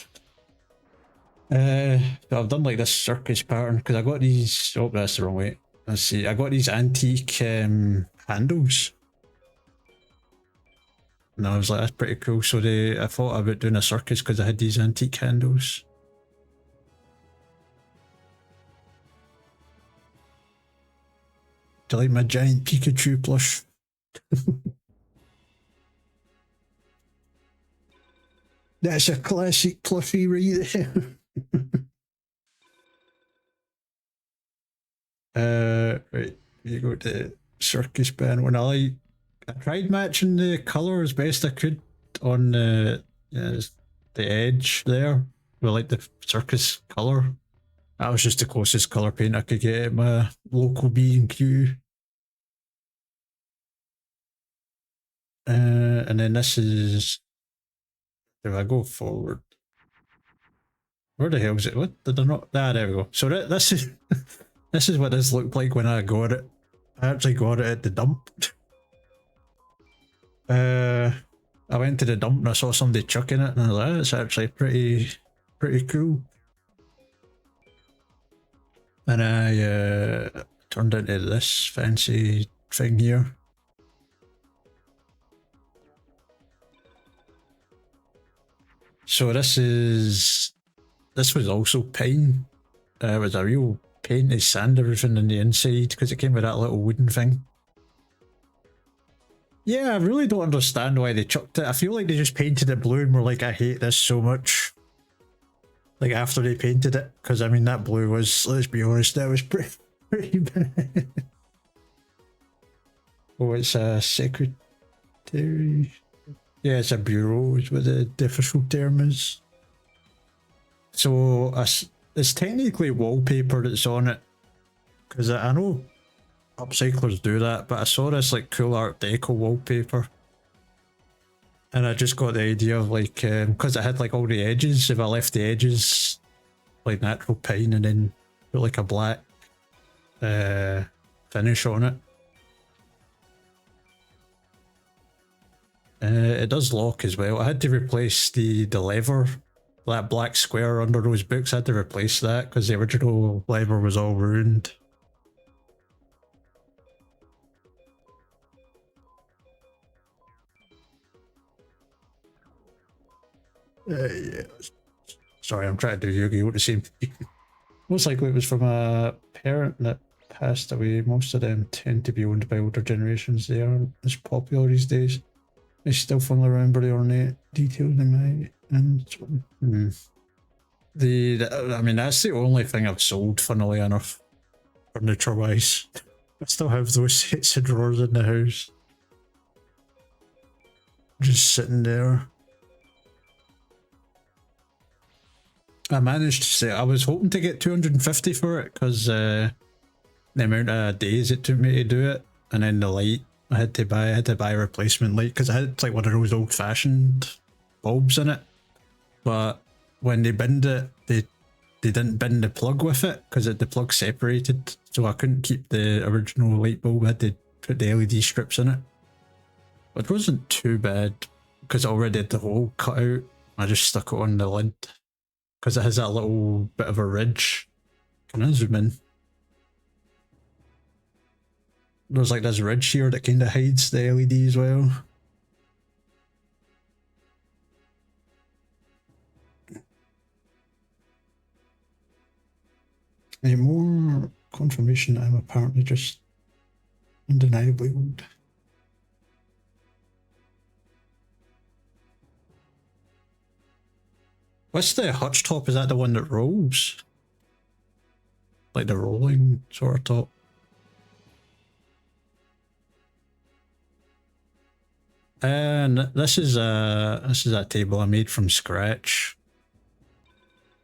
I've done like this circus pattern because I got these. Oh, that's the wrong way. Let's see. I got these antique handles. And I was like, that's pretty cool. So I thought about doing a circus because I had these antique handles. Do you like my giant Pikachu plush? That's a classic plushie right there. Right, you go to circus band when I tried matching the colour as best I could on the edge there with like the circus colour. That was just the closest colour paint I could get at my local B&Q. And then this is... If I go forward... Where the hell is it? What did I not... Ah, there we go. So this is... this is what this looked like when I got it. I actually got it at the dump. I went to the dump and I saw somebody chucking it and I was like, it's actually pretty cool. And I turned into this fancy thing here. So this was also pine. It was a real pain to sand everything in the inside because it came with that little wooden thing. Yeah, I really don't understand why they chucked it. I feel like they just painted it blue and were like, I hate this so much. Like after they painted it, because I mean that blue was, let's be honest, that was pretty bad. Oh, it's a secretary. Yeah, it's a bureau is what the official term is. So it's technically wallpaper that's on it. Because I know upcyclers do that, but I saw this like cool Art Deco wallpaper. And I just got the idea of like, because it had like all the edges, if I left the edges like natural pine and then put like a black finish on it. It does lock as well. I had to replace the lever, that black square under those books. I had to replace that because the original lever was all ruined. Yeah. Sorry, I'm trying to do Yu-Gi-Oh! The same thing. Most likely it was from a parent that passed away. Most of them tend to be owned by older generations. They aren't as popular these days. I still fondly remember the ornate details in my hands. I mean, that's the only thing I've sold, funnily enough, furniture-wise. I still have those sets of drawers in the house. Just sitting there. I managed to say I was hoping to get 250 for it because the amount of days it took me to do it, and then the light I had to buy a replacement light because I had like one of those old fashioned bulbs in it. But when they binned it, they didn't bin the plug with it because the plug separated, so I couldn't keep the original light bulb. I had to put the LED strips in it, which wasn't too bad because I already had the hole cut out. I just stuck it on the lid because it has that little bit of a ridge. Can I zoom in? There's like this ridge here that kind of hides the LED as well. Any more confirmation that I'm apparently just undeniably old. What's the hutch top? Is that the one that rolls? Like the rolling sort of top? And this is a table I made from scratch.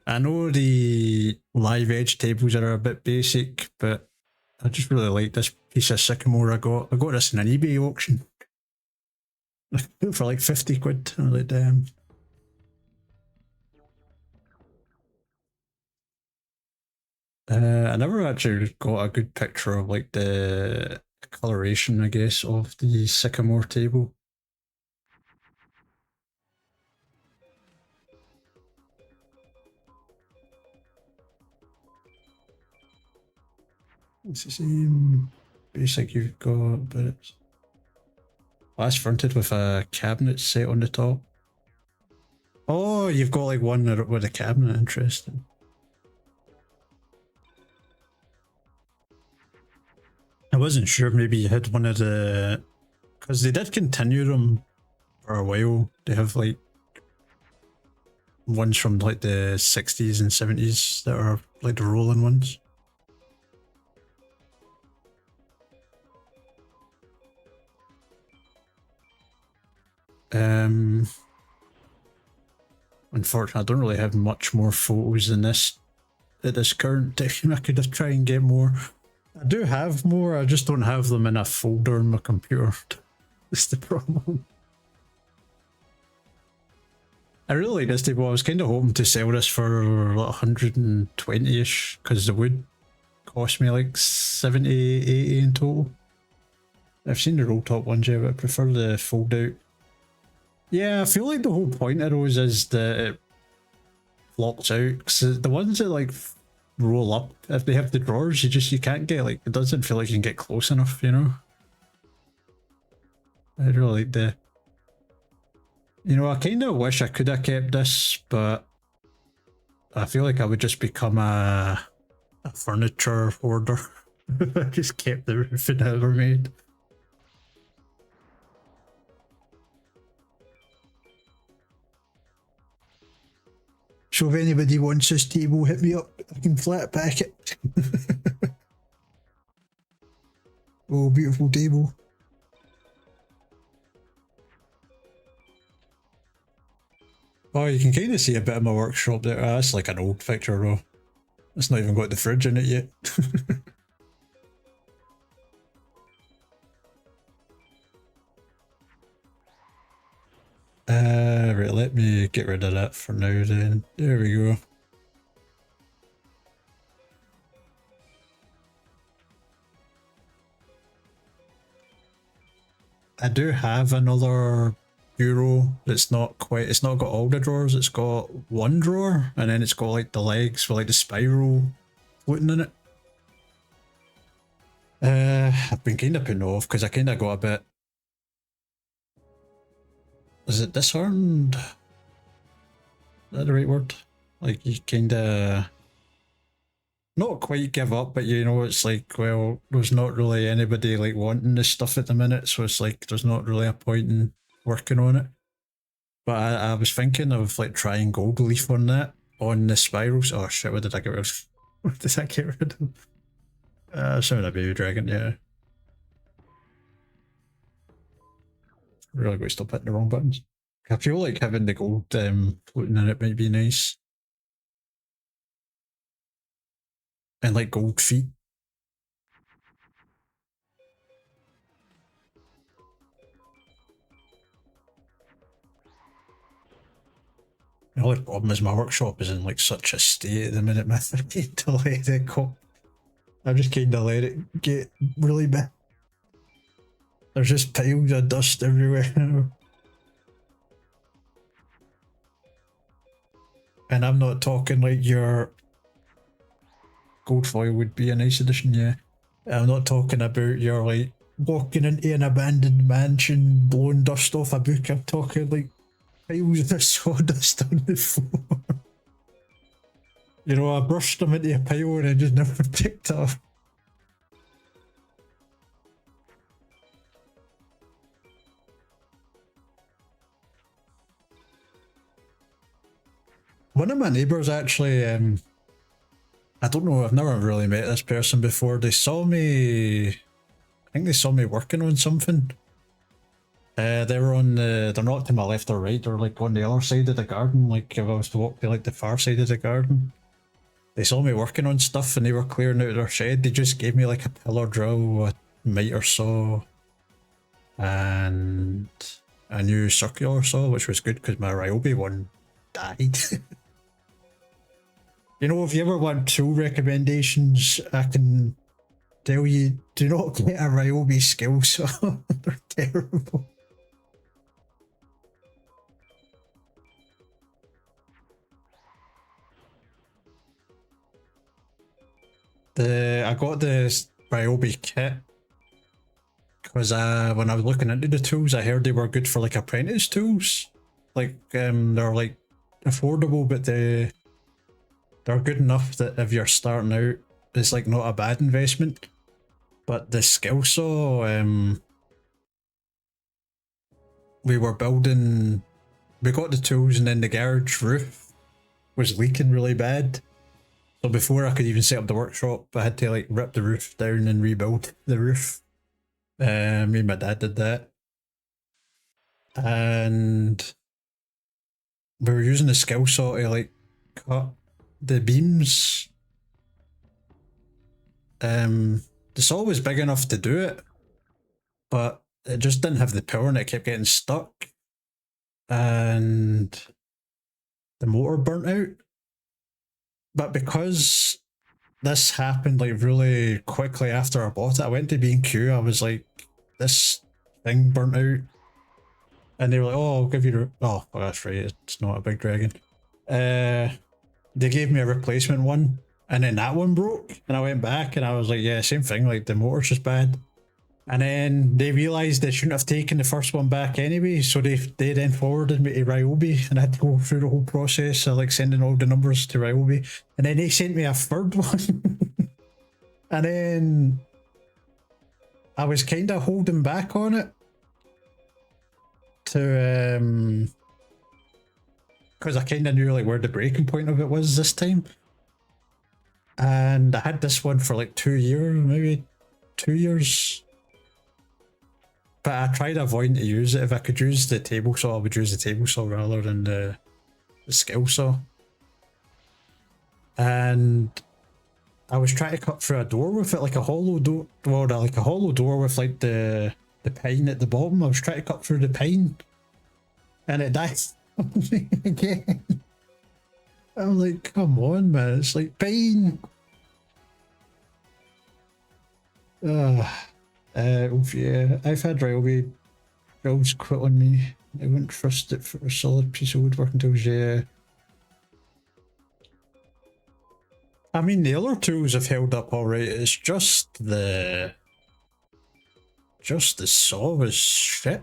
I know the live edge tables are a bit basic, but I just really like this piece of sycamore I got. I got this in an eBay auction for like 50 quid. I was like, damn. I never actually got a good picture of like the coloration, I guess, of the sycamore table. It's the same basic you've got, but it's that's fronted with a cabinet set on the top. Oh, you've got like one with a cabinet, interesting. I wasn't sure, maybe you had one of the, because they did continue them for a while. They have like ones from like the 60s and 70s that are like the rolling ones. Unfortunately, I don't really have much more photos than this at this current time. I could have tried and get more. I do have more, I just don't have them in a folder on my computer. That's the problem. I really like this table. I was kind of hoping to sell this for like 120-ish because the wood cost me like 70, 80 in total. I've seen the roll top ones, yeah, but I prefer the fold out. Yeah, I feel like the whole point of those is that it flops out. Cause the ones that like roll up, if they have the drawers, you can't get like, it doesn't feel like you can get close enough, you know? I really like the, you know, I kind of wish I could have kept this, but I feel like I would just become a furniture hoarder if I just kept everything I ever made. So if anybody wants this table, hit me up. I can flat pack it. Oh, beautiful table. Oh, you can kind of see a bit of my workshop there. Ah, that's like an old picture though. It's not even got the fridge in it yet. Right, let me get rid of that for now then. There we go. I do have another bureau that's not quite, it's not got all the drawers, it's got one drawer and then it's got like the legs for like the spiral floating in it. I've been kind of putting off because I kind of got a bit, is it disheartened? Is that the right word? Like you kind of not quite give up, but you know, it's like, well, there's not really anybody like wanting this stuff at the minute, so it's like there's not really a point in working on it. But I was thinking of like trying gold leaf on that, on the spirals. Oh shit, what did I get rid of? What did I get rid of? Some of that baby dragon, yeah. Really got to stop hitting the wrong buttons. I feel like having the gold floating in it might be nice. And like gold feet. The only problem is my workshop is in like such a state at the minute, man. I need to let it go. I just kind of let it get really bad. There's just piles of dust everywhere now. And I'm not talking like your gold foil would be a nice addition, yeah. I'm not talking about your like walking into an abandoned mansion, blowing dust off a book. I'm talking like piles of sawdust on the floor. You know, I brushed them into a pile and I just never picked up. One of my neighbours actually, I don't know, I've never really met this person before. They saw me, I think they saw me working on something. They were on the, they're not to my left or right, they're like on the other side of the garden, like if I was to walk to like the far side of the garden. They saw me working on stuff and they were clearing out their shed. They just gave me like a pillar drill, a miter saw, and a new circular saw, which was good because my Ryobi one died. You know, if you ever want tool recommendations, I can tell you, do not get a Ryobi skill saw. They're terrible. I got the Ryobi kit because when I was looking into the tools, I heard they were good for like apprentice tools. Like they're like affordable, but they're good enough that if you're starting out, it's like not a bad investment. But the skill saw, we were building, we got the tools and then the garage roof was leaking really bad. So before I could even set up the workshop, I had to like rip the roof down and rebuild the roof. Me and my dad did that. And we were using the skill saw to like cut the beams. The saw was big enough to do it, but it just didn't have the power and it kept getting stuck. And the motor burnt out. But because this happened like really quickly after I bought it, I went to B&Q, I was like, this thing burnt out. And they were like, oh, I'll give you, oh, well, that's right, it's not a big dragon. They gave me a replacement one, and then that one broke, and I went back and I was like, yeah, same thing, like the motor's just bad. And then they realised they shouldn't have taken the first one back anyway, so they then forwarded me to Ryobi, and I had to go through the whole process of like sending all the numbers to Ryobi, and then they sent me a third one. And then I was kind of holding back on it to because I kind of knew like where the breaking point of it was this time. And I had this one for like 2 years, maybe 2 years. But I tried avoiding to use it. If I could use the table saw, I would use the table saw rather than the skill saw. And I was trying to cut through a door with it, like a hollow door, well, like a hollow door with like the pine at the bottom. I was trying to cut through the pine, and it died again. I'm like, come on, man! It's like pine. Yeah, I've had Ryobi builds quit on me. I wouldn't trust it for a solid piece of woodworking tools, yeah. I mean, the other tools have held up alright, it's just the saw was shit.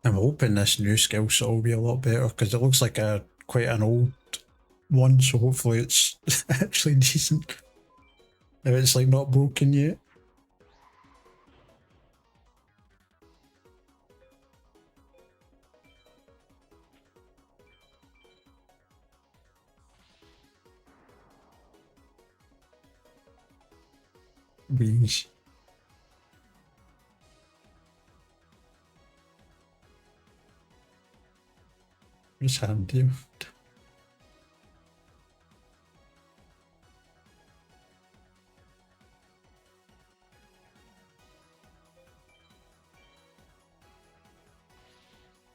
I'm hoping this new skill saw will be a lot better because it looks like quite an old one, so hopefully it's actually decent. If it's like not broken yet. Beans. What's happened to you?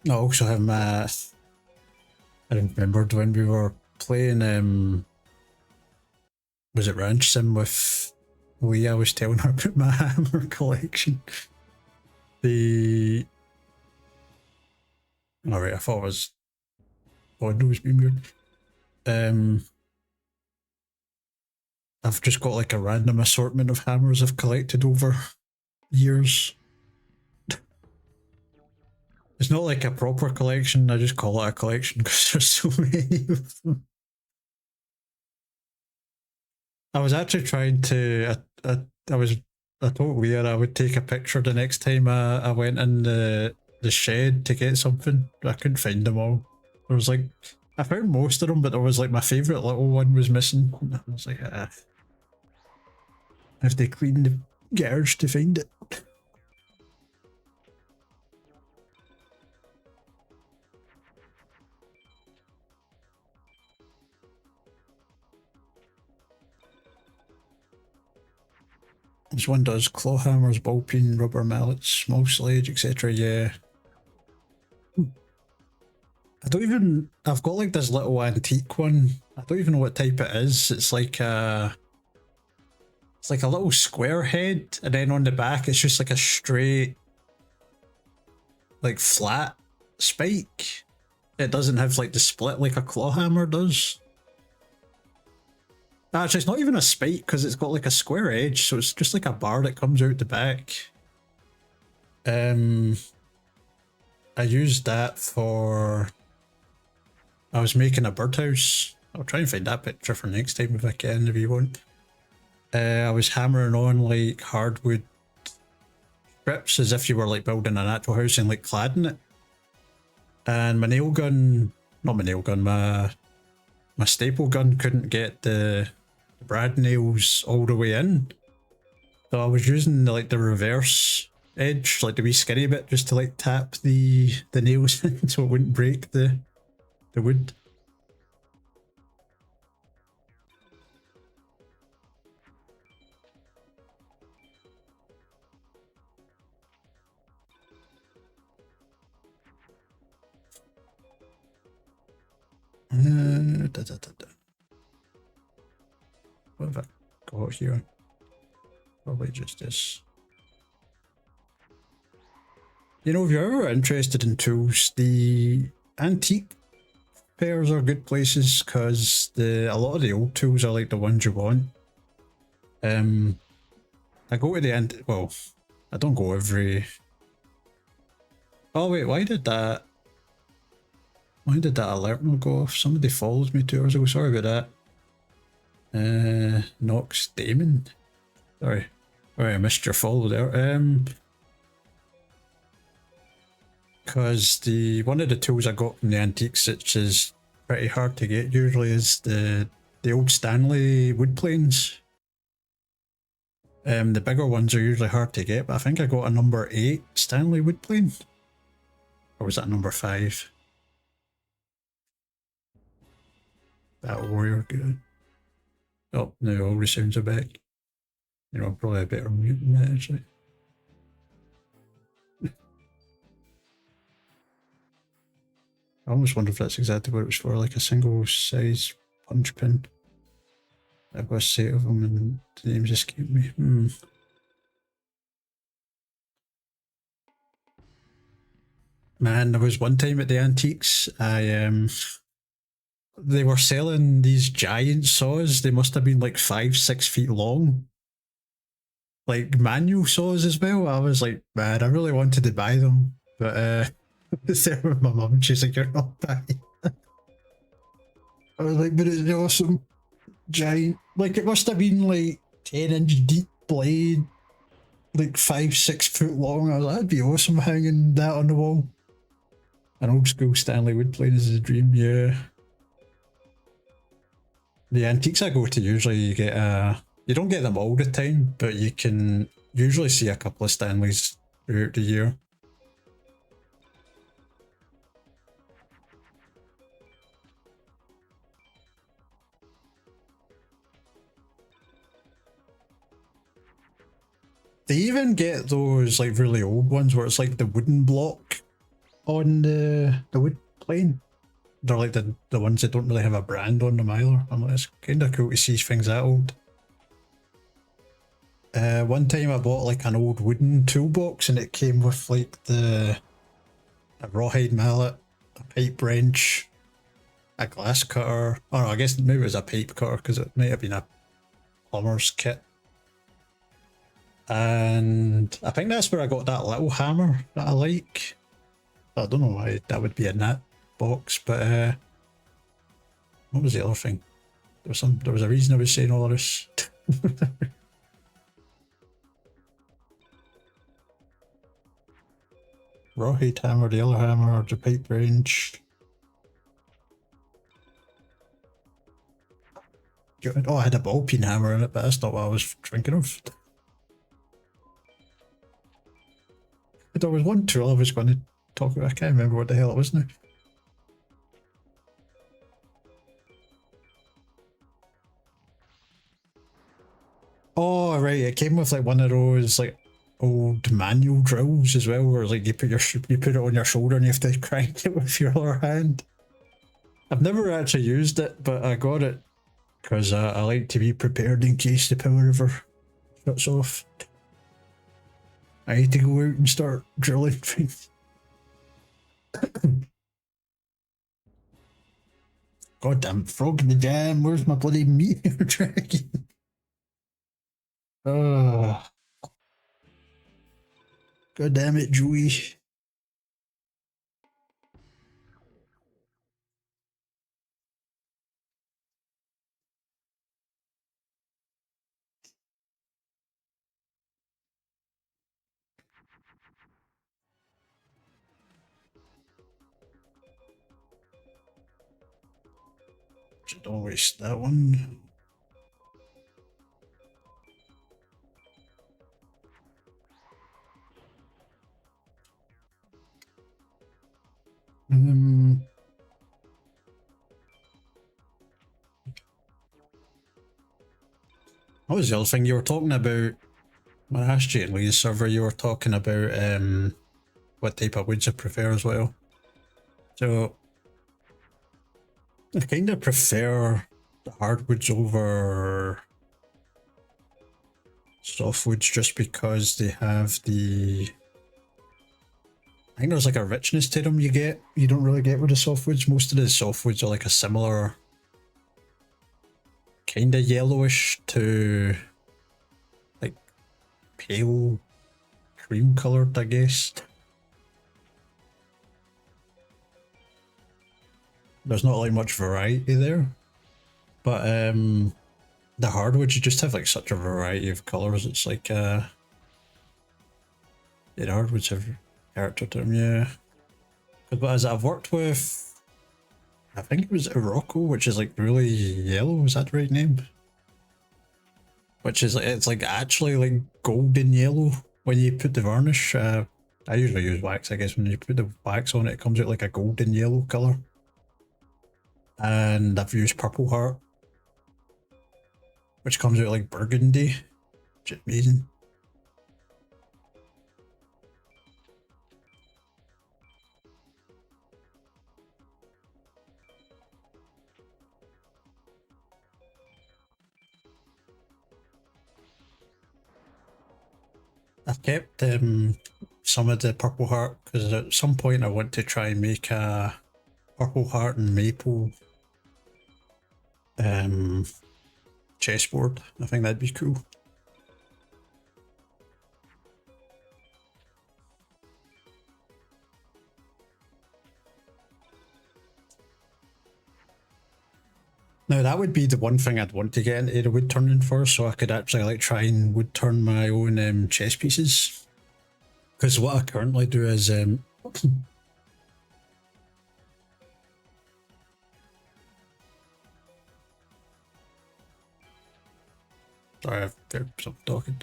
I also have my. I remembered when we were playing. Was it Ranch Sim with Lee? I was telling her about my hammer collection. Alright, I thought it was. Audio was being weird. I've just got like a random assortment of hammers I've collected over years. It's not like a proper collection, I just call it a collection because there's so many of them. I was actually trying to. I told Leah I would take a picture the next time I went in the shed to get something. I couldn't find them all. There was like. I found most of them, but there was like my favourite little one was missing. I was like, I have to clean the garage to find it. This one does claw hammers, ball peen, rubber mallets, small sledge, etc. Yeah. I've got like this little antique one. I don't even know what type it is. It's like a little square head, and then on the back it's just like a straight, like flat spike. It doesn't have like the split like a claw hammer does. Actually, it's not even a spike because it's got like a square edge, so it's just like a bar that comes out the back. I used that for. I was making a birdhouse. I'll try and find that picture for next time if I can, if you want. I was hammering on like hardwood strips as if you were like building an actual house and like cladding it. And my nail gun, not my nail gun, my staple gun couldn't get the brad nails all the way in. So I was using like the reverse edge, like the wee skinny bit, just to like tap the nails in so it wouldn't break the wood. What have I got here? Probably just this. You know, if you're ever interested in tools, the antique fairs are good places because a lot of the old tools are like the ones you want. I go to the well, I don't go every. Oh wait, why did that alert not go off? Somebody followed me 2 hours ago. Sorry about that. Nox Damon. Sorry, I missed your follow there. Because one of the tools I got from the antiques, which is pretty hard to get usually, is the old Stanley wood planes. The bigger ones are usually hard to get, but I think I got a number 8 Stanley wood plane. Or was that number 5? Battle Warrior, good. Oh, no, all the sounds are back. You know, probably a better mute than that actually. I almost wonder if that's exactly what it was for, like a single size punch pin. I've got a set of them and the names escape me. Man, there was one time at the antiques, they were selling these giant saws. They must have been like 5-6 feet long. Like manual saws as well. I was like, man, I really wanted to buy them. But I was there with my mum and she's like, you're not buying. I was like, but it's awesome. Giant. Like it must have been like 10-inch deep blade. Like 5-6 foot long. I was like, that'd be awesome hanging that on the wall. An old school Stanley wood plane is a dream, yeah. The antiques I go to usually you get a You don't get them all the time, but you can usually see a couple of Stanleys throughout the year. They even get those like really old ones where it's like the wooden block on the wood plane. They're like the ones that don't really have a brand on them either. I'm like, it's kind of cool to see things that old. One time I bought like an old wooden toolbox and it came with like a rawhide mallet, a pipe wrench, a glass cutter, or I guess maybe it was a pipe cutter because it might have been a plumber's kit. And I think that's where I got that little hammer that I like. I don't know why that would be in that box, but what was the other thing? There was a reason I was saying all of this. Rawhide hammer, the other hammer, the pipe wrench. Oh, I had a ball peen hammer in it, but that's not what I was thinking of. There was one tool I was going to talk about. I can't remember what the hell it was now. Oh, right. It came with like one of those like old manual drills as well, where like you put it on your shoulder and you have to crank it with your other hand. I've never actually used it, but I got it because I like to be prepared in case the power ever shuts off. I need to go out and start drilling things. Goddamn frog in the jam, where's my bloody meteor dragon? Oh, god damn it, Joey. Don't waste that one. What was the other thing you were talking about? When I asked you in Lee's server, you were talking about what type of woods I prefer as well. So I kind of prefer the hardwoods over softwoods just because they have I think there's like a richness to them you don't really get with the softwoods. Most of the softwoods are like a similar kind of yellowish to like pale cream coloured, I guess. There's not like much variety there, but the hardwoods you just have like such a variety of colours. It's like yeah, the hardwoods have character to them, yeah. But as I've worked with, I think it was Iroko, which is like really yellow. Is that the right name? Which is like it's like actually like golden yellow when you put the varnish. I usually use wax. I guess when you put the wax on it, it comes out like a golden yellow color. And I've used Purple Heart, which comes out like burgundy, which is amazing. I've kept some of the Purple Heart because at some point I want to try and make a Purple Heart and Maple chessboard. I think that'd be cool. Now that would be the one thing I'd want to get into the wood turning for, so I could actually like try and wood turn my own chess pieces. Because what I currently do is Sorry, I've heard someone talking.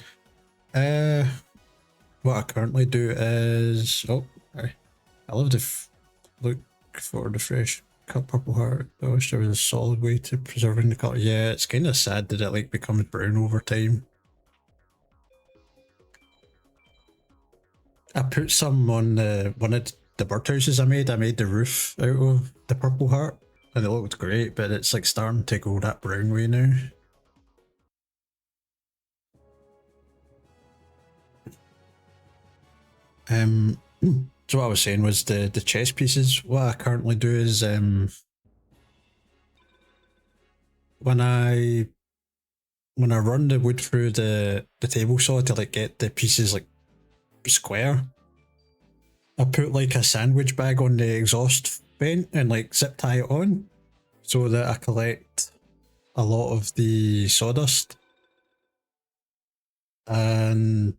What I currently do is sorry. I love to look for the fresh cut purple heart. I wish there was a solid way to preserving the color. Yeah, it's kind of sad that it like becomes brown over time. I put some on one of the birdhouses I made. I made the roof out of the purple heart, and it looked great, but it's like starting to go that brown way now. So what I was saying was the chess pieces. What I currently do is when I run the wood through the table saw to like get the pieces like square, I put like a sandwich bag on the exhaust vent and like zip tie it on so that I collect a lot of the sawdust. And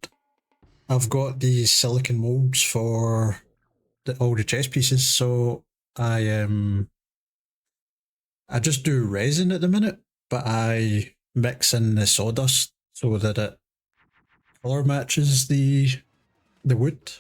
I've got these silicon molds for all the chess pieces, so I just do resin at the minute, but I mix in the sawdust so that it color matches the wood.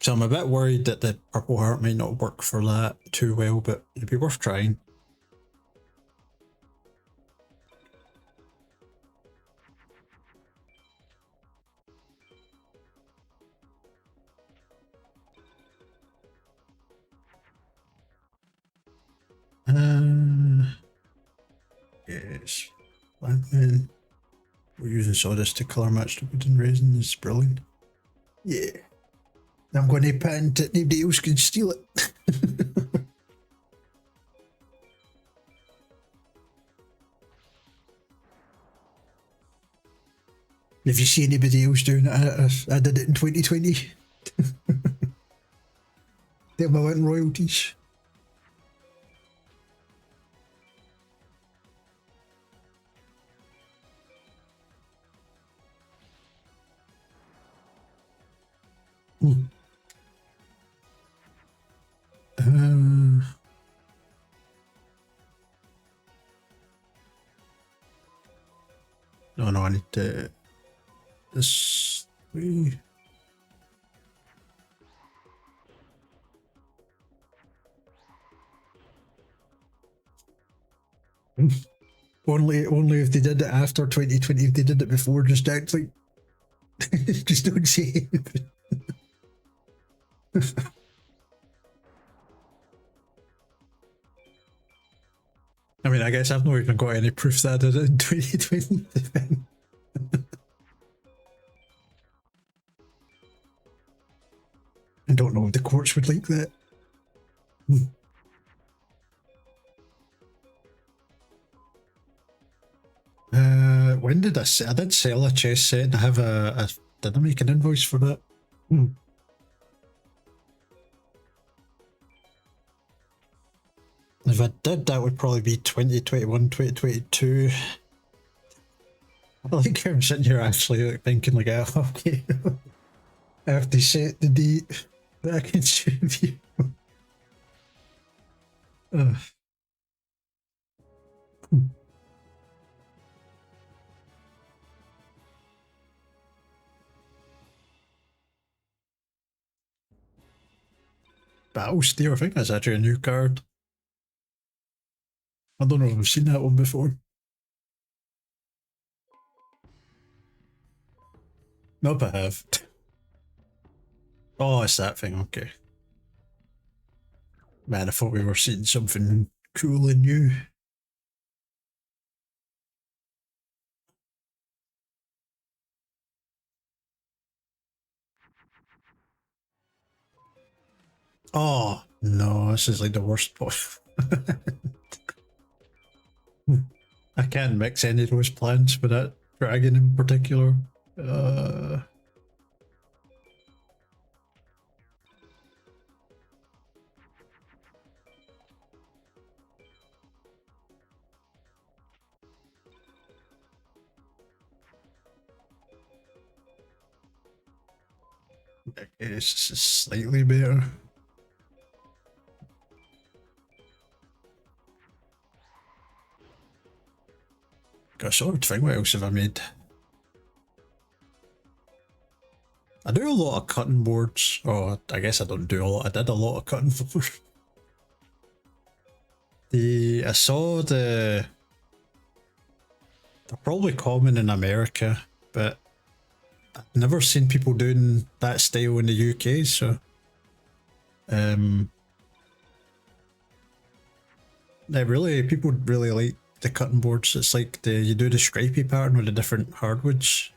So I'm a bit worried that the purple heart might not work for that too well, but it'd be worth trying. Yes, Blackman. We're using sawdust to colour match the wooden resin. It's brilliant. Yeah. I'm going to patent it. Nobody else can steal it. If you see anybody else doing it, I did it in 2020. Them I want royalties. No, I need to this way. Only if they did it after 2020. If they did it before, just act like just don't say anything. I mean, I guess I've not even got any proof that I did it in 2020. I don't know if the courts would like that. When did I sell? I did sell a chess set and I have did I make an invoice for that? If I did, that would probably be 2021, 2022. I like how I'm sitting here actually like, thinking like, oh, okay. I have to set the date that I can show you. Battle Steer, I think that's actually a new card. I don't know if I've seen that one before. Nope, I have. Oh, it's that thing, okay. Man, I thought we were seeing something cool and new. Oh, no, this is like the worst part. I can't mix any of those plants with that dragon in particular. It's slightly better. I sort of think what else have I made? I do a lot of cutting boards. Oh, I guess I don't do a lot. I did a lot of cutting boards. I saw they're probably common in America, but I've never seen people doing that style in the UK, so people really like the cutting boards. It's like you do the stripey pattern with the different hardwoods.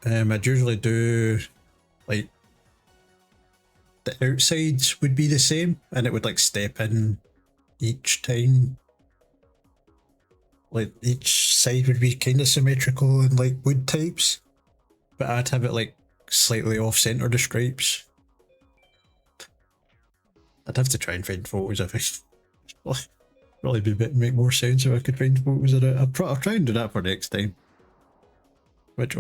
I'd usually do like the outsides would be the same, and it would like step in each time. Like each side would be kind of symmetrical and like wood types, but I'd have it like slightly off center the stripes. I'd have to try and find photos of it. Probably make more sense if I could find photos of it. I'll try and do that for next time. Which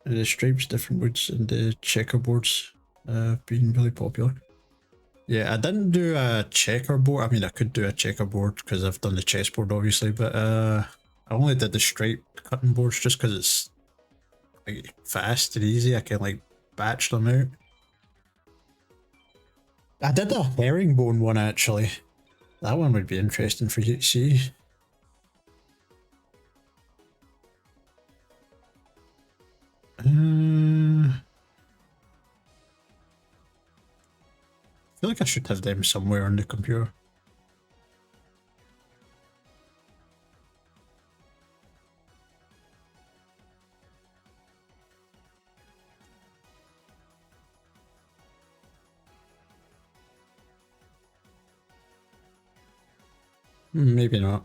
the stripes, different woods, and the checkerboards have been really popular. Yeah, I didn't do a checkerboard. I mean, I could do a checkerboard because I've done the chessboard, obviously, but I only did the striped cutting boards just because it's like fast and easy. I can like batch them out. I did a herringbone one actually. That one would be interesting for you to see. I feel like I should have them somewhere on the computer. Maybe not.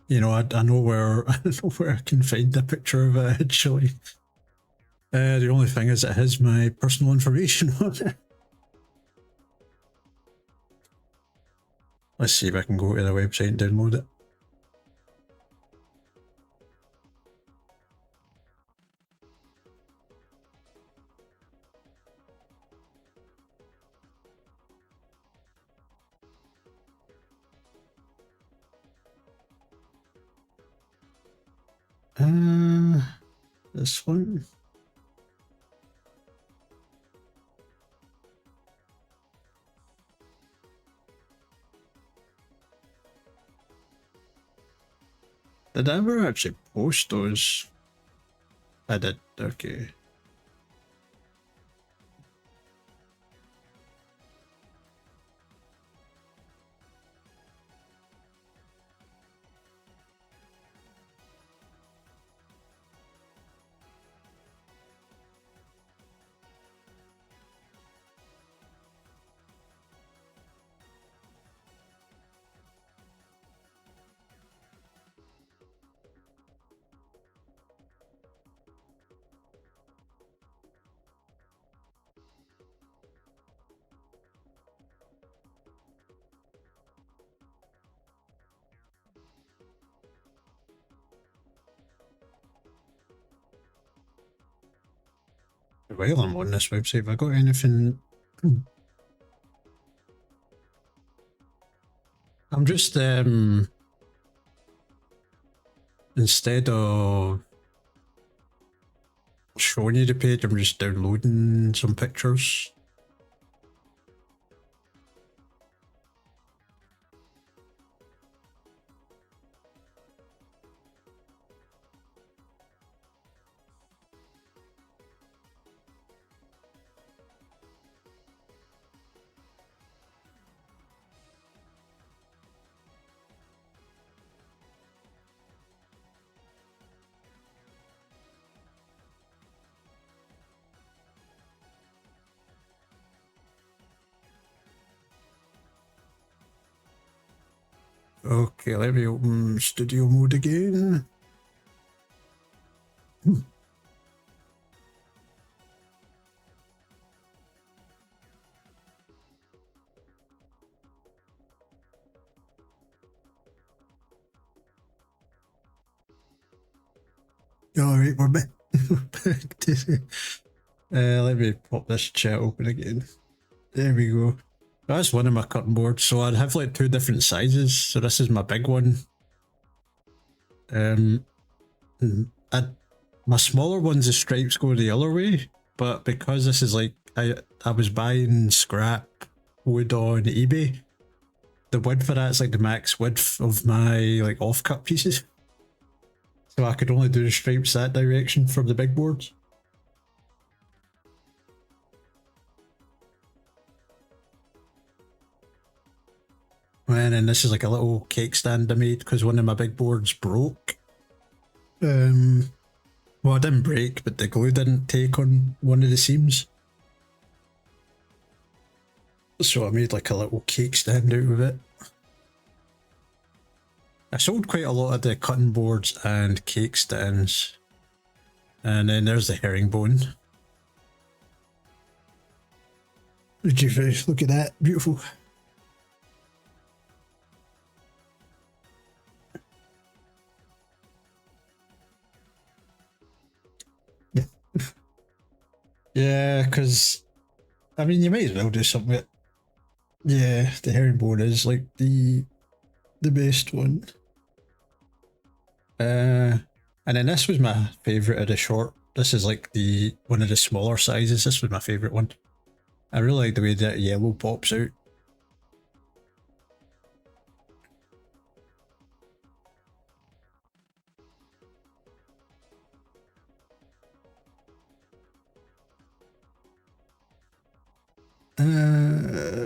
You know, I know where I know where I can find a picture of it actually. The only thing is it has my personal information on it. Let's see if I can go to the website and download it. This one. Did I ever actually post those? I did, okay. While I'm on this website, have I got anything? I'm just instead of showing you the page, I'm just downloading some pictures. Okay, let me open studio mode again. Right, we're back. Let me pop this chat open again. There we go. That's one of my cutting boards. So I'd have like 2 different sizes. So this is my big one. My smaller ones, the stripes go the other way. But because this is like, I was buying scrap wood on eBay, the width for that's like the max width of my like off-cut pieces. So I could only do the stripes that direction from the big boards. And then this is like a little cake stand I made because one of my big boards broke. Well, it didn't break, but the glue didn't take on one of the seams. So I made like a little cake stand out of it. I sold quite a lot of the cutting boards and cake stands. And then there's the herringbone. Look at that, beautiful. Yeah, because I mean, you might as well do something with. Yeah, the herringbone is like the best one. And then this was my favorite of the short. This is like the one of the smaller sizes. This was my favorite one. I really like the way that yellow pops out.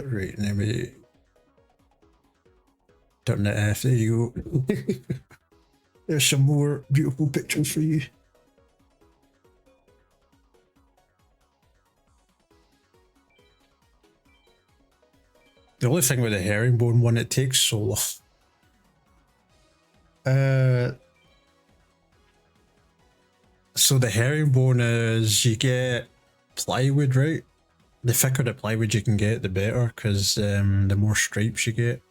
Right, let me turn it off. There you go. There's some more beautiful pictures for you. The only thing with the herringbone one, it takes so long. So the herringbone is you get plywood, right? The thicker the plywood you can get, the better, because the more stripes you get.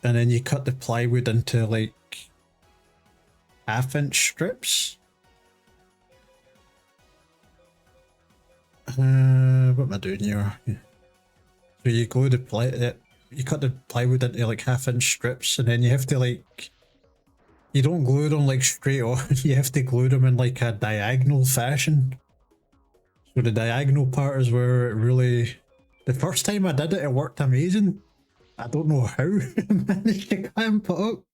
And then you cut the plywood into like 1/2-inch strips. What am I doing here? So you glue the you cut the plywood into like 1/2-inch strips, and then you have to like, you don't glue them like straight on. You have to glue them in like a diagonal fashion. So the diagonal part is where it really, the first time I did it, it worked amazing. I don't know how I managed to clamp it up,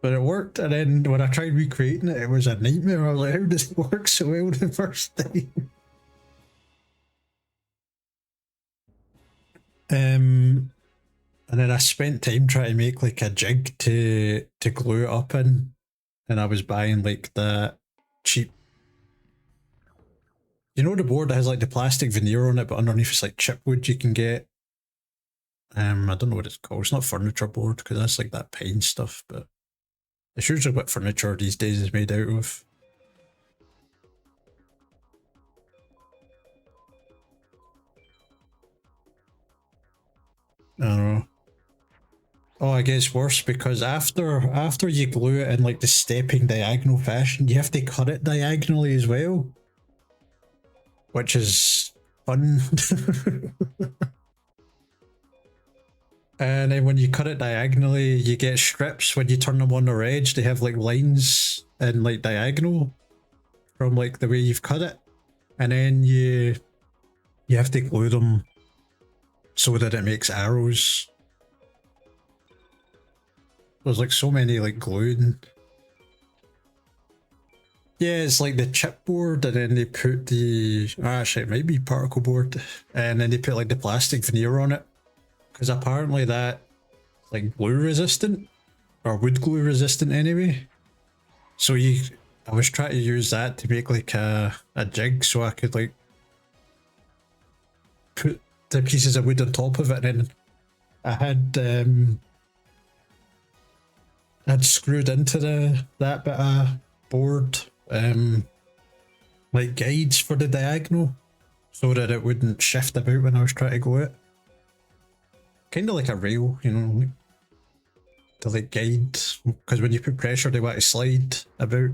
but it worked. And then when I tried recreating it, it was a nightmare. I was like, how does it work so well the first time? And then I spent time trying to make like a jig to glue it up in, and I was buying like the cheap, you know, the board that has like the plastic veneer on it, but underneath it's like chipwood you can get. I don't know what it's called. It's not furniture board because that's like that pine stuff, but it's usually what furniture these days is made out of. I don't know. Oh, it gets worse because after you glue it in like the stepping diagonal fashion, you have to cut it diagonally as well, which is fun. And then when you cut it diagonally, you get strips. When you turn them on their edge, they have like lines and like diagonal from like the way you've cut it, and then you have to glue them so that it makes arrows. There's like so many like gluing. Yeah, it's like the chipboard, and then they put the, actually it might be particle board, and then they put like the plastic veneer on it, because apparently that like glue resistant, or wood glue resistant anyway. So I was trying to use that to make like a jig so I could like put the pieces of wood on top of it, and then I had screwed into that bit of board like guides for the diagonal so that it wouldn't shift about when I was trying to glue it. Kind of like a rail, you know, like, to like guide, because when you put pressure they want to slide about.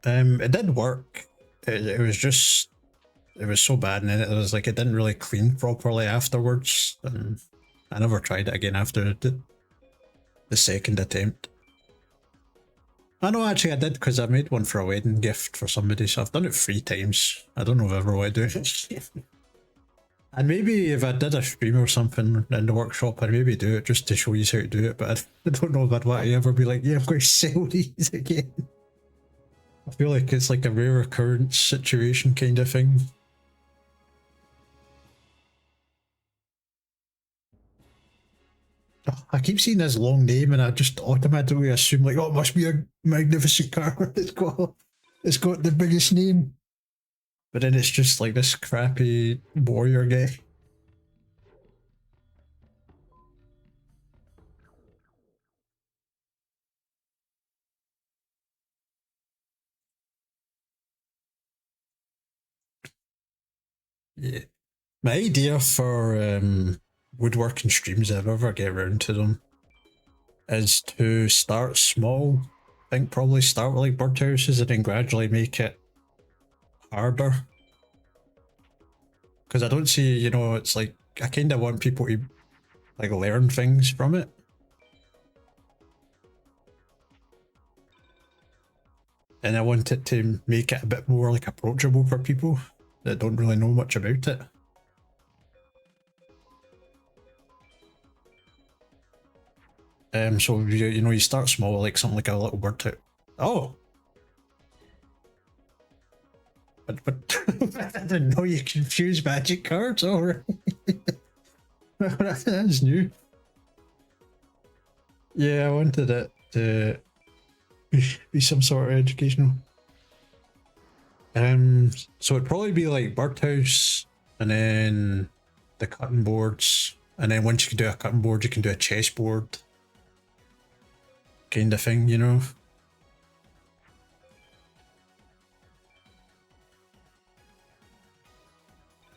It did work. It was just, it was so bad, and then it was like it didn't really clean properly afterwards, and I never tried it again after the second attempt. I know, actually I did, because I made one for a wedding gift for somebody, so I've done it 3 times. I don't know if I ever want to do it. And maybe if I did a stream or something in the workshop, I'd maybe do it just to show you how to do it, but I don't know if I'd want to ever be like, yeah, I'm going to sell these again. I feel like it's like a rare occurrence situation kind of thing. I keep seeing this long name and I just automatically assume like, oh, it must be a magnificent car. It's got the biggest name. But then it's just like this crappy warrior guy. Yeah. My idea for woodworking streams, if I ever get around to them, is to start small. I think probably start with like birdhouses and then gradually make it harder. Because I don't see, you know, it's like, I kind of want people to like learn things from it. And I want it to make it a bit more like approachable for people that don't really know much about it. So you know, you start small, like something like a little birdhouse. Oh, but I didn't know you confuse magic cards. Alright, that's new. Yeah, I wanted it to be some sort of educational. So it'd probably be like birdhouse, and then the cutting boards, and then once you can do a cutting board, you can do a chessboard, kind of thing, you know.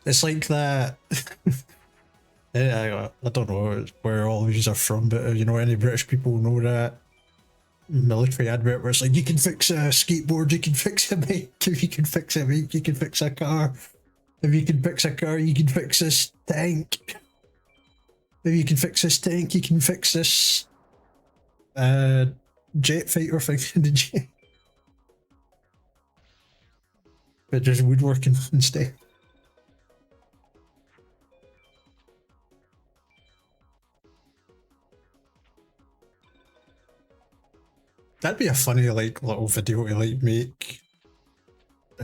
It's like that. I don't know where all these are from, but you know, any British people know that military advert where it's like, you can fix a skateboard, you can fix a bike, if you can fix a bike, you can fix a car. If you can fix a car, you can fix this tank. If you can fix this tank, you can fix this jet fighter thing. Did you? But just woodworking instead. That'd be a funny like little video to like make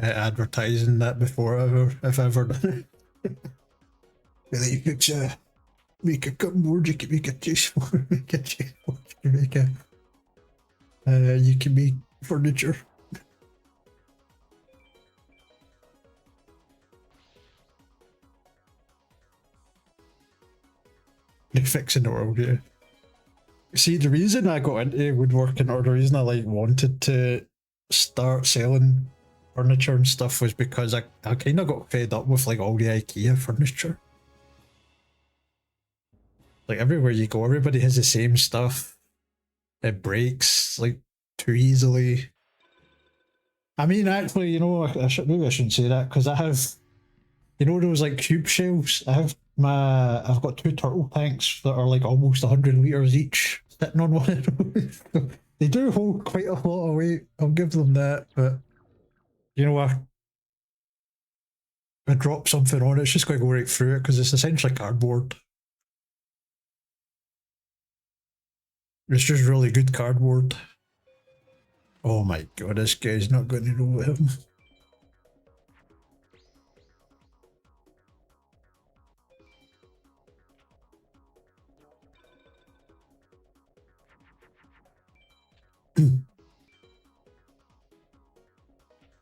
advertising that before if I ever done it. Like you could make a cutting board, you can make a chessboard, make a chessboard, you can make a you can make furniture. Like fixing the world, yeah. See, the reason I got into woodworking, or the reason I like wanted to start selling furniture and stuff, was because I kind of got fed up with like all the IKEA furniture. Like everywhere you go, everybody has the same stuff. It breaks like too easily. I mean, actually, you know, maybe I shouldn't say that, because I have, you know, those like cube shelves. I've got 2 turtle tanks that are like almost 100 liters each sitting on one of those. They do hold quite a lot of weight, I'll give them that, but you know, I drop something on it, it's just going to go right through it because it's essentially cardboard. It's just really good cardboard. Oh my god, this guy's not going to know him.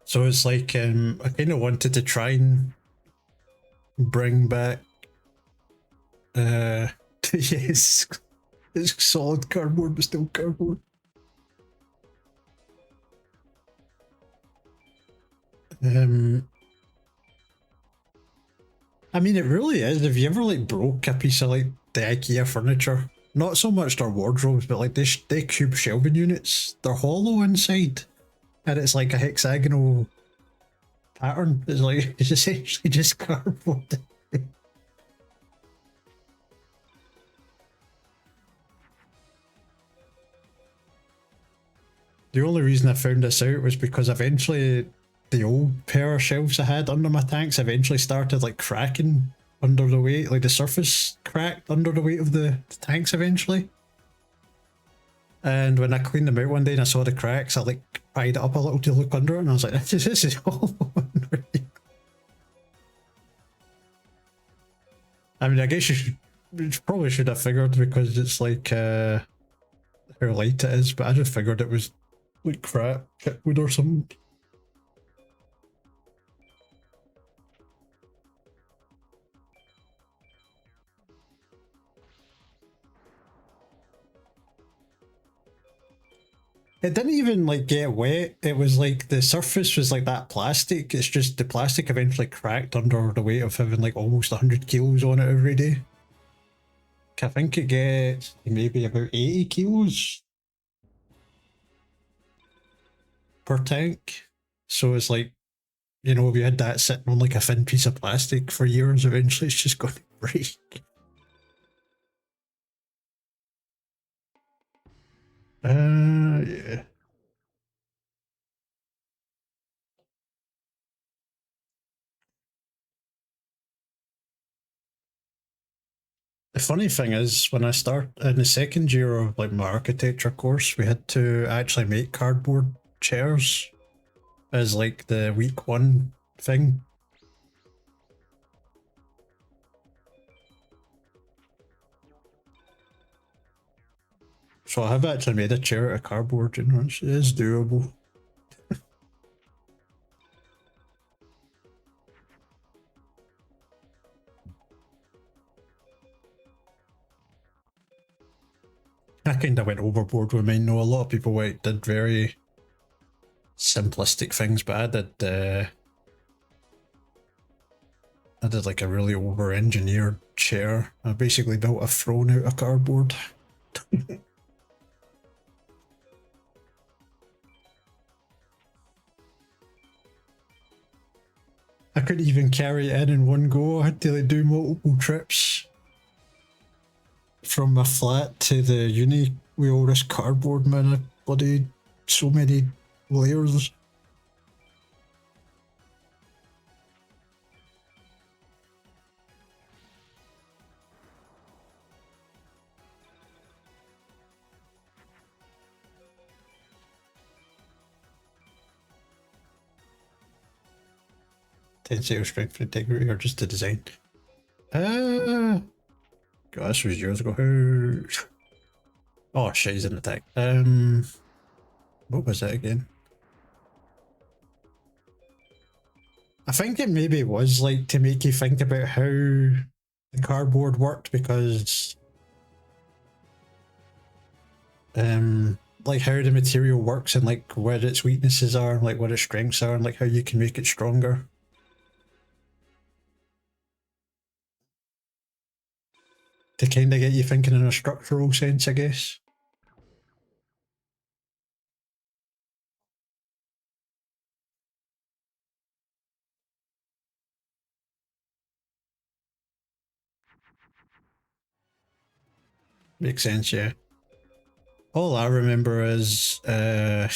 So it's like, I kind of wanted to try and bring back, yes, it's solid cardboard, but still cardboard. I mean, it really is. If you ever like broke a piece of like the IKEA furniture, not so much their wardrobes, but like they cube shelving units, they're hollow inside. and it's like a hexagonal pattern. It's like it's essentially just cardboard. The only reason I found this out was because eventually the old pair of shelves I had under my tanks eventually started like cracking under the weight, like the surface cracked under the weight of the tanks eventually. And when I cleaned them out one day and I saw the cracks, I like pried it up a little to look under it, and I was like, this is all under here. I mean, I guess you probably should have figured because it's like how light it is, but I just figured it was like crap, wood or something. It didn't even like get wet. It was like the surface was like that plastic. It's just the plastic eventually cracked under the weight of having like almost 100 kilos on it every day. I think it gets maybe about 80 kilos per tank. So it's like, you know, if you had that sitting on like a thin piece of plastic for years, eventually it's just going to break. Yeah. The funny thing is, when I start in the second year of like my architecture course, we had to actually make cardboard chairs as like the week one thing. So I have actually made a chair out of cardboard, you know, it is doable. I kind of went overboard with mine. No, a lot of people did very simplistic things, but I did like a really over-engineered chair. I basically built a throne out of cardboard. I couldn't even carry it in one go. I had to like do multiple trips from my flat to the uni with all this cardboard, man. I bloody so many layers. Tensile strength and integrity, or just the design? God, this was years ago. Oh shit, he's in attack. What was it again? I think it maybe was like to make you think about how the cardboard worked, because like how the material works and like where its weaknesses are, like what its strengths are, and like how you can make it stronger. To kind of get you thinking in a structural sense, I guess. Makes sense, yeah. All I remember is I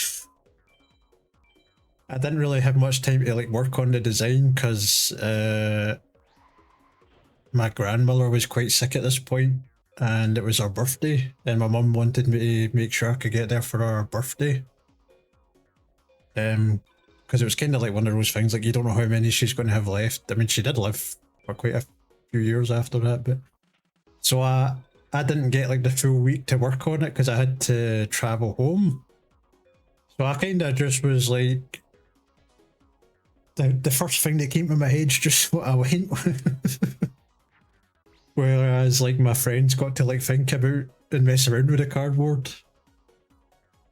didn't really have much time to like work on the design because my grandmother was quite sick at this point, and it was her birthday, and my mum wanted me to make sure I could get there for her birthday. Because it was kind of like one of those things, like you don't know how many she's going to have left. I mean, she did live for quite a few years after that, but so I didn't get like the full week to work on it because I had to travel home. So I kind of just was like, the first thing that came to my head is just what I went with. Whereas like my friends got to like think about and mess around with the cardboard.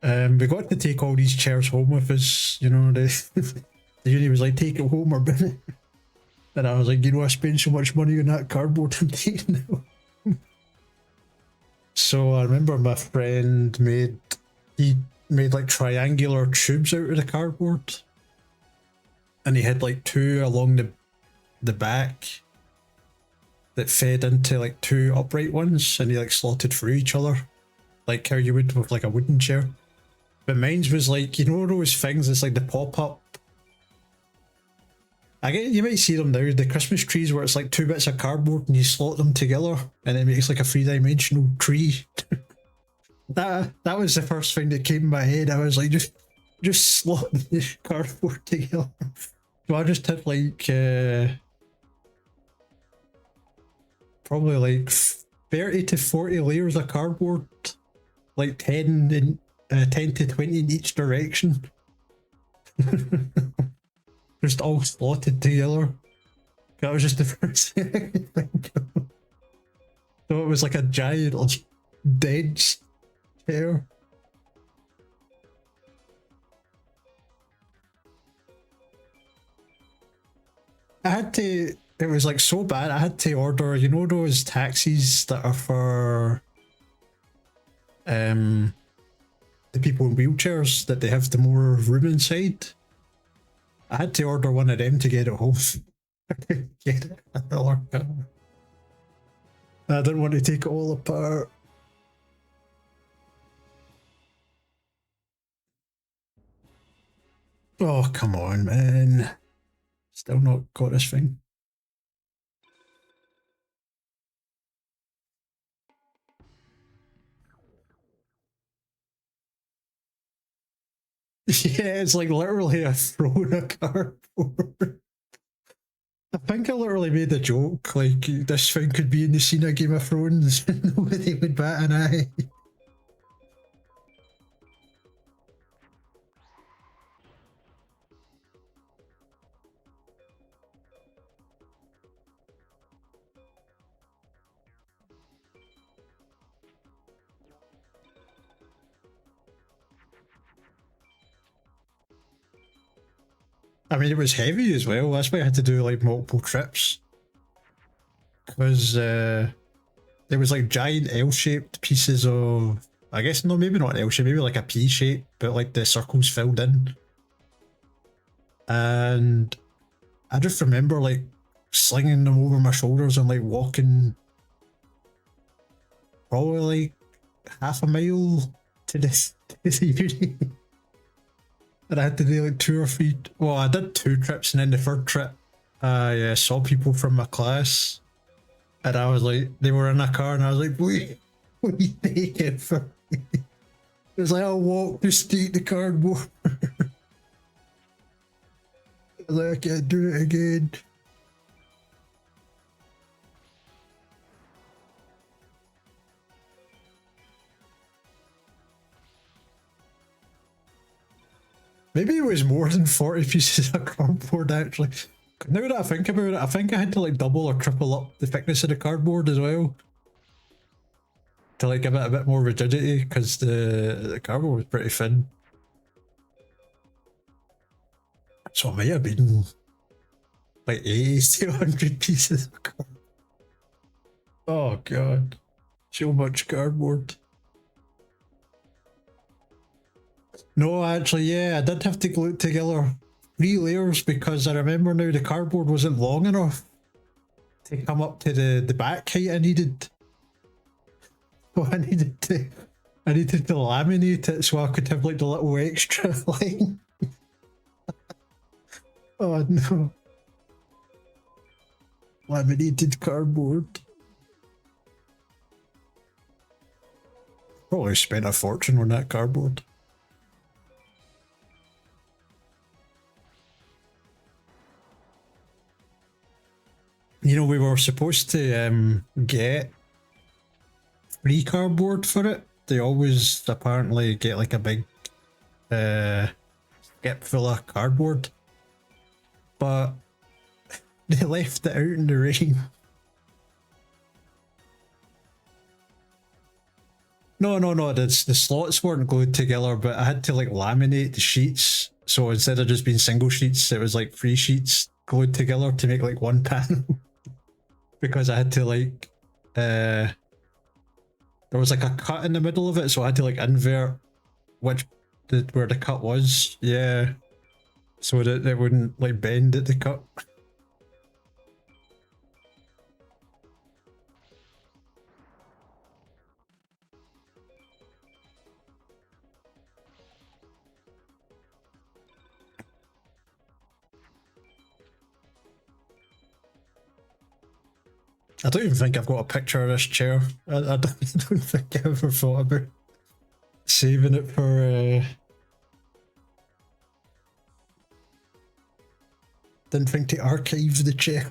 We got to take all these chairs home with us, you know, the uni was like, take it home or bin it. And I was like, you know, I spent so much money on that cardboard, I'm taking it home. So I remember my friend he made like triangular tubes out of the cardboard, and he had like two along the back that fed into like two upright ones, and he like slotted through each other, like how you would with like a wooden chair. But mine's was like, you know those things, it's like the pop-up. I get you might see them now, the Christmas trees where it's like two bits of cardboard and you slot them together and it makes like a three-dimensional tree. That was the first thing that came in my head. I was like, just slot the cardboard together. So I just had like probably like 30 to 40 layers of cardboard, like 10 to 20 in each direction. Just all slotted together. That was just the first thing I could think of. So it was like a giant like, dead chair. I had to, it was like so bad, I had to order, you know those taxis that are for the people in wheelchairs that they have the more room inside? I had to order one of them to get it home. I couldn't get it at the car. I didn't want to take it all apart. Oh, come on, man. Still not got this thing. Yeah, it's like literally a throne of cardboard. I think I literally made a joke, like this thing could be in the scene of Game of Thrones and nobody would bat an eye. I mean, it was heavy as well. That's why I had to do like multiple trips. Because there was like giant L-shaped pieces of, I guess, no, maybe not L-shape, maybe like a P shape, but like the circles filled in. And I just remember like slinging them over my shoulders and like walking probably like half a mile to the uni. And I had to do like 2 or 3. Well, I did 2 trips, and then the third trip, I saw people from my class, and I was like, they were in a car, and I was like, wait, what are you taking for me? It was like, I'll walk just to eat the cardboard. I was like, I can't do it again. Maybe it was more than 40 pieces of cardboard, actually. Now that I think about it, I think I had to like double or triple up the thickness of the cardboard as well. To like give it a bit more rigidity, because the cardboard was pretty thin. So it might have been like 80 to 100 pieces of cardboard. Oh god. So much cardboard. No, actually, yeah, I did have to glue it together 3 layers because I remember now the cardboard wasn't long enough to come up to the back height I needed. So I needed to laminate it so I could have like the little extra line. Oh no. Laminated cardboard. Probably spent a fortune on that cardboard. You know, we were supposed to get free cardboard for it. They always apparently get like a big skip full of cardboard. But they left it out in the rain. No, the slots weren't glued together, but I had to like laminate the sheets. So instead of just being single sheets, it was like 3 sheets glued together to make like one panel. Because I had to like there was like a cut in the middle of it, so I had to like invert which where the cut was, yeah. So that it wouldn't like bend at the cut. I don't even think I've got a picture of this chair. I don't, I don't think I ever thought about saving it for. Didn't think to archive the chair.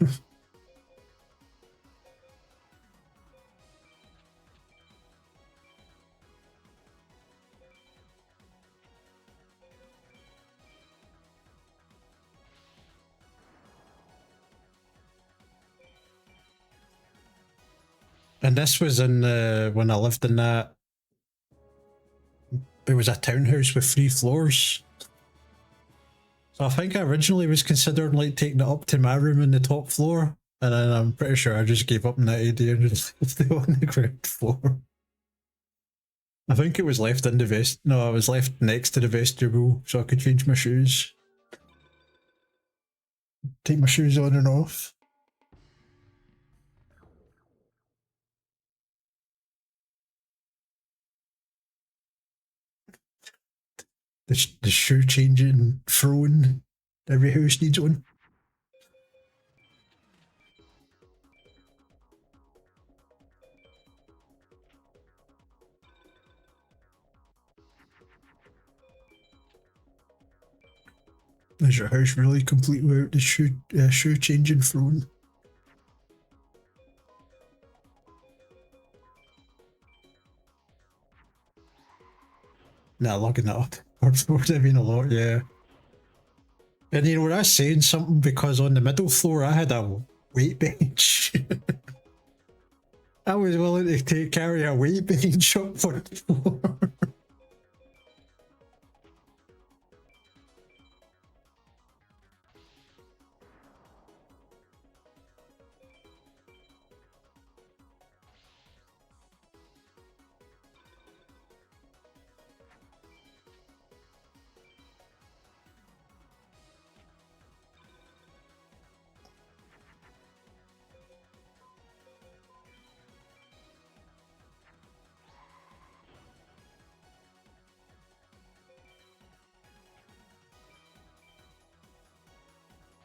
And this was in when I lived in that. It was a townhouse with 3 floors. So I think I originally was considering like taking it up to my room in the top floor, and then I'm pretty sure I just gave up on that idea and just left it on the ground floor. I think it was left in the vest. No, I was left next to the vestibule so I could change my shoes. Take my shoes on and off. The shoe changing throne. Every house needs one. Is your house really complete without the shoe changing throne? Nah, logging that up. Would have been a lot, yeah. And you know, I was saying something because on the middle floor I had a weight bench. I was willing to carry a weight bench up for the floor.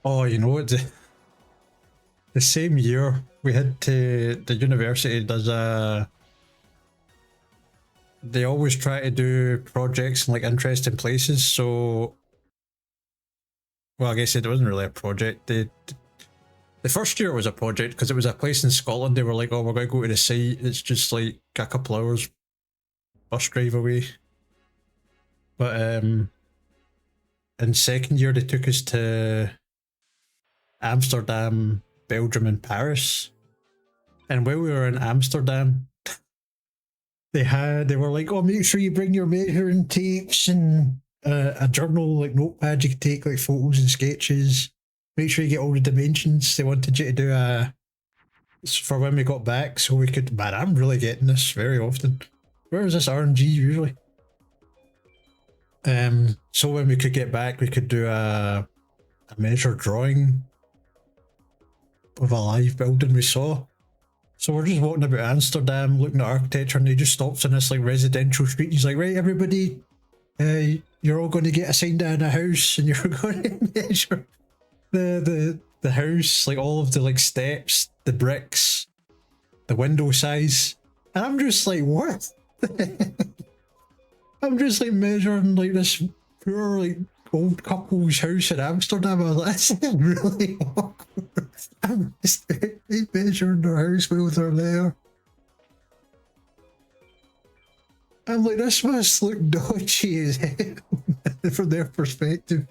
Oh, you know what? The same year we had to the university does a. They always try to do projects in like interesting places. So, well, I guess it wasn't really a project. The first year it was a project because it was a place in Scotland. They were like, "Oh, we're going to go to the site. It's just like a couple hours bus drive away." But in second year they took us to Amsterdam, Belgium, and Paris. And while we were in Amsterdam, they were like, "Oh, make sure you bring your measuring tapes and a journal, like notepad you can take like photos and sketches. Make sure you get all the dimensions." They wanted you to do a for when we got back, so we could. Man, I'm really getting this very often. Where is this RNG usually? So when we could get back, we could do a measure drawing of a live building we saw. So we're just walking about Amsterdam, looking at architecture, and he just stops in this like residential street. He's like, "Right, everybody, you're all going to get assigned to a house, and you're going to measure the house, like all of the like steps, the bricks, the window size." And I'm just like, what? I'm just like measuring like this poor like old couple's house in Amsterdam. I was like, this is really awkward. I'm just measuring their house while they're there. I'm like, this must look dodgy as hell from their perspective.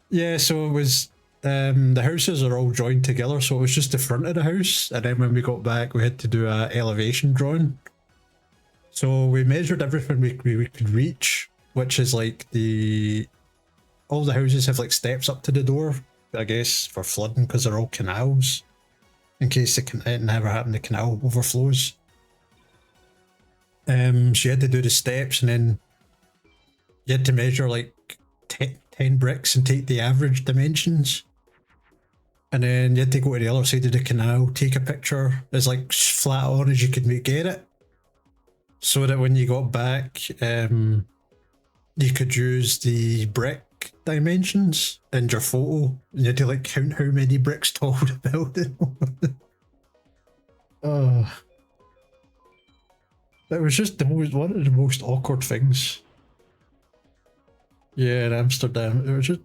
Yeah, so it was the houses are all joined together, so it was just the front of the house, and then when we got back we had to do a elevation drawing. So we measured everything we could reach, which is like all the houses have like steps up to the door, I guess for flooding because they're all canals, in case it never happened the canal overflows. So you had to do the steps, and then you had to measure like 10 bricks and take the average dimensions. And then you had to go to the other side of the canal, take a picture as like flat on as you could get it, so that when you got back, you could use the brick dimensions in your photo, and you had to like count how many bricks tall the building was. That was just one of the most awkward things. Yeah, in Amsterdam, it was just.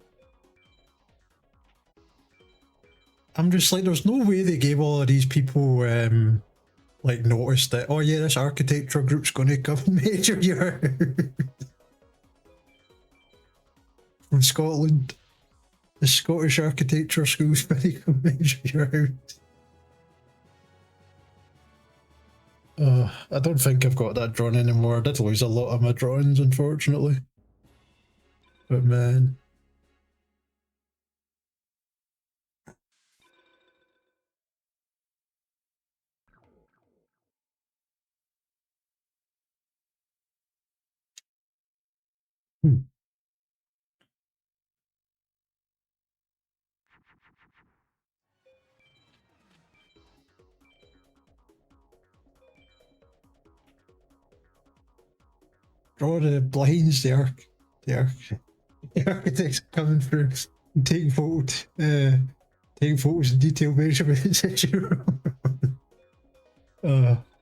I'm just like, there's no way they gave all of these people like notice that, oh yeah, this architecture group's going to come and measure your house. From Scotland. The Scottish Architecture School's going to come measure your house. I don't think I've got that drawn anymore. I did lose a lot of my drawings, unfortunately. But man. Draw the blinds, the architects coming through and taking photos and detailed measurements.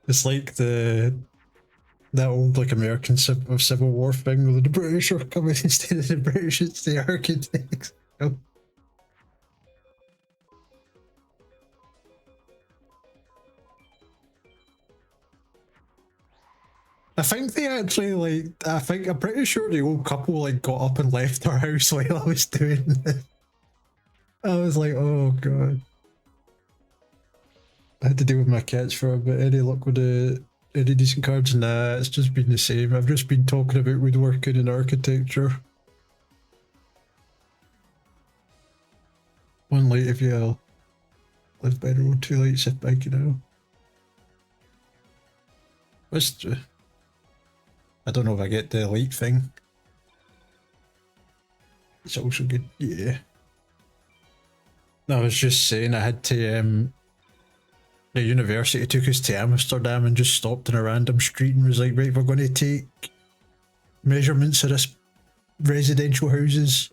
It's like that old like American Civil War thing where the British are coming instead of the British, it's the architects. I think they actually I'm pretty sure the old couple like got up and left our house while I was doing this. I was like, oh god. I had to deal with my cats for a bit. Any luck with any decent cards? Nah, it's just been the same. I've just been talking about woodworking and architecture. One light if you live by the road, 2 lights if by canal. I don't know if I get the light thing. It's also good, yeah. No, I was just saying I had to, the university took us to Amsterdam and just stopped in a random street and was like, right, we're going to take measurements of this residential houses.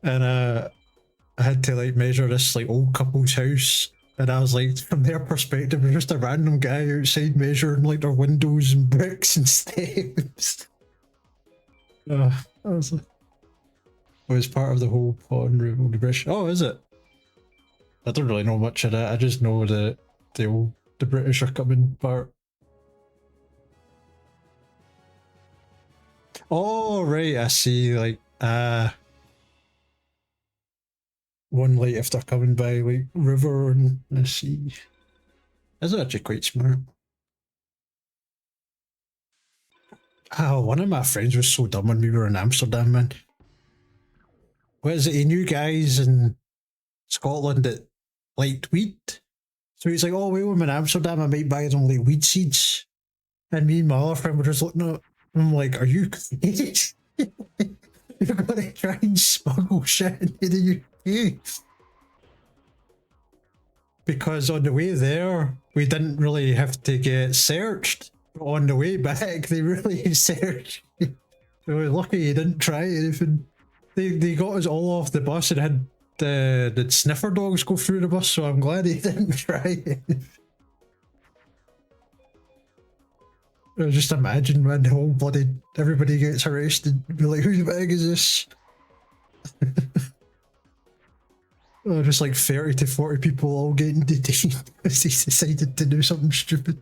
And I had to like measure this like old couple's house. And I was like, from their perspective, it was just a random guy outside measuring like their windows and bricks and steps. I was like, it was part of the whole plot and removal the British. Oh, is it? I don't really know much of that. I just know that the British are coming part. Oh, right, I see. Like, one light if they're coming by like river and the sea. That's actually quite smart. Oh, one of my friends was so dumb when we were in Amsterdam, man. What is it? He knew guys in Scotland that liked weed. So he's like, oh, well, I'm in Amsterdam, I might buy them like weed seeds. And me and my other friend were just looking at him like, are you crazy? You're gonna try and smuggle shit into the UK. Because on the way there, we didn't really have to get searched. But on the way back, they really searched. We were lucky you didn't try anything. They got us all off the bus and had the sniffer dogs go through the bus, so I'm glad he didn't try it. Just imagine when the whole bloody everybody gets arrested. Be like, whose bag is this? Oh, just like 30 to 40 people all getting detained because they decided to do something stupid.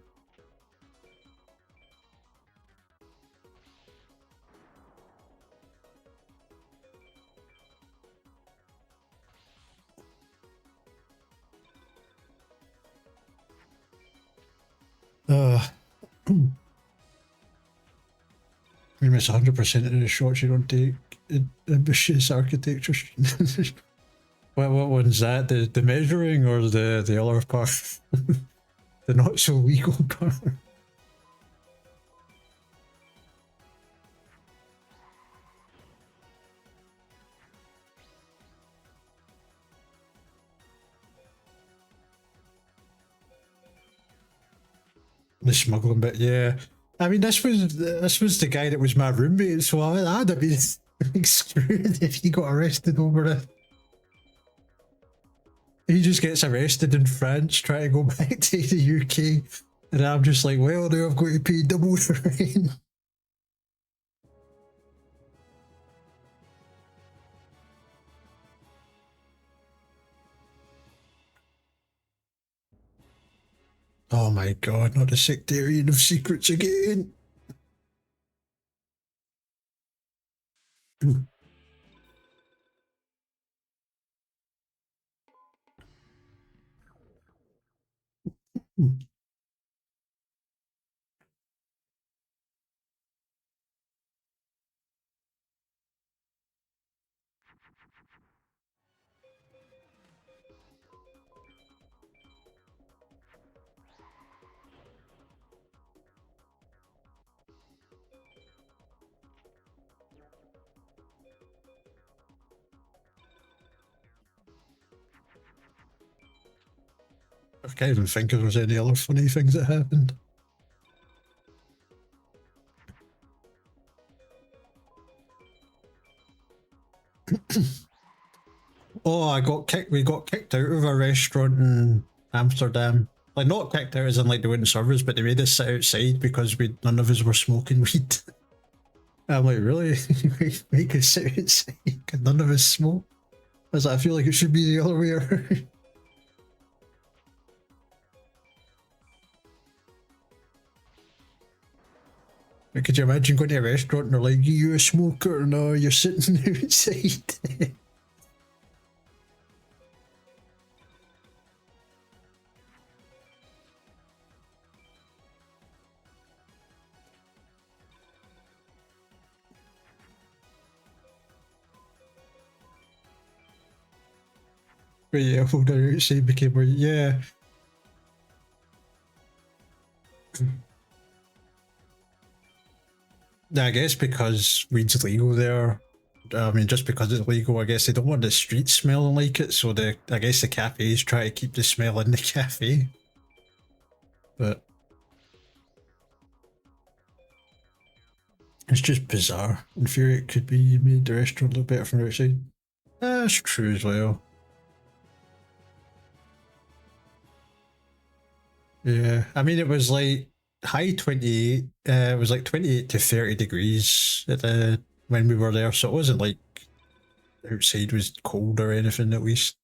We miss 100% of the shots you don't take in ambitious architecture. What one's that? The measuring or the other part? the not so legal part. The smuggling bit, yeah. I mean, this was the guy that was my roommate, so I'd have been screwed if he got arrested over it. He just gets arrested in France, trying to go back to the UK, and I'm just like, well, now I've got to pay double the rent. Oh my god, not the sectarian of secrets again. I can't even think if there's any other funny things that happened. Oh, we got kicked out of a restaurant in Amsterdam. Like, not kicked out as in like they wouldn't serve us, but they made us sit outside because none of us were smoking weed. I'm like, really? Make us sit outside because none of us smoke? I feel like it should be the other way around. Like, could you imagine going to a restaurant and they're like, you a smoker? No, you're sitting outside. But yeah, older outside became more, yeah. Yeah, I guess because weed's legal there. I mean, just because it's legal, I guess they don't want the streets smelling like it. So I guess the cafes try to keep the smell in the cafe. But it's just bizarre. In theory, it could be made the restaurant look better from outside. That's true as well. Yeah, I mean, it was like high 28. It was like 28 to 30 degrees at the when we were there, so it wasn't like outside was cold or anything at least.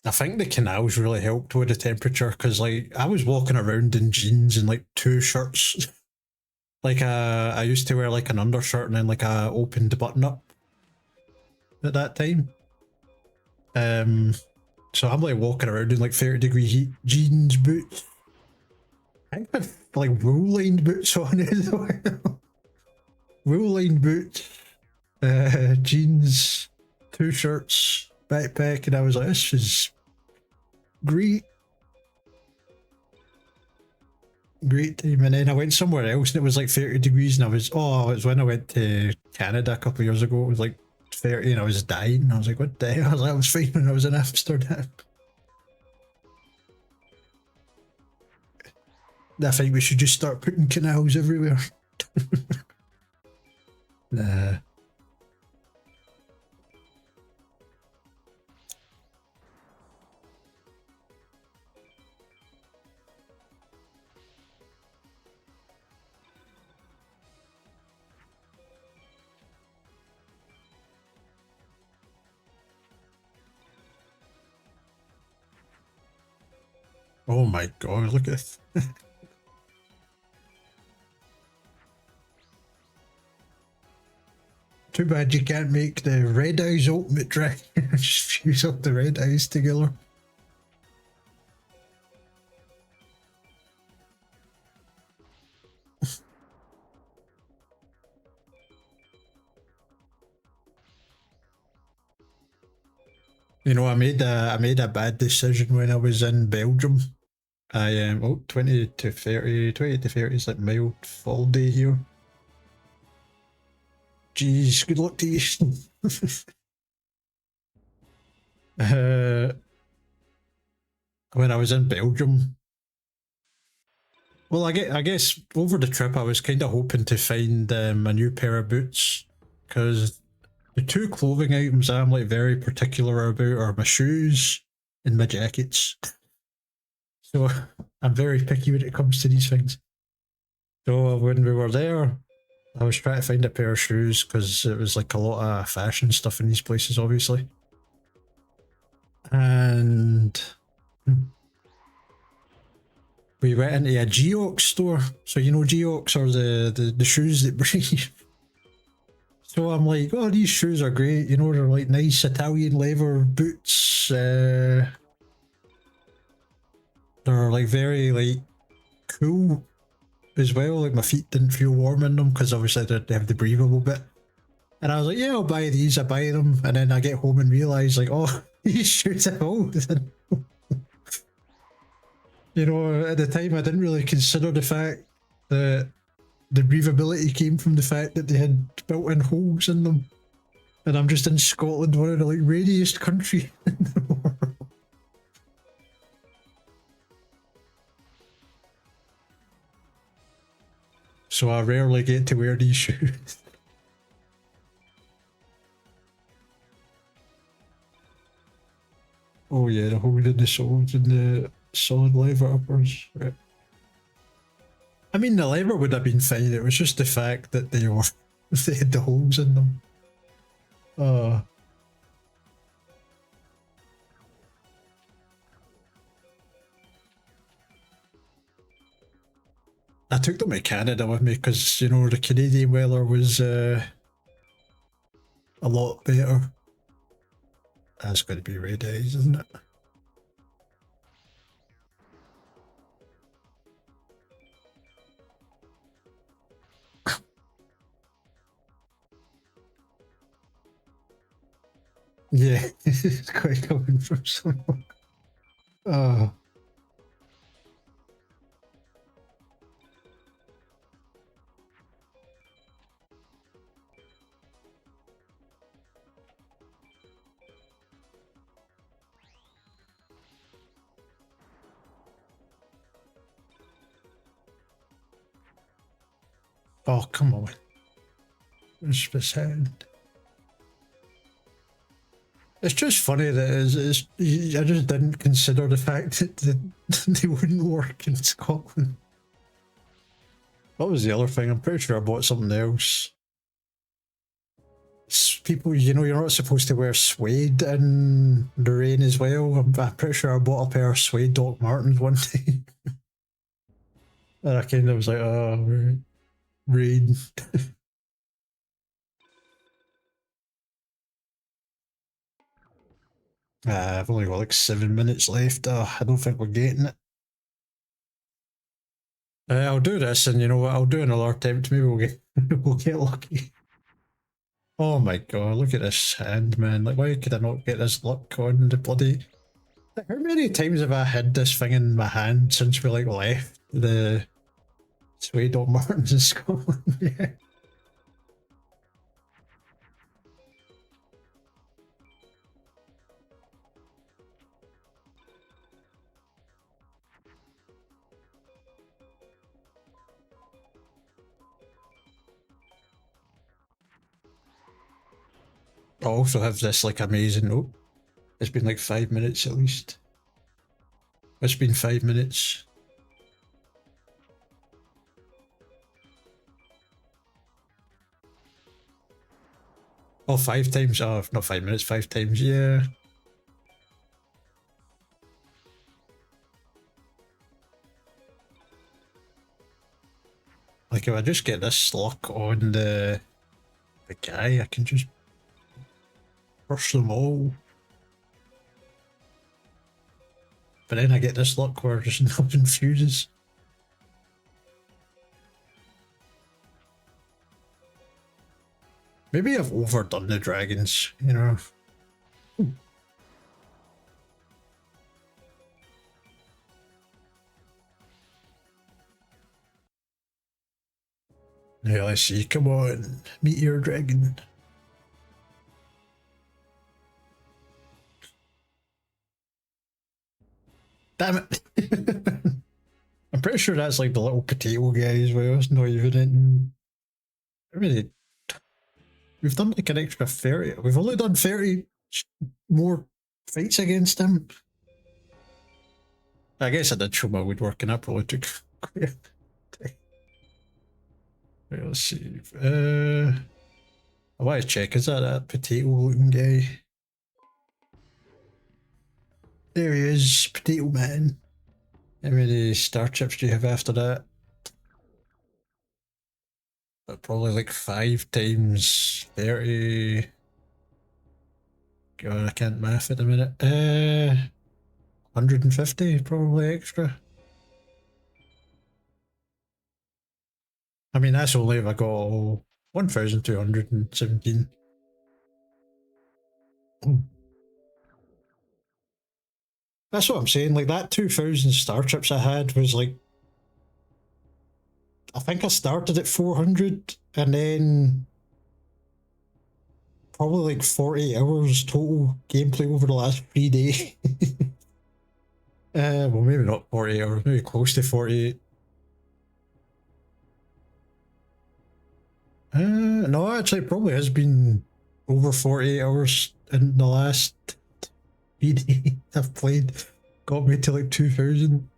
I think the canals really helped with the temperature because, like, I was walking around in jeans and like two shirts. Like, I used to wear like an undershirt and then like a opened button up at that time. Um, so I'm like walking around in like 30-degree heat, jeans, boots. I think I've like wool lined boots on as well. Wool lined boots, jeans, two shirts, backpack, and I was like, this is great. Great time. And then I went somewhere else and it was like 30 degrees and it was when I went to Canada a couple of years ago. It was like 30 and I was dying. I was like, what the hell? I was fine when I was in Amsterdam. I think we should just start putting canals everywhere. Nah. Oh my god, look at this. Too bad you can't make the red eyes ultimate dragon. Just fuse up the red eyes together. You know, I made a bad decision when I was in Belgium. I am 20 to 30, 20 to 30 is like mild fall day here. Jeez, good luck to you. When I was in Belgium. Well, I guess over the trip I was kind of hoping to find a new pair of boots because the two clothing items I'm like very particular about are my shoes and my jackets. So I'm very picky when it comes to these things. So when we were there, I was trying to find a pair of shoes because it was like a lot of fashion stuff in these places, obviously. And we went into a Geox store. So you know Geox are the shoes that breathe. So I'm like, oh, these shoes are great. You know, they're like nice Italian leather boots. They're like very like cool as well. Like my feet didn't feel warm in them because obviously they have the breathable bit. And I was like, yeah, I'll buy these. I buy them, and then I get home and realize like, oh, these shoes have holes. You know, at the time I didn't really consider the fact that the breathability came from the fact that they had built-in holes in them. And I'm just in Scotland, one of the like rainiest countries in the world. So I rarely get to wear these shoes. Oh yeah, the hole in the soles and the solid leather uppers. Right. I mean, the leather would have been fine. It was just the fact that they had the holes in them. I took them to Canada with me because, you know, the Canadian weather was a lot better. That's going to be red days, isn't it? Yeah, it's quite coming from someone. Oh, come on. It's sad. It's just funny that I just didn't consider the fact that they wouldn't work in Scotland. What was the other thing? I'm pretty sure I bought something else. People, you know, you're not supposed to wear suede in the rain as well. I'm pretty sure I bought a pair of suede Doc Martens one day. And I kind of was like, oh, rain. I've only got like 7 minutes left. I don't think we're getting it. I'll do this, and you know what? I'll do another attempt. Maybe we'll get we'll get lucky. Oh my god! Look at this hand, man. Like, why could I not get this luck on the bloody? Like, how many times have I had this thing in my hand since we like left the Suede Doc Martens in Scotland? Yeah. I also have this like amazing. Oh, it's been like 5 minutes at least. It's been 5 minutes. Oh, 5 times. Oh, not 5 minutes. 5 times. Yeah. Like if I just get this luck on the guy, I can just crush them all. But then I get this luck where just nothing fuses. Maybe I've overdone the dragons, you know. Yeah, I see. Come on, Meteor Dragon. Damn it. I'm pretty sure that's like the little potato guy as well. It's not even in. I mean, we've done like an extra 30. We've only done 30 more fights against him. I guess I did show my woodworking. That probably took quite a time. Right, let's see. I want to check. Is that potato looking guy? There he is, Potato Man. How many star chips do you have after that? But probably like 5 times 30. God, I can't math at the minute. 150 probably extra. I mean, that's only if I got all 1,217. That's what I'm saying. Like that 2,000 star chips I had was like, I think I started at 400 and then probably like 40 hours total gameplay over the last 3 days. Well, maybe not 40 hours, maybe close to 48. No, actually, it probably has been over 48 hours in the last 3 days I've played. Got me to like 2,000.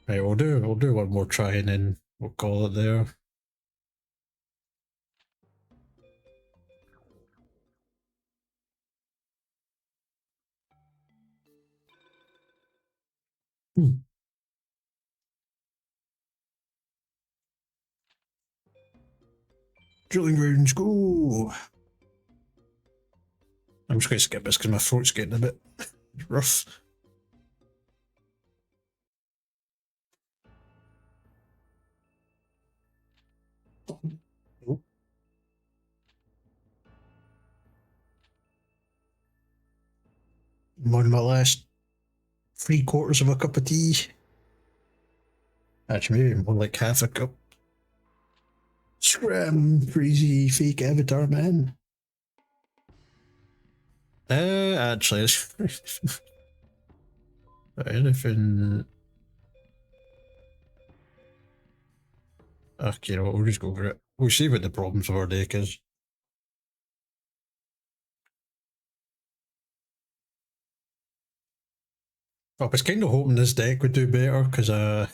Right, we'll do one more try and then we'll call it there. Drilling grounds, go! I'm just going to skip this because my throat's getting a bit rough. Nope. I'm on my last 3/4 of a cup of tea. Actually, maybe more like half a cup. Scram, crazy fake avatar man. Actually, anything. Okay, you know what, we'll just go for it. We'll see what the problems of our deck is. I was kind of hoping this deck would do better because I'm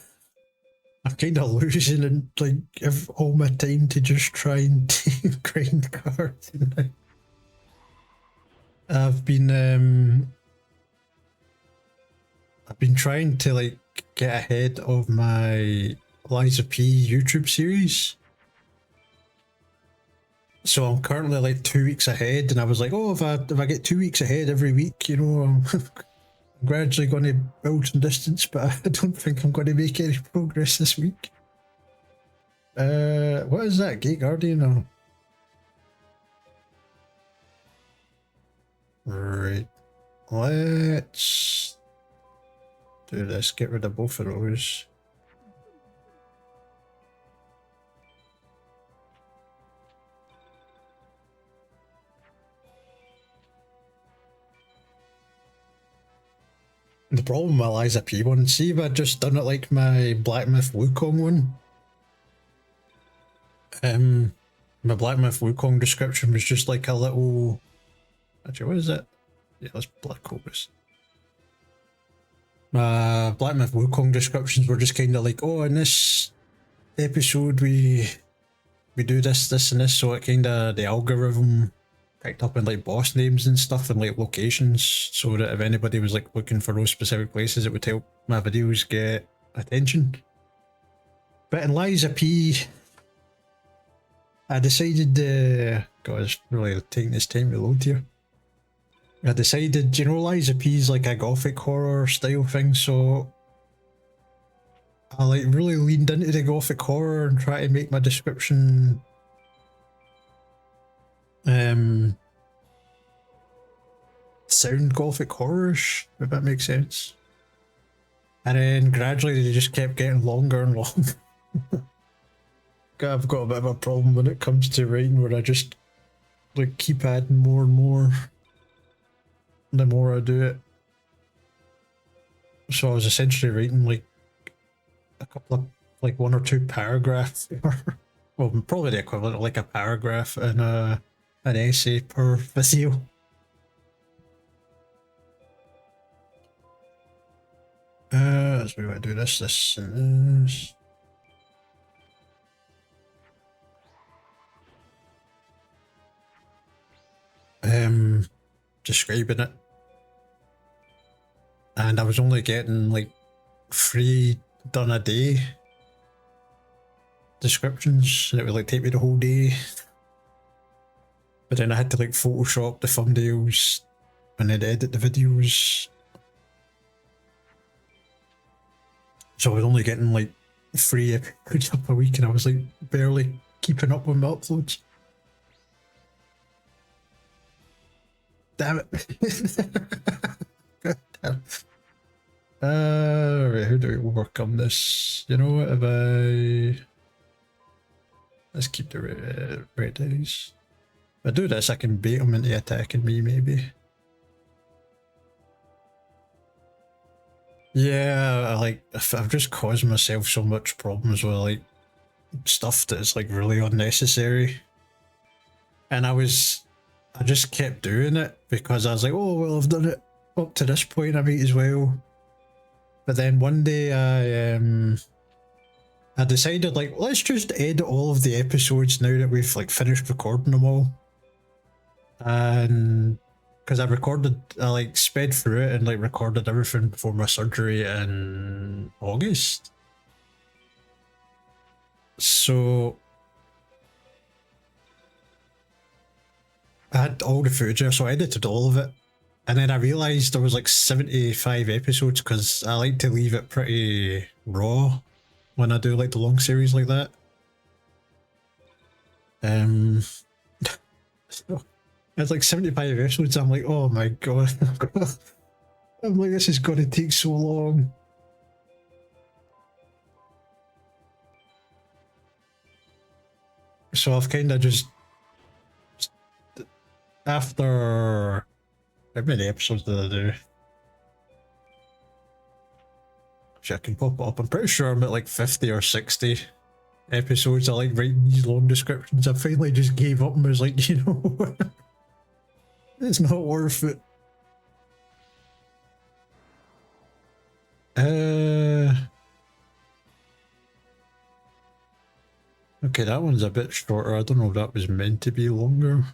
kind of losing and like all my time to just try and grind cards. I've been trying to like get ahead of my Lies of P YouTube series. So I'm currently like 2 weeks ahead, and I was like, oh, if I get 2 weeks ahead every week, you know, I'm gradually going to build some distance, but I don't think I'm going to make any progress this week. What is that, Gate Guardian? Or... Right, let's do this. Get rid of both of those. The problem with my Lies of P one, see if I'd just done it like my Black Myth Wukong one. My Black Myth Wukong description was just like a little... Actually, what is it? Yeah, that's Black Cobras. My Black Myth Wukong descriptions were just kind of like, oh, in this episode we do this, and this, so it kind of, the algorithm picked up in like boss names and stuff and like locations, so that if anybody was like looking for those specific places, it would help my videos get attention. But in Lies of P, I decided, God, it's really taking this time to load here. I decided, you know, Lies of P is like a gothic horror style thing, so I like really leaned into the gothic horror and try to make my description sound gothic horrorish, if that makes sense. And then gradually they just kept getting longer and longer. I've got a bit of a problem when it comes to writing where I just like keep adding more and more the more I do it. So I was essentially writing like a couple of like 1 or 2 paragraphs well, probably the equivalent of like a paragraph in an essay per video. So we want to do this and this. Describing it. And I was only getting like 3 done a day descriptions, and it would like take me the whole day. But then I had to like Photoshop the thumbnails and then edit the videos. So I was only getting like 3 episodes up a week, and I was like barely keeping up with my uploads. Damn it. God damn. Right, how do we overcome this? You know what, if I... Let's keep the red eyes. If I do this, I can bait them into attacking me, maybe. Yeah, like, I've just caused myself so much problems with, like, stuff that is, like, really unnecessary. And I just kept doing it because I was like, oh, well, I've done it up to this point, I might as well. But then one day I decided, like, let's just edit all of the episodes now that we've like finished recording them all. And because I like sped through it and like recorded everything before my surgery in August. So I had all the footage there, so I edited all of it. And then I realised there was like 75 episodes because I like to leave it pretty raw when I do like the long series like that. So it's like 75 episodes. I'm like, oh my god. I'm like, this is gonna take so long. So I've kind of just after how many episodes did I do? Actually, I can pop it up. I'm pretty sure I'm at like 50 or 60 episodes. I like writing these long descriptions. I finally just gave up and was like, you know, it's not worth it. Okay, that one's a bit shorter. I don't know if that was meant to be longer.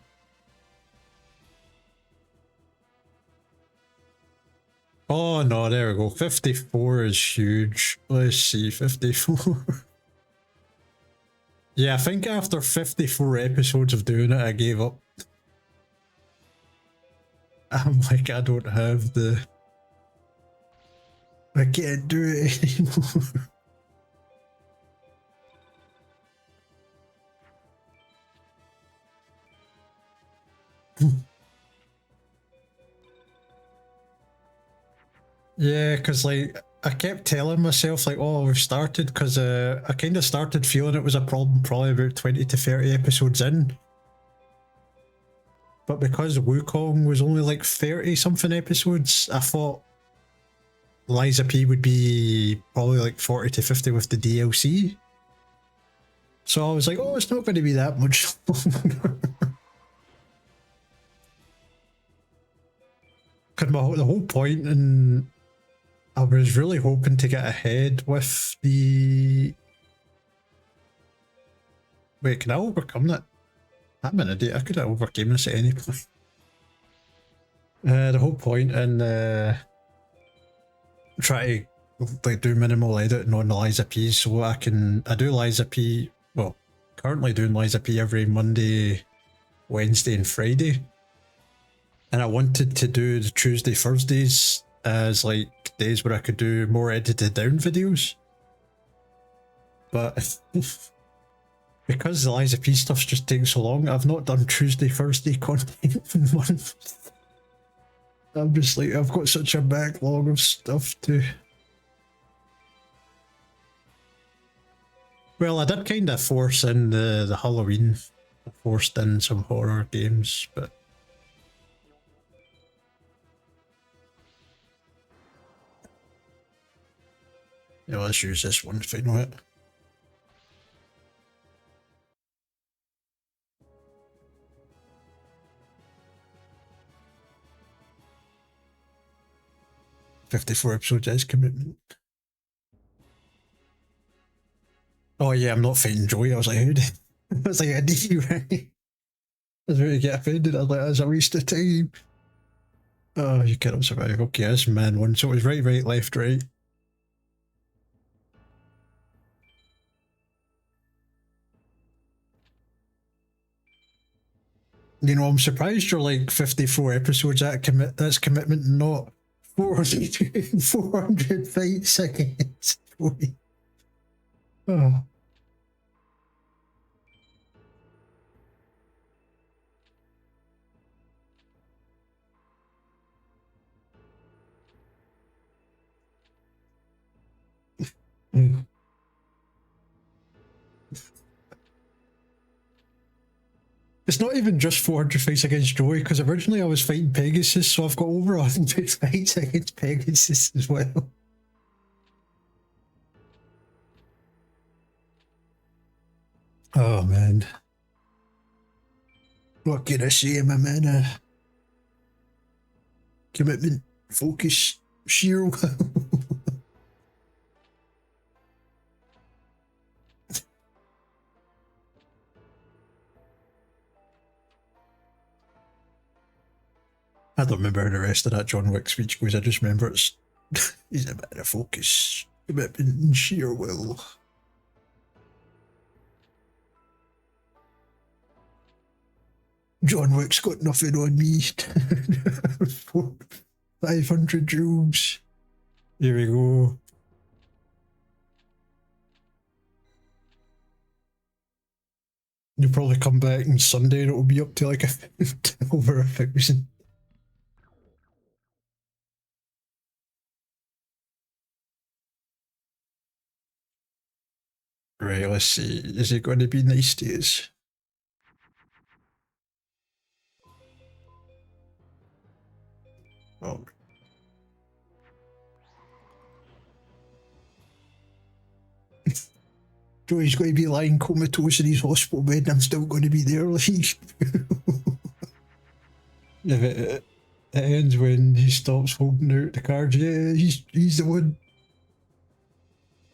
Oh no, there we go. 54 is huge. Let's see, 54. Yeah, I think after 54 episodes of doing it, I gave up. I'm like, I don't have the... I can't do it anymore. Yeah, because like I kept telling myself like, oh, we've started, because I kind of started feeling it was a problem probably about 20 to 30 episodes in. But because Wukong was only like 30 something episodes, I thought Lies of P would be probably like 40 to 50 with the DLC. So I was like, oh, it's not going to be that much longer. Because the whole point, and I was really hoping to get ahead with the... Wait, can I overcome that? I'm an idiot. I could have overcame this at any point. The whole point in try to like do minimal editing on the Lies of P, so I do Lies of P, well, currently doing Lies of P every Monday, Wednesday and Friday. And I wanted to do the Tuesday, Thursdays as like days where I could do more edited down videos. But because the Lies of P stuff's just taking so long, I've not done Tuesday, Thursday content in months. I'm just like, I've got such a backlog of stuff to... Well, I did kind of force in the Halloween. I forced in some horror games, but yeah, let's use this one to know it. "54 episodes is commitment." Oh yeah, I'm not fighting Joey. I was like, I was like, I need you, right? I was ready to get offended. I was like, that's a waste of time. Oh, you cannot survive. Okay, this man won. So it was right, right, left, right. You know, I'm surprised you're like 54 episodes at that's commitment, not 400, 400 fight seconds. Oh. Mm. It's not even just 400 fights against Joey, because originally I was fighting Pegasus, so I've got over 100 fights against Pegasus as well. Oh man. What can I say, my man? Commitment, focus, sheer will. I don't remember the rest of that John Wick speech because I just remember it's he's a man of focus, commitment, and sheer will. John Wick's got nothing on me. 500 joules. Here we go. You'll probably come back on Sunday and it'll be up to like over 1,000. Right, let's see. Is it going to be nice days? Oh. Joey's going to be lying comatose in his hospital bed and I'm still going to be there. Like, if it ends when he stops holding out the cards, yeah, he's the one.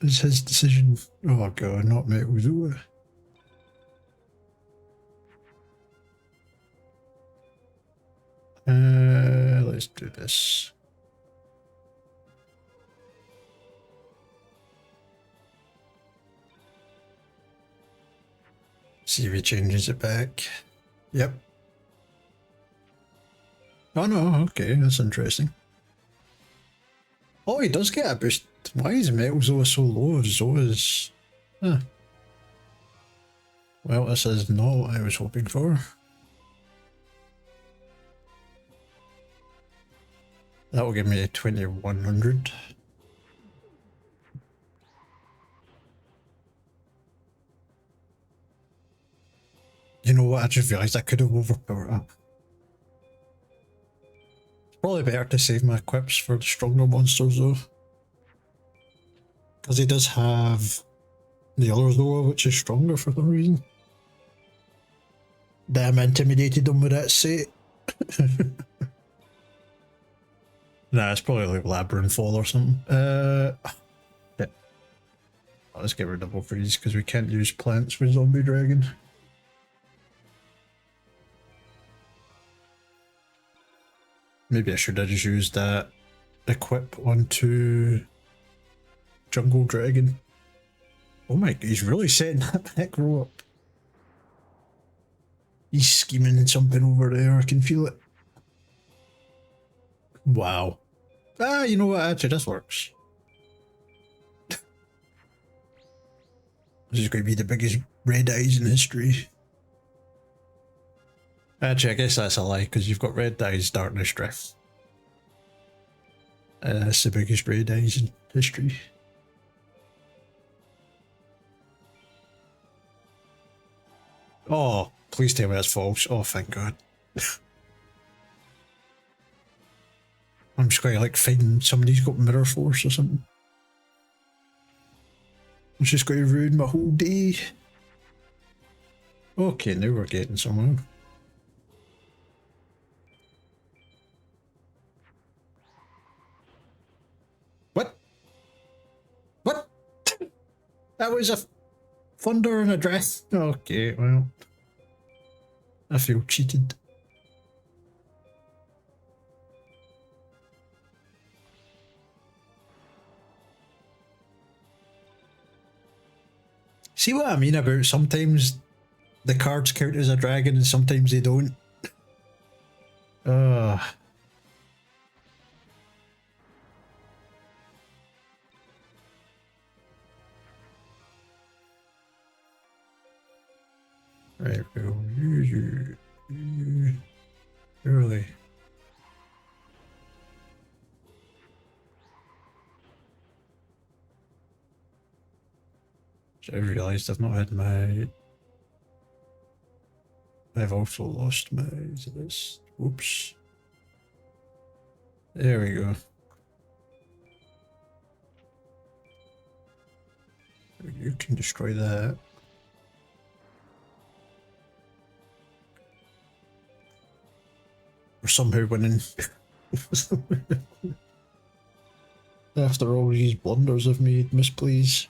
It's his decision. Oh god, not Metal. Let's do this. See if he changes it back. Yep. Oh no, okay, that's interesting. Oh, he does get a boost. Why is Metal Zoa so low if Zoa's... Huh. Well, this is not what I was hoping for. That will give me 2,100. You know what, I just realised I could have overpowered that. It's probably better to save my equips for the stronger monsters though. Because he does have the other Zoa, which is stronger for some reason. Damn, intimidated him with that set. Nah, it's probably like Labyrinth Fall or something. Yeah. Let's get rid of Double Freeze because we can't use plants with Zombie Dragon. Maybe I should have just used that equip onto Jungle Dragon. Oh my, he's really setting that back row up. He's scheming something over there, I can feel it. Wow. Ah, you know what, actually this works. This is going to be the biggest red eyes in history. Actually, I guess that's a lie, because you've got red eyes, darkness drift. That's the biggest red eyes in history. Oh, please tell me that's false. Oh, thank God. I'm just going to like find somebody's got mirror force or something. It's just going to ruin my whole day. Okay, now we're getting somewhere. What? What? That was a thunder and a dress. Okay, well, I feel cheated. See what I mean about sometimes the cards count as a dragon and sometimes they don't? Right, well, you, really. I realised I've not had my... I've also lost my... Is it this? Oops. There we go. You can destroy that. We're somehow winning. After all these blunders I've made, miss please.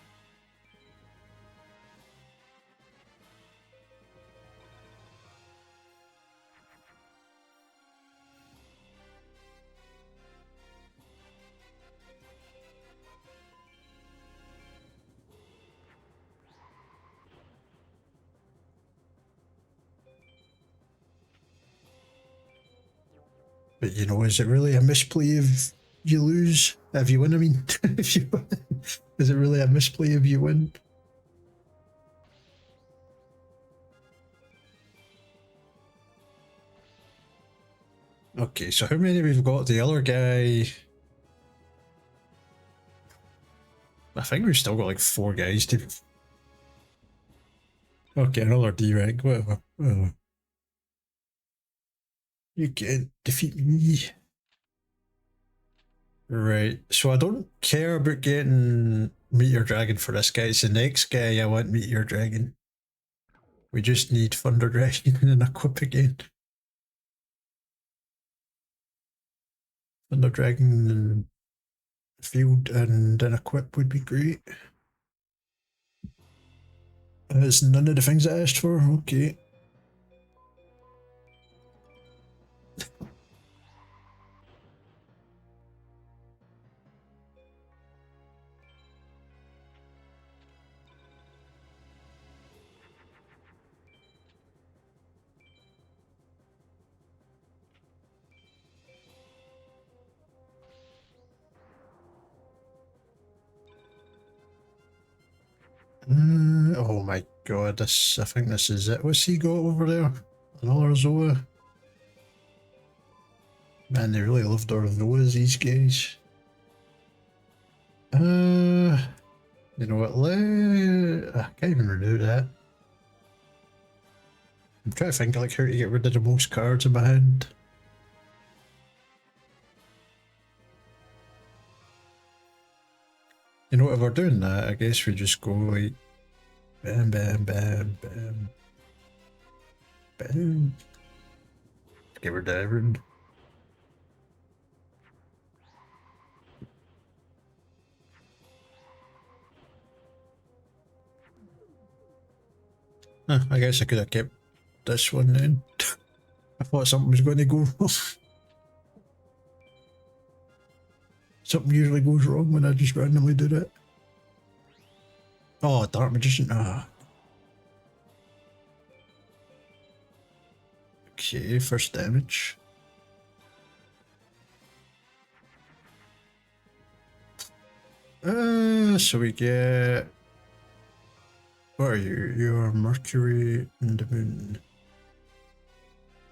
But you know, is it really a misplay if you lose? If you win, I mean. If you win. Is it really a misplay if you win? Okay, so how many we've got? The other guy... I think we've still got like 4 guys to... Okay, another D rank, whatever. You can't defeat me. Right, so I don't care about getting Meteor Dragon for this guy. It's the next guy I want Meteor Dragon. We just need Thunder Dragon and equip again. Thunder Dragon and field and an equip would be great. It's none of the things I asked for, okay. Oh my god, this, I think this is it. What's he got over there? Another Zoa? Man, they really love their Zoas, these guys. You know what, I can't even renew that. I'm trying to think like how to get rid of the most cards in my hand. You know what, if we're doing that, I guess we just go like bam, bam, bam, bam, bam. Get rid of everything. I guess I could have kept this one then. I thought something was going to go wrong. Something usually goes wrong when I just randomly do that. Oh, Dark Magician. Ah. Okay, first damage. So we get... What are you? You're Mercury and the Moon.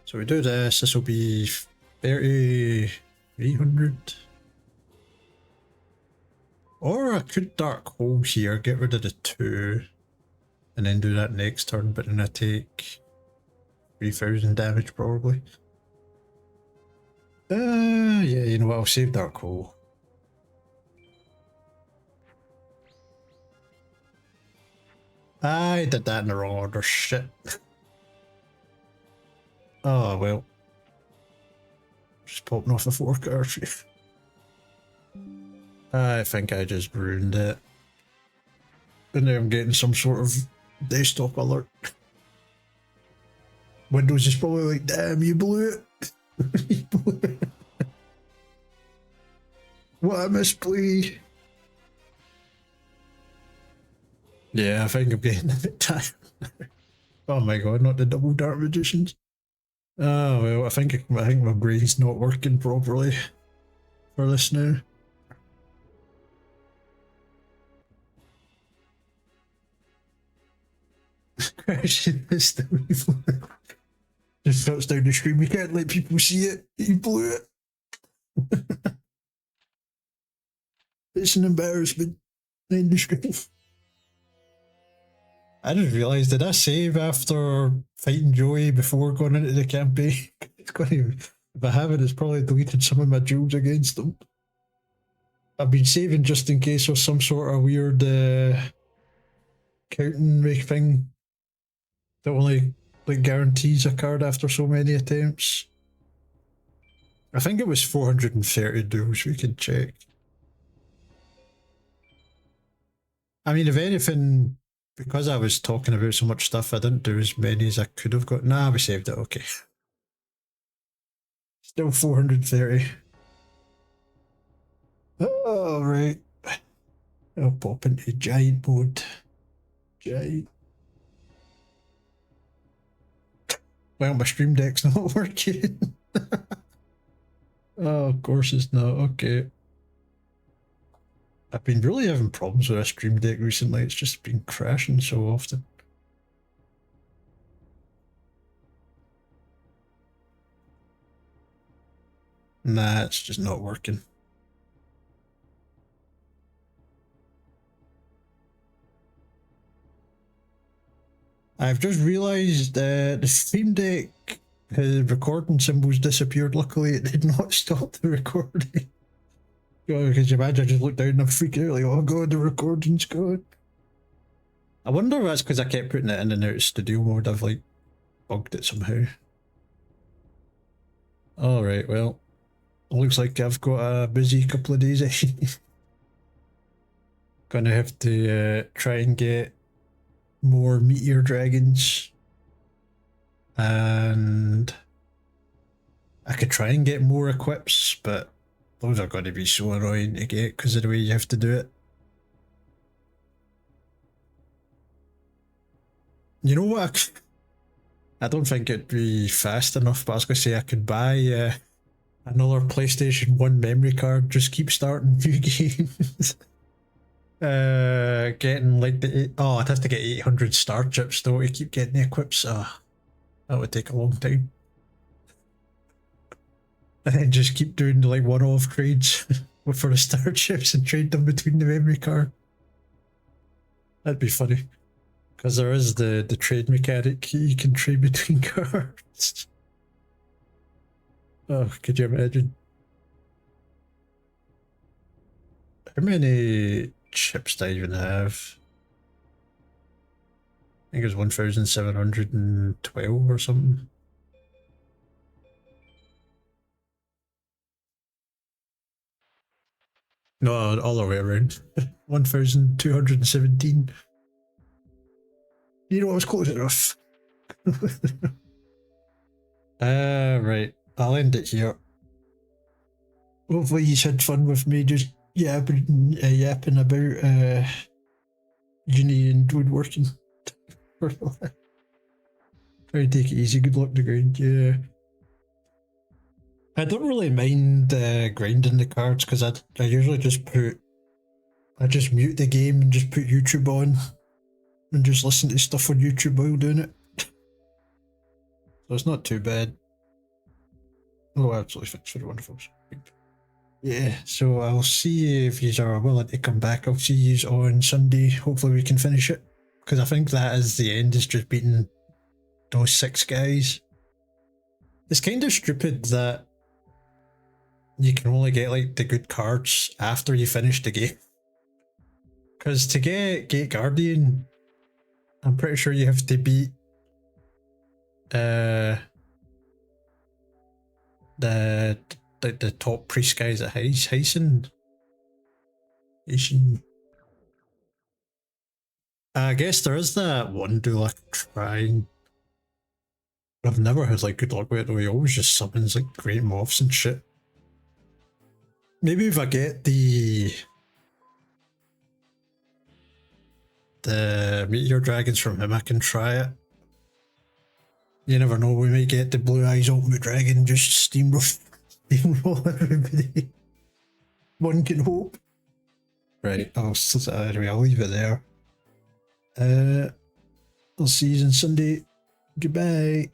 So we do this, this will be 3,300. Or I could Dark Hole here, get rid of the 2. and then do that next turn, but then I take 3000 damage probably. Yeah, you know what, I'll save Dark Hole. I did that in the wrong order, shit. Oh well. Just popping off a 4 tree. I think I just ruined it. And now I'm getting some sort of desktop alert. Windows is probably like, damn, you blew it. You blew it. What a misplay. Yeah, I think I'm getting a bit tired. Oh my god, not the double Dark Magicians. Oh well, I think my brain's not working properly for this now. Crashing missed the replay. Just shuts down the screen. We can't let people see it. You blew it. It's an embarrassment. End the screen. I just realised, did I save after fighting Joey before going into the campaign? It's going to, if I haven't, it's probably deleted some of my jewels against them. I've been saving just in case there's some sort of weird counting thing that only like guarantees a card after so many attempts. I think it was 430 duels, we can check. I mean, if anything, because I was talking about so much stuff, I didn't do as many as I could have got. Nah, we saved it, okay. Still 430. Oh, right. I'll pop into giant mode. Giant. Well, my stream deck's not working. Oh, of course it's not. Okay. I've been really having problems with a stream deck recently. It's just been crashing so often. Nah, it's just not working. I've just realised the Stream Deck recording symbols disappeared. Luckily, it did not stop the recording. Because you imagine, I just looked down and I'm freaking out like, oh god, the recording's gone. I wonder if that's because I kept putting it in and out of studio mode. I've like bugged it somehow. Alright, well, looks like I've got a busy couple of days ahead. Gonna have to try and get more meteor dragons, and I could try and get more equips, but those are going to be so annoying to get because of the way you have to do it. You know what? I don't think it'd be fast enough, but I was going to say I could buy another PlayStation 1 memory card, just keep starting new games. Getting like I'd have to get 800 star chips though to keep getting the equips. That would take a long time. And then just keep doing like one-off trades for the star chips and trade them between the memory card. That'd be funny. Because there is the trade mechanic, you can trade between cards. Oh, could you imagine? How many chips do I even have? I think it was 1712 or something. No, all the way around. 1217. You know, I was close enough. Right. I'll end it here. Hopefully you had fun with me just yapping about uni and woodworking. Try to take it easy, good luck to grind, yeah. I don't really mind grinding the cards because I usually just mute the game and just put YouTube on and just listen to stuff on YouTube while doing it. So it's not too bad. Oh, absolutely fixed for the wonderful. Yeah, so I'll see if you are willing to come back. I'll see you on Sunday. Hopefully we can finish it. Because I think that is the end, is just beating those 6 guys. It's kind of stupid that you can only get like the good cards after you finish the game. Because to get Gate Guardian, I'm pretty sure you have to beat the top priest guys at Heisen. I guess there is that one duel I could try. I've never had like good luck with it though. He always just summons like great mobs and shit. Maybe if I get the meteor dragons from him, I can try it. You never know, we might get the Blue Eyes Ultimate Dragon just steamroll everybody. One can hope. Right, anyway, I'll leave it there. I'll see you on Sunday. Goodbye.